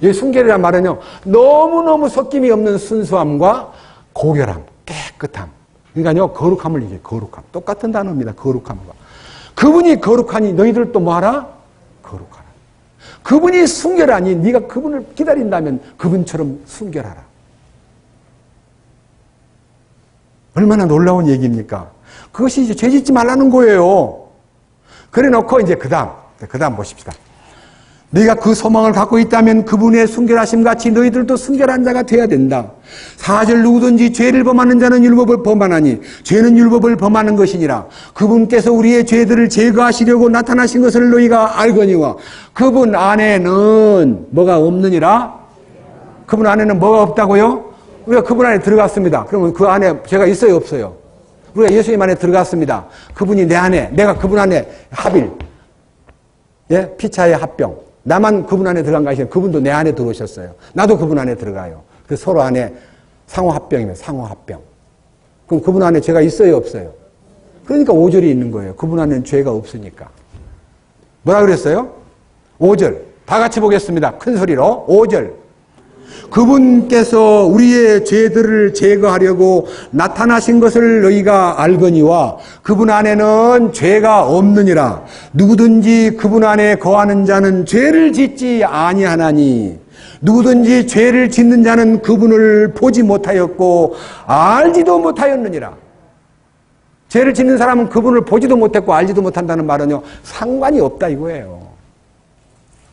이 순결이란 말은요, 너무너무 섞임이 없는 순수함과 고결함, 깨끗함. 그러니까요, 거룩함을 얘기해요. 거룩함. 똑같은 단어입니다. 거룩함과. 그분이 거룩하니 너희들도 뭐하라? 거룩하라. 그분이 순결하니 네가 그분을 기다린다면 그분처럼 순결하라. 얼마나 놀라운 얘기입니까? 그것이 이제 죄짓지 말라는 거예요. 그래 놓고 이제 그 다음 보십시다. 네가 그 소망을 갖고 있다면 그분의 순결하심 같이 너희들도 순결한 자가 되어야 된다. 4절. 누구든지 죄를 범하는 자는 율법을 범하나니 죄는 율법을 범하는 것이니라. 그분께서 우리의 죄들을 제거하시려고 나타나신 것을 너희가 알거니와 그분 안에는 뭐가 없느니라? 그분 안에는 뭐가 없다고요? 우리가 그분 안에 들어갔습니다. 그러면 그 안에 죄가 있어요, 없어요? 우리가 예수님 안에 들어갔습니다. 그분이 내 안에, 내가 그분 안에 합일, 예? 피차의 합병. 나만 그분 안에 들어간 것이 아니라 그분도 내 안에 들어오셨어요. 나도 그분 안에 들어가요. 그 서로 안에 상호합병이면 상호합병. 그럼 그분 안에 죄가 있어요, 없어요? 그러니까 5절이 있는 거예요. 그분 안에는 죄가 없으니까. 뭐라 그랬어요? 5절. 다 같이 보겠습니다. 큰 소리로. 5절. 그분께서 우리의 죄들을 제거하려고 나타나신 것을 너희가 알거니와 그분 안에는 죄가 없느니라. 누구든지 그분 안에 거하는 자는 죄를 짓지 아니하나니 누구든지 죄를 짓는 자는 그분을 보지 못하였고 알지도 못하였느니라. 죄를 짓는 사람은 그분을 보지도 못했고 알지도 못한다는 말은요, 상관이 없다 이거예요.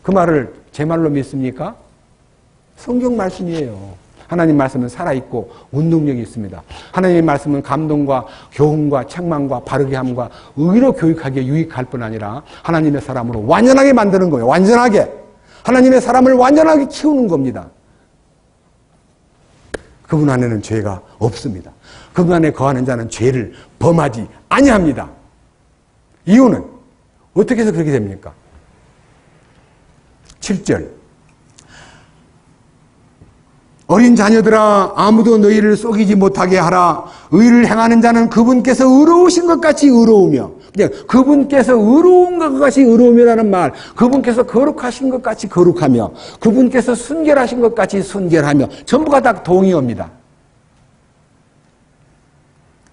그 말을 제 말로 믿습니까? 성경 말씀이에요. 하나님 말씀은 살아있고 운동력이 있습니다. 하나님의 말씀은 감동과 교훈과 책망과 바르게 함과 의로 교육하기에 유익할 뿐 아니라 하나님의 사람으로 완전하게 만드는 거예요. 완전하게. 하나님의 사람을 완전하게 키우는 겁니다. 그분 안에는 죄가 없습니다. 그분 안에 거하는 자는 죄를 범하지 아니합니다. 이유는 어떻게 해서 그렇게 됩니까? 7절. 어린 자녀들아, 아무도 너희를 속이지 못하게 하라. 의를 행하는 자는 그분께서 의로우신 것 같이 의로우며, 그분께서 의로운 것 같이 의로우며라는 말, 그분께서 거룩하신 것 같이 거룩하며, 그분께서 순결하신 것 같이 순결하며, 전부가 다 동의어입니다.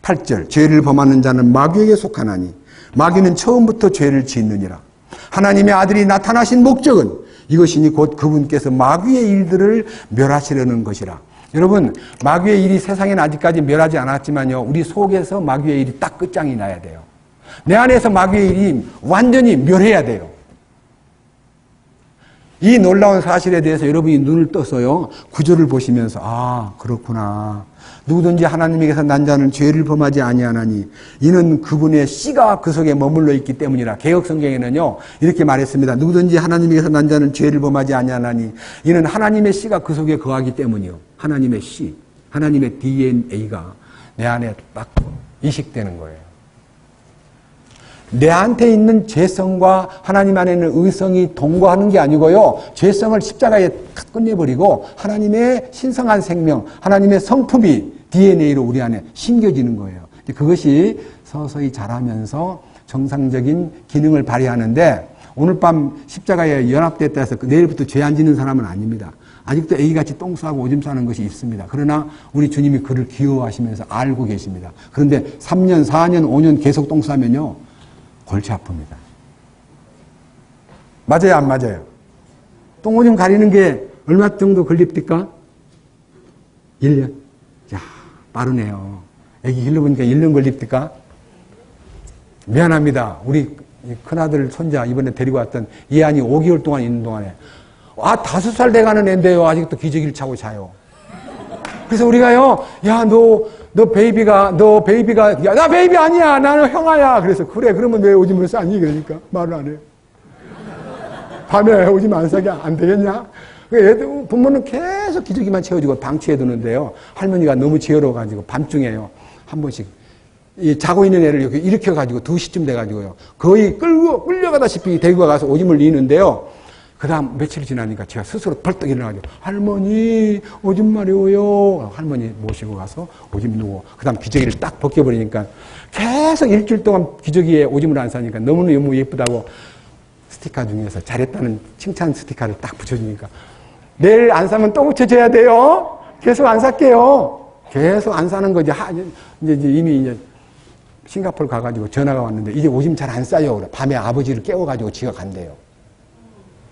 8절. 죄를 범하는 자는 마귀에게 속하나니 마귀는 처음부터 죄를 짓느니라. 하나님의 아들이 나타나신 목적은 이것이니 곧 그분께서 마귀의 일들을 멸하시려는 것이라. 여러분, 마귀의 일이 세상에는 아직까지 멸하지 않았지만요, 우리 속에서 마귀의 일이 딱 끝장이 나야 돼요. 내 안에서 마귀의 일이 완전히 멸해야 돼요. 이 놀라운 사실에 대해서 여러분이 눈을 떠서요, 구절을 보시면서, 아, 그렇구나. 누구든지 하나님에게서 난 자는 죄를 범하지 아니하나니 이는 그분의 씨가 그 속에 머물러 있기 때문이라. 개역성경에는요, 이렇게 말했습니다. 누구든지 하나님에게서 난 자는 죄를 범하지 아니하나니 이는 하나님의 씨가 그 속에 거하기 때문이요. 하나님의 씨, 하나님의 DNA가 내 안에 딱 이식되는 거예요. 내한테 있는 죄성과 하나님 안에 있는 의성이 동거하는 게 아니고요, 죄성을 십자가에 탁 끝내버리고 하나님의 신성한 생명, 하나님의 성품이 DNA로 우리 안에 심겨지는 거예요. 그것이 서서히 자라면서 정상적인 기능을 발휘하는데, 오늘 밤 십자가에 연합됐다 해서 내일부터 죄 안 짓는 사람은 아닙니다. 아직도 애기같이 똥 싸고 오줌 싸는 것이 있습니다. 그러나 우리 주님이 그를 귀여워하시면서 알고 계십니다. 그런데 3년, 4년, 5년 계속 똥 싸면요, 골치 아픕니다. 맞아요, 안 맞아요? 똥 오줌 가리는 게 얼마 정도 걸립니까? 1년. 야, 빠르네요. 애기 길러보니까 1년 걸립니까? 미안합니다. 우리 큰아들 손자 이번에 데리고 왔던 이한이 5개월 동안 있는 동안에, 5살 돼가는 애인데요, 아직도 기저귀를 차고 자요. 그래서 우리가요, 야, 너 베이비가, 야, 나 베이비 아니야. 나는 형아야. 그래서, 그래, 그러면 왜 오줌을 싸니? 그러니까, 말을 안 해. 밤에 오줌 안 싸게 안 되겠냐? 애들, 부모는 계속 기저귀만 채워주고 방치해 두는데요, 할머니가 너무 지혜로워가지고, 밤중에요, 한 번씩, 이 자고 있는 애를 이렇게 일으켜가지고, 2시쯤 돼가지고요, 거의 끌려가다시피 데리고 가서 오줌을 이는데요, 그 다음 며칠 지나니까 제가 스스로 벌떡 일어나가지고, 할머니, 오줌 마려워요. 할머니 모시고 가서 오줌 누고, 그 다음 기저귀를 딱 벗겨버리니까 계속 일주일 동안 기저귀에 오줌을 안 싸니까 너무 예쁘다고 스티커 중에서 잘했다는 칭찬 스티커를 딱 붙여주니까, 내일 안 싸면 또 붙여줘야 돼요. 계속 안 쌀게요. 계속 안 싸는 거지. 이제 이미 이제 싱가포르 가가지고 전화가 왔는데, 이제 오줌 잘 안 싸요. 그래. 밤에 아버지를 깨워가지고 지가 간대요.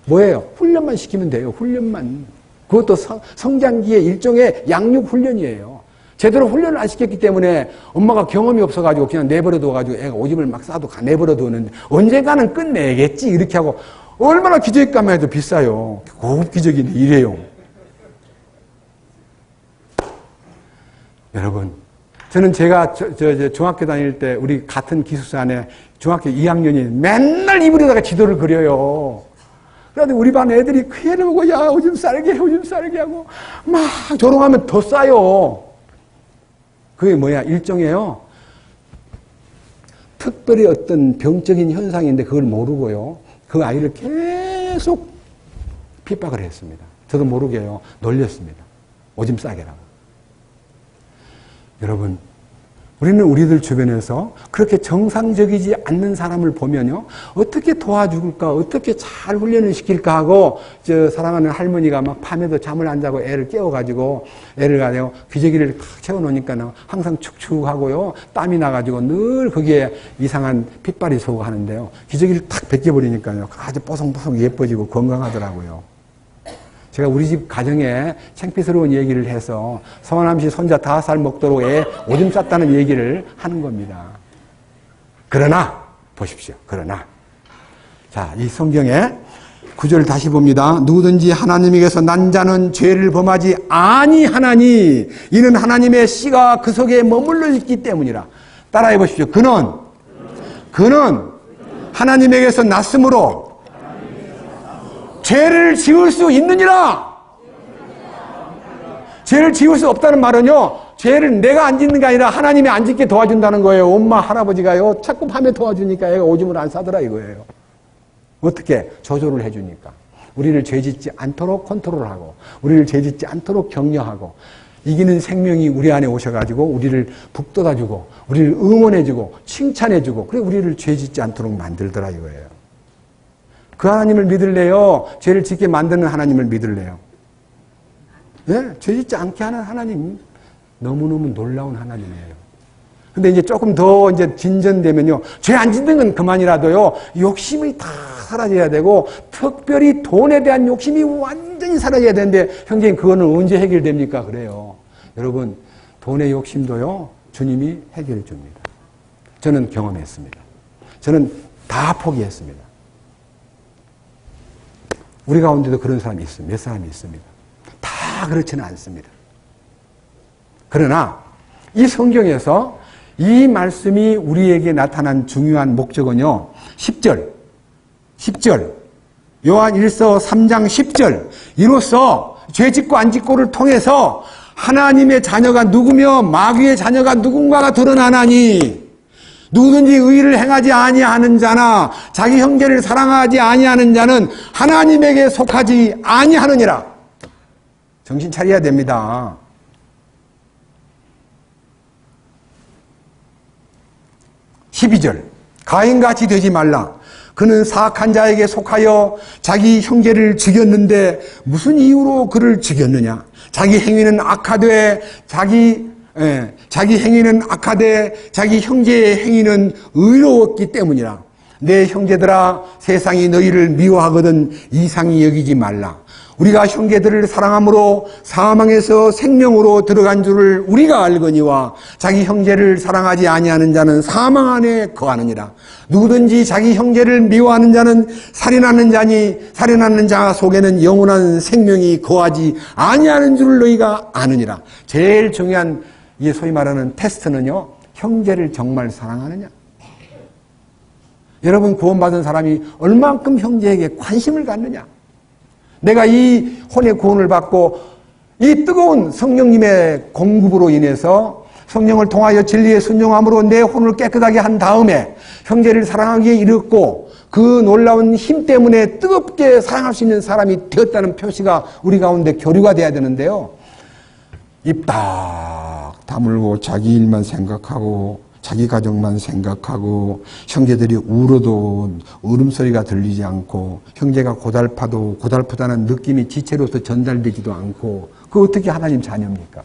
뭐예요? 훈련만 시키면 돼요. 훈련만. 그것도 성장기의 일종의 양육 훈련이에요. 제대로 훈련을 안 시켰기 때문에 엄마가 경험이 없어가지고 그냥 내버려 둬가지고 애가 오줌을 막 싸도 내버려 두는데, 언젠가는 끝내겠지 이렇게 하고, 얼마나 기저귀값만 해도 비싸요. 고급 기저귀인데 이래요. 여러분, 저는 제가 중학교 다닐 때 우리 같은 기숙사 안에 중학교 2학년이 맨날 이불에다가 지도를 그려요. 그런데 우리 반 애들이 그 애를 보고, 야, 오줌 싸게 하고, 막 조롱하면 더 싸요. 그게 뭐야? 일종의요, 특별히 어떤 병적인 현상인데 그걸 모르고요, 그 아이를 계속 핍박을 했습니다. 저도 모르게요, 놀렸습니다. 오줌 싸게라고. 여러분, 우리는 우리들 주변에서 그렇게 정상적이지 않는 사람을 보면요, 어떻게 도와줄까, 어떻게 잘 훈련을 시킬까 하고, 사랑하는 할머니가 막 밤에도 잠을 안 자고 애를 깨워가지고, 애를 가지고 기저귀를 탁 채워놓으니까 항상 축축하고요, 땀이 나가지고 늘 거기에 이상한 핏발이 서고 하는데요, 기저귀를 탁 벗겨버리니까요, 아주 뽀송뽀송 예뻐지고 건강하더라고요. 제가 우리 집 가정에 창피스러운 얘기를 해서 서원함 씨 손자 5살 먹도록 애 오줌 쌌다는 얘기를 하는 겁니다. 그러나, 보십시오. 그러나. 자, 이 성경에 구절 다시 봅니다. 누구든지 하나님에게서 난 자는 죄를 범하지 아니하나니 이는 하나님의 씨가 그 속에 머물러 있기 때문이라. 따라해 보십시오. 그는 하나님에게서 났으므로 죄를 지을 수 있느니라. 죄를 지을 수 없다는 말은요, 죄를 내가 안 짓는 게 아니라 하나님이 안 짓게 도와준다는 거예요. 엄마, 할아버지가요, 자꾸 밤에 도와주니까 애가 오줌을 안 싸더라 이거예요. 어떻게? 조절을 해주니까. 우리를 죄 짓지 않도록 컨트롤하고, 우리를 죄 짓지 않도록 격려하고, 이기는 생명이 우리 안에 오셔가지고 우리를 북돋아주고, 우리를 응원해주고, 칭찬해주고, 그래 우리를 죄 짓지 않도록 만들더라 이거예요. 그 하나님을 믿을래요? 죄를 짓게 만드는 하나님을 믿을래요? 예? 죄 짓지 않게 하는 하나님, 너무너무 놀라운 하나님이에요. 근데 이제 조금 더 이제 진전되면요. 죄 안 짓는 건 그만이라도요. 욕심이 다 사라져야 되고, 특별히 돈에 대한 욕심이 완전히 사라져야 되는데, 형제님, 그거는 언제 해결됩니까? 그래요. 여러분, 돈의 욕심도요, 주님이 해결해 줍니다. 저는 경험했습니다. 저는 다 포기했습니다. 우리 가운데도 그런 사람이 있습니다. 몇 사람이 있습니다. 다 그렇지는 않습니다. 그러나, 이 성경에서 이 말씀이 우리에게 나타난 중요한 목적은요, 10절. 요한 1서 3장 10절. 이로써 죄 짓고 안 짓고를 통해서 하나님의 자녀가 누구며 마귀의 자녀가 누군가가 드러나나니, 누구든지 의를 행하지 아니하는 자나 자기 형제를 사랑하지 아니하는 자는 하나님에게 속하지 아니하느니라. 정신 차려야 됩니다. 12절. 가인같이 되지 말라. 그는 사악한 자에게 속하여 자기 형제를 죽였는데 무슨 이유로 그를 죽였느냐? 자기 행위는 악하되 자기 행위는 악하되 자기 형제의 행위는 의로웠기 때문이라. 내 형제들아, 세상이 너희를 미워하거든 이상히 여기지 말라. 우리가 형제들을 사랑함으로 사망에서 생명으로 들어간 줄을 우리가 알거니와 자기 형제를 사랑하지 아니하는 자는 사망 안에 거하느니라. 누구든지 자기 형제를 미워하는 자는 살인하는 자니 살인하는 자 속에는 영원한 생명이 거하지 아니하는 줄을 너희가 아느니라. 제일 중요한 이 소위 말하는 테스트는요, 형제를 정말 사랑하느냐. 여러분, 구원받은 사람이 얼만큼 형제에게 관심을 갖느냐. 내가 이 혼의 구원을 받고 이 뜨거운 성령님의 공급으로 인해서 성령을 통하여 진리에 순종함으로 내 혼을 깨끗하게 한 다음에 형제를 사랑하기에 이르렀고, 그 놀라운 힘 때문에 뜨겁게 사랑할 수 있는 사람이 되었다는 표시가 우리 가운데 교류가 돼야 되는데요. 입 딱 다물고 자기 일만 생각하고 자기 가족만 생각하고 형제들이 울어도 울음소리가 들리지 않고 형제가 고달파도 고달프다는 느낌이 지체로서 전달되지도 않고, 그거 어떻게 하나님 자녀입니까?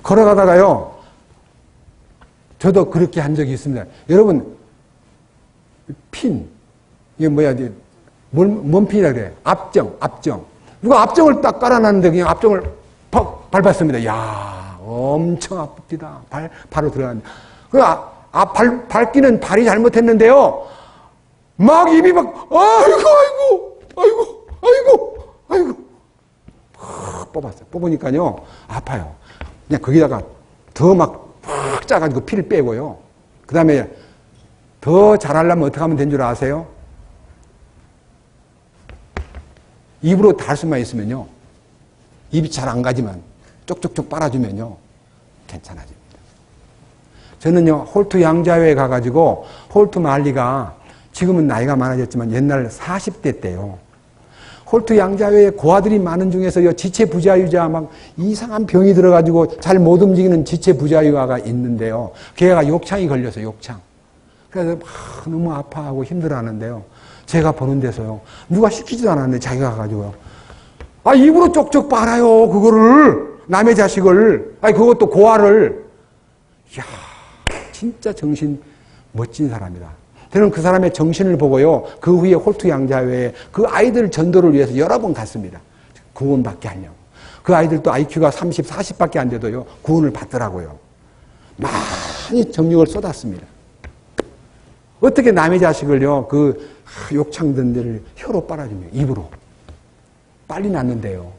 걸어가다가요, 저도 그렇게 한 적이 있습니다. 여러분, 핀, 이게 뭐야, 뭔 핀이라 그래? 앞정. 누가 앞정을 딱 깔아놨는데 그냥 앞정을 퍽 밟았습니다. 야, 엄청 아픕니다. 바로 들어갔는데. 밟기는 발이 잘못했는데요. 막 입이 막, 아이고. 뽑았어요. 뽑으니까요, 아파요. 그냥 거기다가 더 막 팍 짜가지고 피를 빼고요. 그 다음에 더 잘하려면 어떻게 하면 된 줄 아세요? 입으로 달 수만 있으면요, 입이 잘 안 가지만 쪽쪽쪽 빨아주면요, 괜찮아집니다. 저는요, 홀트 양자회에 가가지고, 홀트 말리가 지금은 나이가 많아졌지만 옛날 40대 때요, 홀트 양자회에 고아들이 많은 중에서요, 지체 부자유자 막 이상한 병이 들어가지고 잘 못 움직이는 지체 부자유아가 있는데요, 걔가 욕창이 걸려서 욕창. 그래서 막 너무 아파하고 힘들어하는데요, 제가 보는 데서요, 누가 시키지도 않았는데 자기가 가가지고요, 입으로 쪽쪽 빨아요, 그거를. 남의 자식을. 그것도 고아를. 이야, 진짜 정신 멋진 사람이다. 저는 그 사람의 정신을 보고요, 그 후에 홀트 양자회에 그 아이들 전도를 위해서 여러 번 갔습니다. 구원받게 하려고. 그 아이들도 IQ가 30, 40밖에 안 돼도요, 구원을 받더라고요. 많이 정력을 쏟았습니다. 어떻게 남의 자식을요, 그 욕창든 데를 혀로 빨아주면, 입으로. 빨리 낫는데요.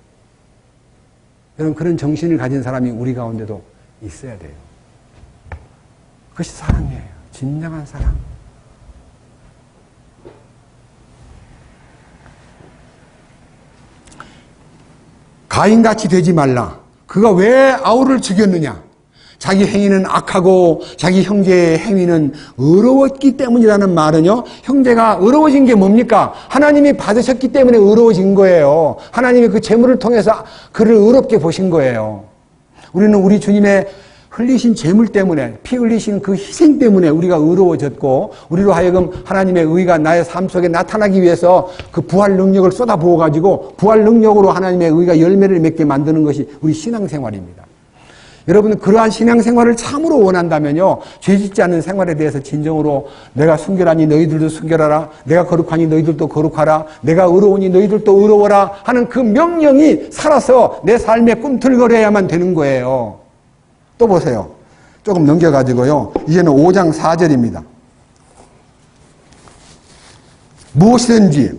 여러분, 그런 정신을 가진 사람이 우리 가운데도 있어야 돼요. 그것이 사랑이에요. 진정한 사랑. 가인같이 되지 말라. 그가 왜 아우를 죽였느냐? 자기 행위는 악하고 자기 형제의 행위는 의로웠기 때문이라는 말은요, 형제가 의로워진 게 뭡니까? 하나님이 받으셨기 때문에 의로워진 거예요. 하나님이 그 재물을 통해서 그를 의롭게 보신 거예요. 우리는 우리 주님의 흘리신 제물 때문에, 피 흘리신 그 희생 때문에 우리가 의로워졌고, 우리로 하여금 하나님의 의가 나의 삶 속에 나타나기 위해서 그 부활 능력을 쏟아부어가지고 부활 능력으로 하나님의 의가 열매를 맺게 만드는 것이 우리 신앙생활입니다. 여러분, 그러한 신앙생활을 참으로 원한다면요, 죄짓지 않는 생활에 대해서 진정으로 내가 순결하니 너희들도 순결하라, 내가 거룩하니 너희들도 거룩하라, 내가 의로우니 너희들도 의로워라 하는 그 명령이 살아서 내 삶에 꿈틀거려야만 되는 거예요. 또 보세요. 조금 넘겨가지고요. 이제는 5장 4절입니다. 무엇이든지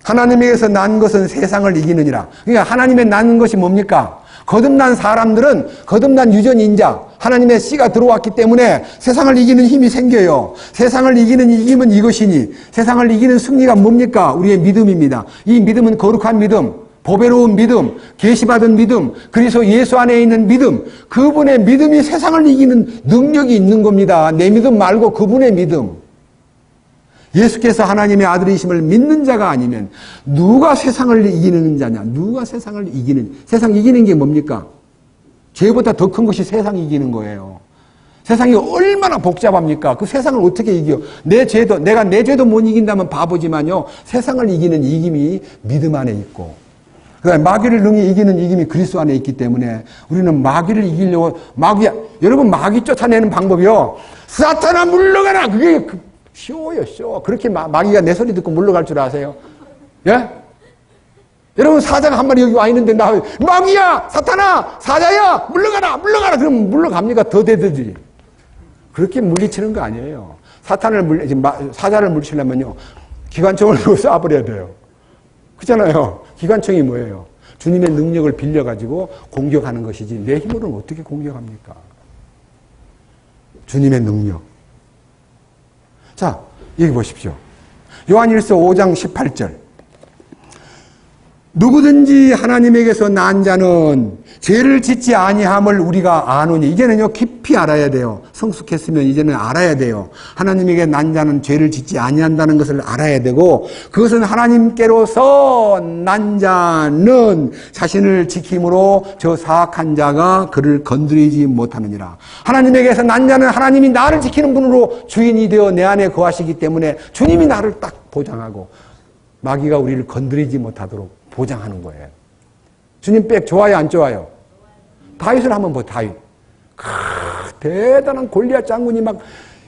하나님에게서 난 것은 세상을 이기느니라. 그러니까 하나님의 난 것이 뭡니까? 거듭난 사람들은, 거듭난 유전인자, 하나님의 씨가 들어왔기 때문에 세상을 이기는 힘이 생겨요. 세상을 이기는 이김은 이것이니, 세상을 이기는 승리가 뭡니까? 우리의 믿음입니다. 이 믿음은 거룩한 믿음, 보배로운 믿음, 계시받은 믿음, 그리스도 예수 안에 있는 믿음, 그분의 믿음이 세상을 이기는 능력이 있는 겁니다. 내 믿음 말고 그분의 믿음. 예수께서 하나님의 아들이심을 믿는 자가 아니면 누가 세상을 이기는 자냐? 누가 세상을 이기는, 세상 이기는 게 뭡니까? 죄보다 더 큰 것이 세상 이기는 거예요. 세상이 얼마나 복잡합니까? 그 세상을 어떻게 이겨? 내가 내 죄도 못 이긴다면 바보지만요, 세상을 이기는 이김이 믿음 안에 있고, 그다음에 마귀를 능히 이기는 이김이 그리스도 안에 있기 때문에 우리는 마귀를 이기려고, 여러분, 마귀 쫓아내는 방법이요, 사탄아 물러가라! 그게 쉬워요, 쉬워. 그렇게 마귀가 내 소리 듣고 물러갈 줄 아세요? 예? 여러분, 사자가 한 마리 여기 와 있는데, 마귀야! 사탄아! 사자야! 물러가라! 물러가라! 그럼 물러갑니까? 더 대들지. 그렇게 물리치는 거 아니에요. 사자를 물리치려면요, 기관총을 들고 쏴버려야 돼요. 그렇잖아요. 기관총이 뭐예요? 주님의 능력을 빌려가지고 공격하는 것이지, 내 힘으로는 어떻게 공격합니까? 주님의 능력. 자, 여기 보십시오. 요한일서 5장 18절. 누구든지 하나님에게서 난 자는 죄를 짓지 아니함을 우리가 아노니. 이제는요, 깊이 알아야 돼요. 성숙했으면 이제는 알아야 돼요. 하나님에게 난 자는 죄를 짓지 아니한다는 것을 알아야 되고, 그것은 하나님께로서 난 자는 자신을 지킴으로 저 사악한 자가 그를 건드리지 못하느니라. 하나님에게서 난 자는 하나님이 나를 지키는 분으로 주인이 되어 내 안에 거하시기 때문에 주님이 나를 딱 보장하고 마귀가 우리를 건드리지 못하도록 보장하는 거예요. 주님 백 좋아요, 안 좋아요? 다윗을 한번 보, 다윗. 대단한 골리앗 장군이 막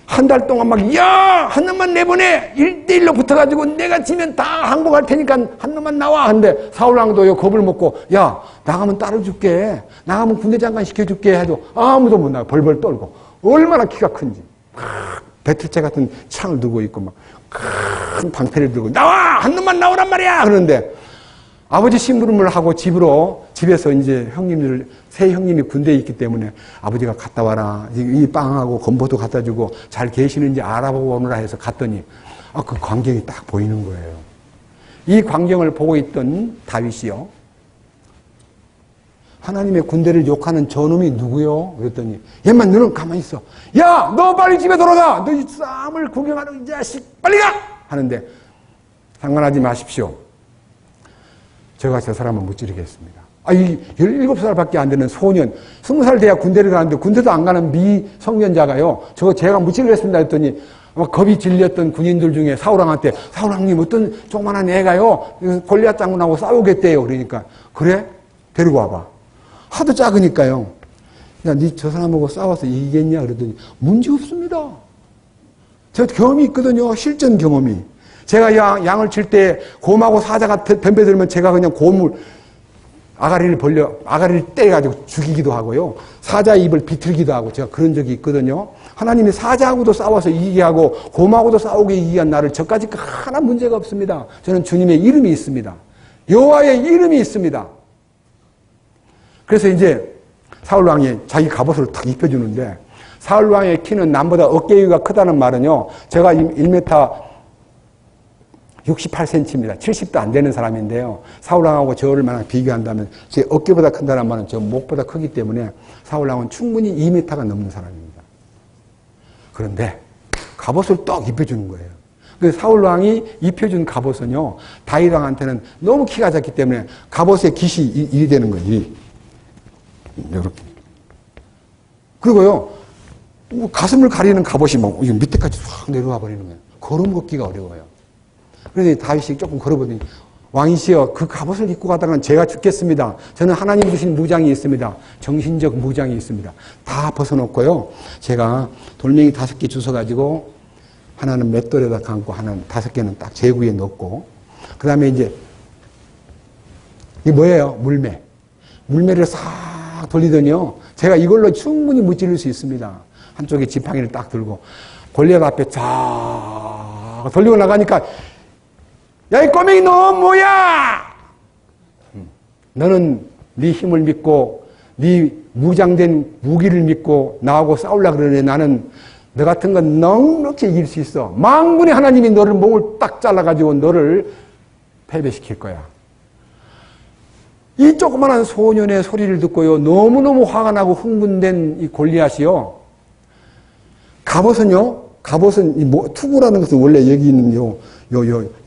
한 달 동안 막, 야! 한 놈만 내보내! 1대1로 붙어가지고 내가 지면 다 항복할 테니까 한 놈만 나와! 한데 사울왕도요, 겁을 먹고, 야, 나가면 따라줄게. 나가면 군대 장관 시켜줄게. 해도 아무도 못 나가. 벌벌 떨고. 얼마나 키가 큰지. 배틀체 같은 창을 들고 있고 막 큰 방패를 들고 나와! 한 놈만 나오란 말이야! 그러는데 아버지 심부름을 하고 집에서 이제 세 형님이 군대에 있기 때문에 아버지가 갔다 와라. 이 빵하고 건보도 갖다 주고 잘 계시는지 알아보느라 해서 갔더니, 그 광경이 딱 보이는 거예요. 이 광경을 보고 있던 다윗이요, 하나님의 군대를 욕하는 저놈이 누구요? 그랬더니, 얘만 너는 가만히 있어. 야, 너 빨리 집에 돌아가! 너 이 싸움을 구경하는 이 자식, 빨리 가! 하는데, 상관하지 마십시오. 제가 저 사람을 무찌르겠습니다. 이 17살밖에 안 되는 소년, 20살 돼야 군대를 가는데 군대도 안 가는 미성년자가요, 제가 무찌르겠습니다 했더니, 겁이 질렸던 군인들 중에 사울왕한테, 사울왕님 어떤 조그만한 애가요, 골리앗 장군하고 싸우겠대요. 그러니까, 그래? 데리고 와봐. 하도 작으니까요. 야, 저 사람하고 싸워서 이기겠냐? 그러더니, 문제 없습니다. 저 경험이 있거든요. 실전 경험이. 제가 양을 칠 때 곰하고 사자가 덤벼들면 제가 그냥 아가리를 떼가지고 죽이기도 하고요. 사자 입을 비틀기도 하고 제가 그런 적이 있거든요. 하나님이 사자하고도 싸워서 이기게 하고 곰하고도 싸우게 이기게 한 나를 저까지 하나 문제가 없습니다. 저는 주님의 이름이 있습니다. 여호와의 이름이 있습니다. 그래서 이제 사울왕이 자기 갑옷을 탁 입혀주는데, 사울왕의 키는 남보다 어깨 위가 크다는 말은요, 제가 1m 68cm입니다. 70도 안 되는 사람인데요. 사울왕하고 저를 만약 비교한다면 제 어깨보다 큰다는 말은 저 목보다 크기 때문에 사울왕은 충분히 2m가 넘는 사람입니다. 그런데 갑옷을 떡 입혀주는 거예요. 그래서 사울왕이 입혀준 갑옷은요, 다윗왕한테는 너무 키가 작기 때문에 갑옷의 깃이 일이 되는 거지. 이렇게. 그리고요, 가슴을 가리는 갑옷이 막 밑에까지 확 내려와 버리는 거예요. 걸음 걷기가 어려워요. 그래서 다윗이 조금 걸어보더니, 왕이시여, 그 갑옷을 입고 가다간 제가 죽겠습니다. 저는 하나님 주신 무장이 있습니다. 정신적 무장이 있습니다. 다 벗어놓고요, 제가 돌멩이 5개 주워가지고, 하나는 맷돌에다 감고, 하나는 5개는 딱 제구에 넣고, 그 다음에 이제, 이게 뭐예요? 물매. 물매를 싹 돌리더니요, 제가 이걸로 충분히 무찌를 수 있습니다. 한쪽에 지팡이를 딱 들고, 골리앗 앞에 쫙 돌리고 나가니까, 야, 이 꼬맹이 너 뭐야? 너는 네 힘을 믿고 네 무장된 무기를 믿고 나하고 싸우려고 그러는데 나는 너 같은 건 넉넉히 이길 수 있어. 만군의 하나님이 너를 목을 딱 잘라가지고 너를 패배시킬 거야. 이 조그마한 소년의 소리를 듣고요, 너무너무 화가 나고 흥분된 이 골리앗이요, 갑옷은 투구라는 것은 원래 여기 있는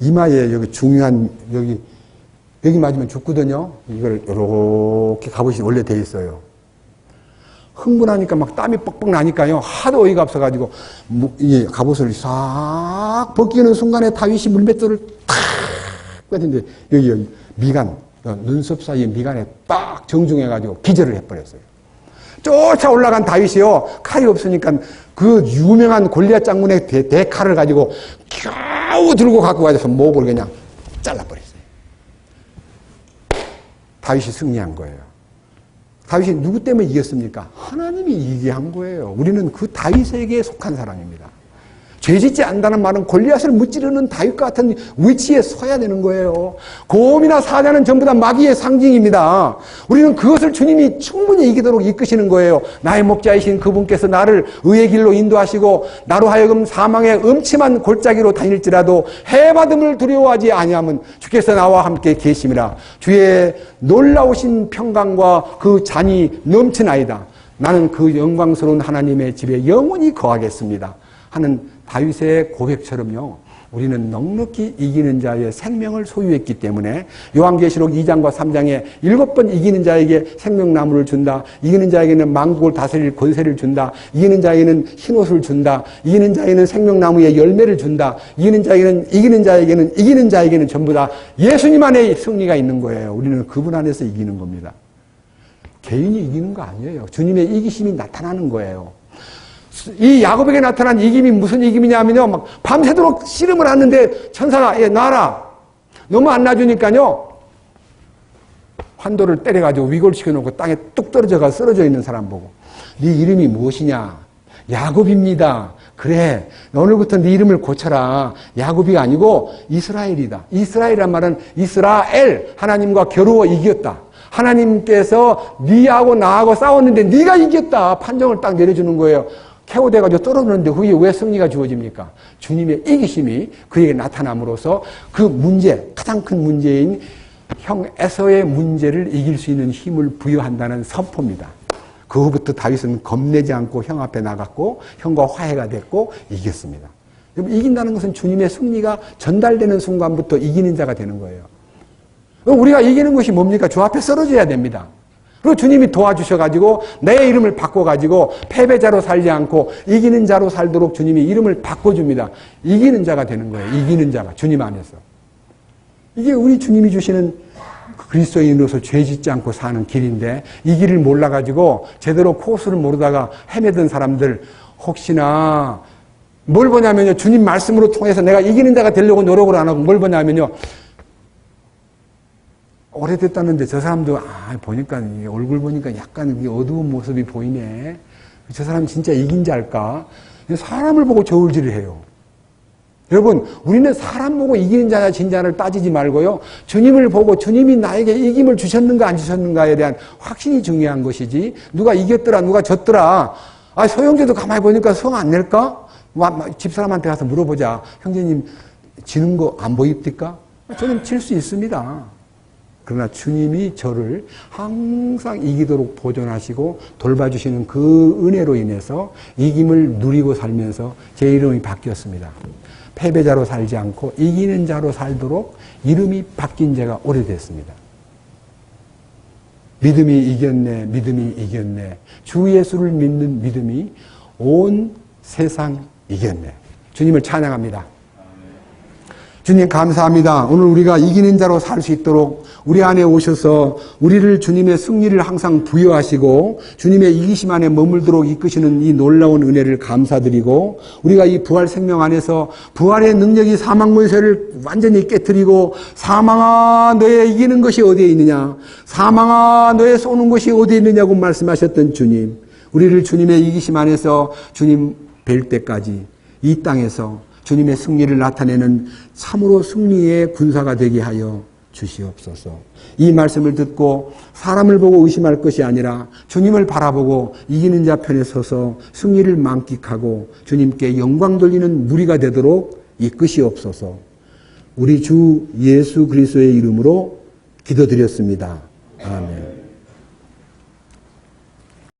이마에 여기 중요한 여기 맞으면 죽거든요. 이걸 이렇게 갑옷이 원래 돼 있어요. 흥분하니까 막 땀이 뻑뻑 나니까요, 하도 어이가 없어가지고 이 갑옷을 싹 벗기는 순간에 다윗이 물맷돌을 탁 빼는데 여기 미간, 눈썹 사이에 미간에 딱 정중해가지고 기절을 해버렸어요. 쫓아 올라간 다윗이요, 칼이 없으니까 그 유명한 골리앗 장군의 대칼을 가지고 겨우 들고 갖고 가서 목을 그냥 잘라버렸어요. 다윗이 승리한 거예요. 다윗이 누구 때문에 이겼습니까? 하나님이 이기게 한 거예요. 우리는 그 다윗에게 속한 사람입니다. 죄짓지 않는다는 말은 골리앗을 무찌르는 다윗과 같은 위치에 서야 되는 거예요. 고음이나 사자는 전부 다 마귀의 상징입니다. 우리는 그것을 주님이 충분히 이기도록 이끄시는 거예요. 나의 목자이신 그분께서 나를 의의 길로 인도하시고 나로 하여금 사망의 음침한 골짜기로 다닐지라도 해받음을 두려워하지 아니하면 주께서 나와 함께 계심이라. 주의 놀라우신 평강과 그 잔이 넘치나이다. 나는 그 영광스러운 하나님의 집에 영원히 거하겠습니다 하는 다윗의 고백처럼요, 우리는 넉넉히 이기는 자의 생명을 소유했기 때문에 요한계시록 2장과 3장에 7번 이기는 자에게 생명나무를 준다, 이기는 자에게는 만국을 다스릴 권세를 준다, 이기는 자에게는 흰옷을 준다, 이기는 자에게는 생명나무의 열매를 준다, 이기는 자에게는 전부 다 예수님 안에 승리가 있는 거예요. 우리는 그분 안에서 이기는 겁니다. 개인이 이기는 거 아니에요. 주님의 이기심이 나타나는 거예요. 이 야곱에게 나타난 이김이 무슨 이김이냐면요, 막 밤새도록 씨름을 하는데 천사가 놔라. 너무 안 놔주니까요, 환도를 때려가지고 위골시켜 놓고 땅에 뚝 떨어져가 쓰러져 있는 사람 보고, 네 이름이 무엇이냐? 야곱입니다. 그래, 오늘부터 네 이름을 고쳐라. 야곱이 아니고 이스라엘이다. 이스라엘이란 말은 이스라엘, 하나님과 겨루어 이겼다. 하나님께서 네하고 나하고 싸웠는데 네가 이겼다. 판정을 딱 내려주는 거예요. KO 돼가지고 떨어졌는데 그게 왜 승리가 주어집니까? 주님의 이기심이 그에게 나타남으로써 그 문제, 가장 큰 문제인 형 에서의 문제를 이길 수 있는 힘을 부여한다는 선포입니다. 그 후부터 다윗은 겁내지 않고 형 앞에 나갔고 형과 화해가 됐고 이겼습니다. 이긴다는 것은 주님의 승리가 전달되는 순간부터 이기는 자가 되는 거예요. 우리가 이기는 것이 뭡니까? 주 앞에 쓰러져야 됩니다. 그리고 주님이 도와주셔가지고 내 이름을 바꿔가지고 패배자로 살지 않고 이기는 자로 살도록 주님이 이름을 바꿔줍니다. 이기는 자가 되는 거예요. 이기는 자가 주님 안에서. 이게 우리 주님이 주시는 그리스도인으로서 죄 짓지 않고 사는 길인데, 이 길을 몰라가지고 제대로 코스를 모르다가 헤매던 사람들, 혹시나 뭘 보냐면요, 주님 말씀으로 통해서 내가 이기는 자가 되려고 노력을 안 하고 뭘 보냐면요, 오래됐다는데 저 사람도 보니까 얼굴 보니까 약간 어두운 모습이 보이네. 저 사람 진짜 이긴 자일까? 사람을 보고 저울질을 해요. 여러분, 우리는 사람 보고 이기는 자냐 진자를 따지지 말고요, 주님을 보고 주님이 나에게 이김을 주셨는가 안 주셨는가에 대한 확신이 중요한 것이지, 누가 이겼더라 누가 졌더라, 소영재도 가만히 보니까 성 안 낼까? 집사람한테 가서 물어보자. 형제님 지는 거 안 보입니까? 저는 질 수 있습니다. 그러나 주님이 저를 항상 이기도록 보존하시고 돌봐주시는 그 은혜로 인해서 이김을 누리고 살면서 제 이름이 바뀌었습니다. 패배자로 살지 않고 이기는 자로 살도록 이름이 바뀐 지가 오래됐습니다. 믿음이 이겼네, 믿음이 이겼네. 주 예수를 믿는 믿음이 온 세상 이겼네. 주님을 찬양합니다. 주님 감사합니다. 오늘 우리가 이기는 자로 살 수 있도록 우리 안에 오셔서 우리를 주님의 승리를 항상 부여하시고 주님의 이기심 안에 머물도록 이끄시는 이 놀라운 은혜를 감사드리고, 우리가 이 부활 생명 안에서 부활의 능력이 사망 권세를 완전히 깨뜨리고, 사망아 너의 이기는 것이 어디에 있느냐, 사망아 너의 쏘는 것이 어디에 있느냐고 말씀하셨던 주님, 우리를 주님의 이기심 안에서 주님 뵐 때까지 이 땅에서 주님의 승리를 나타내는 참으로 승리의 군사가 되게 하여 주시옵소서. 이 말씀을 듣고 사람을 보고 의심할 것이 아니라 주님을 바라보고 이기는 자 편에 서서 승리를 만끽하고 주님께 영광 돌리는 무리가 되도록 이끄시옵소서. 우리 주 예수 그리스도의 이름으로 기도드렸습니다. 아멘.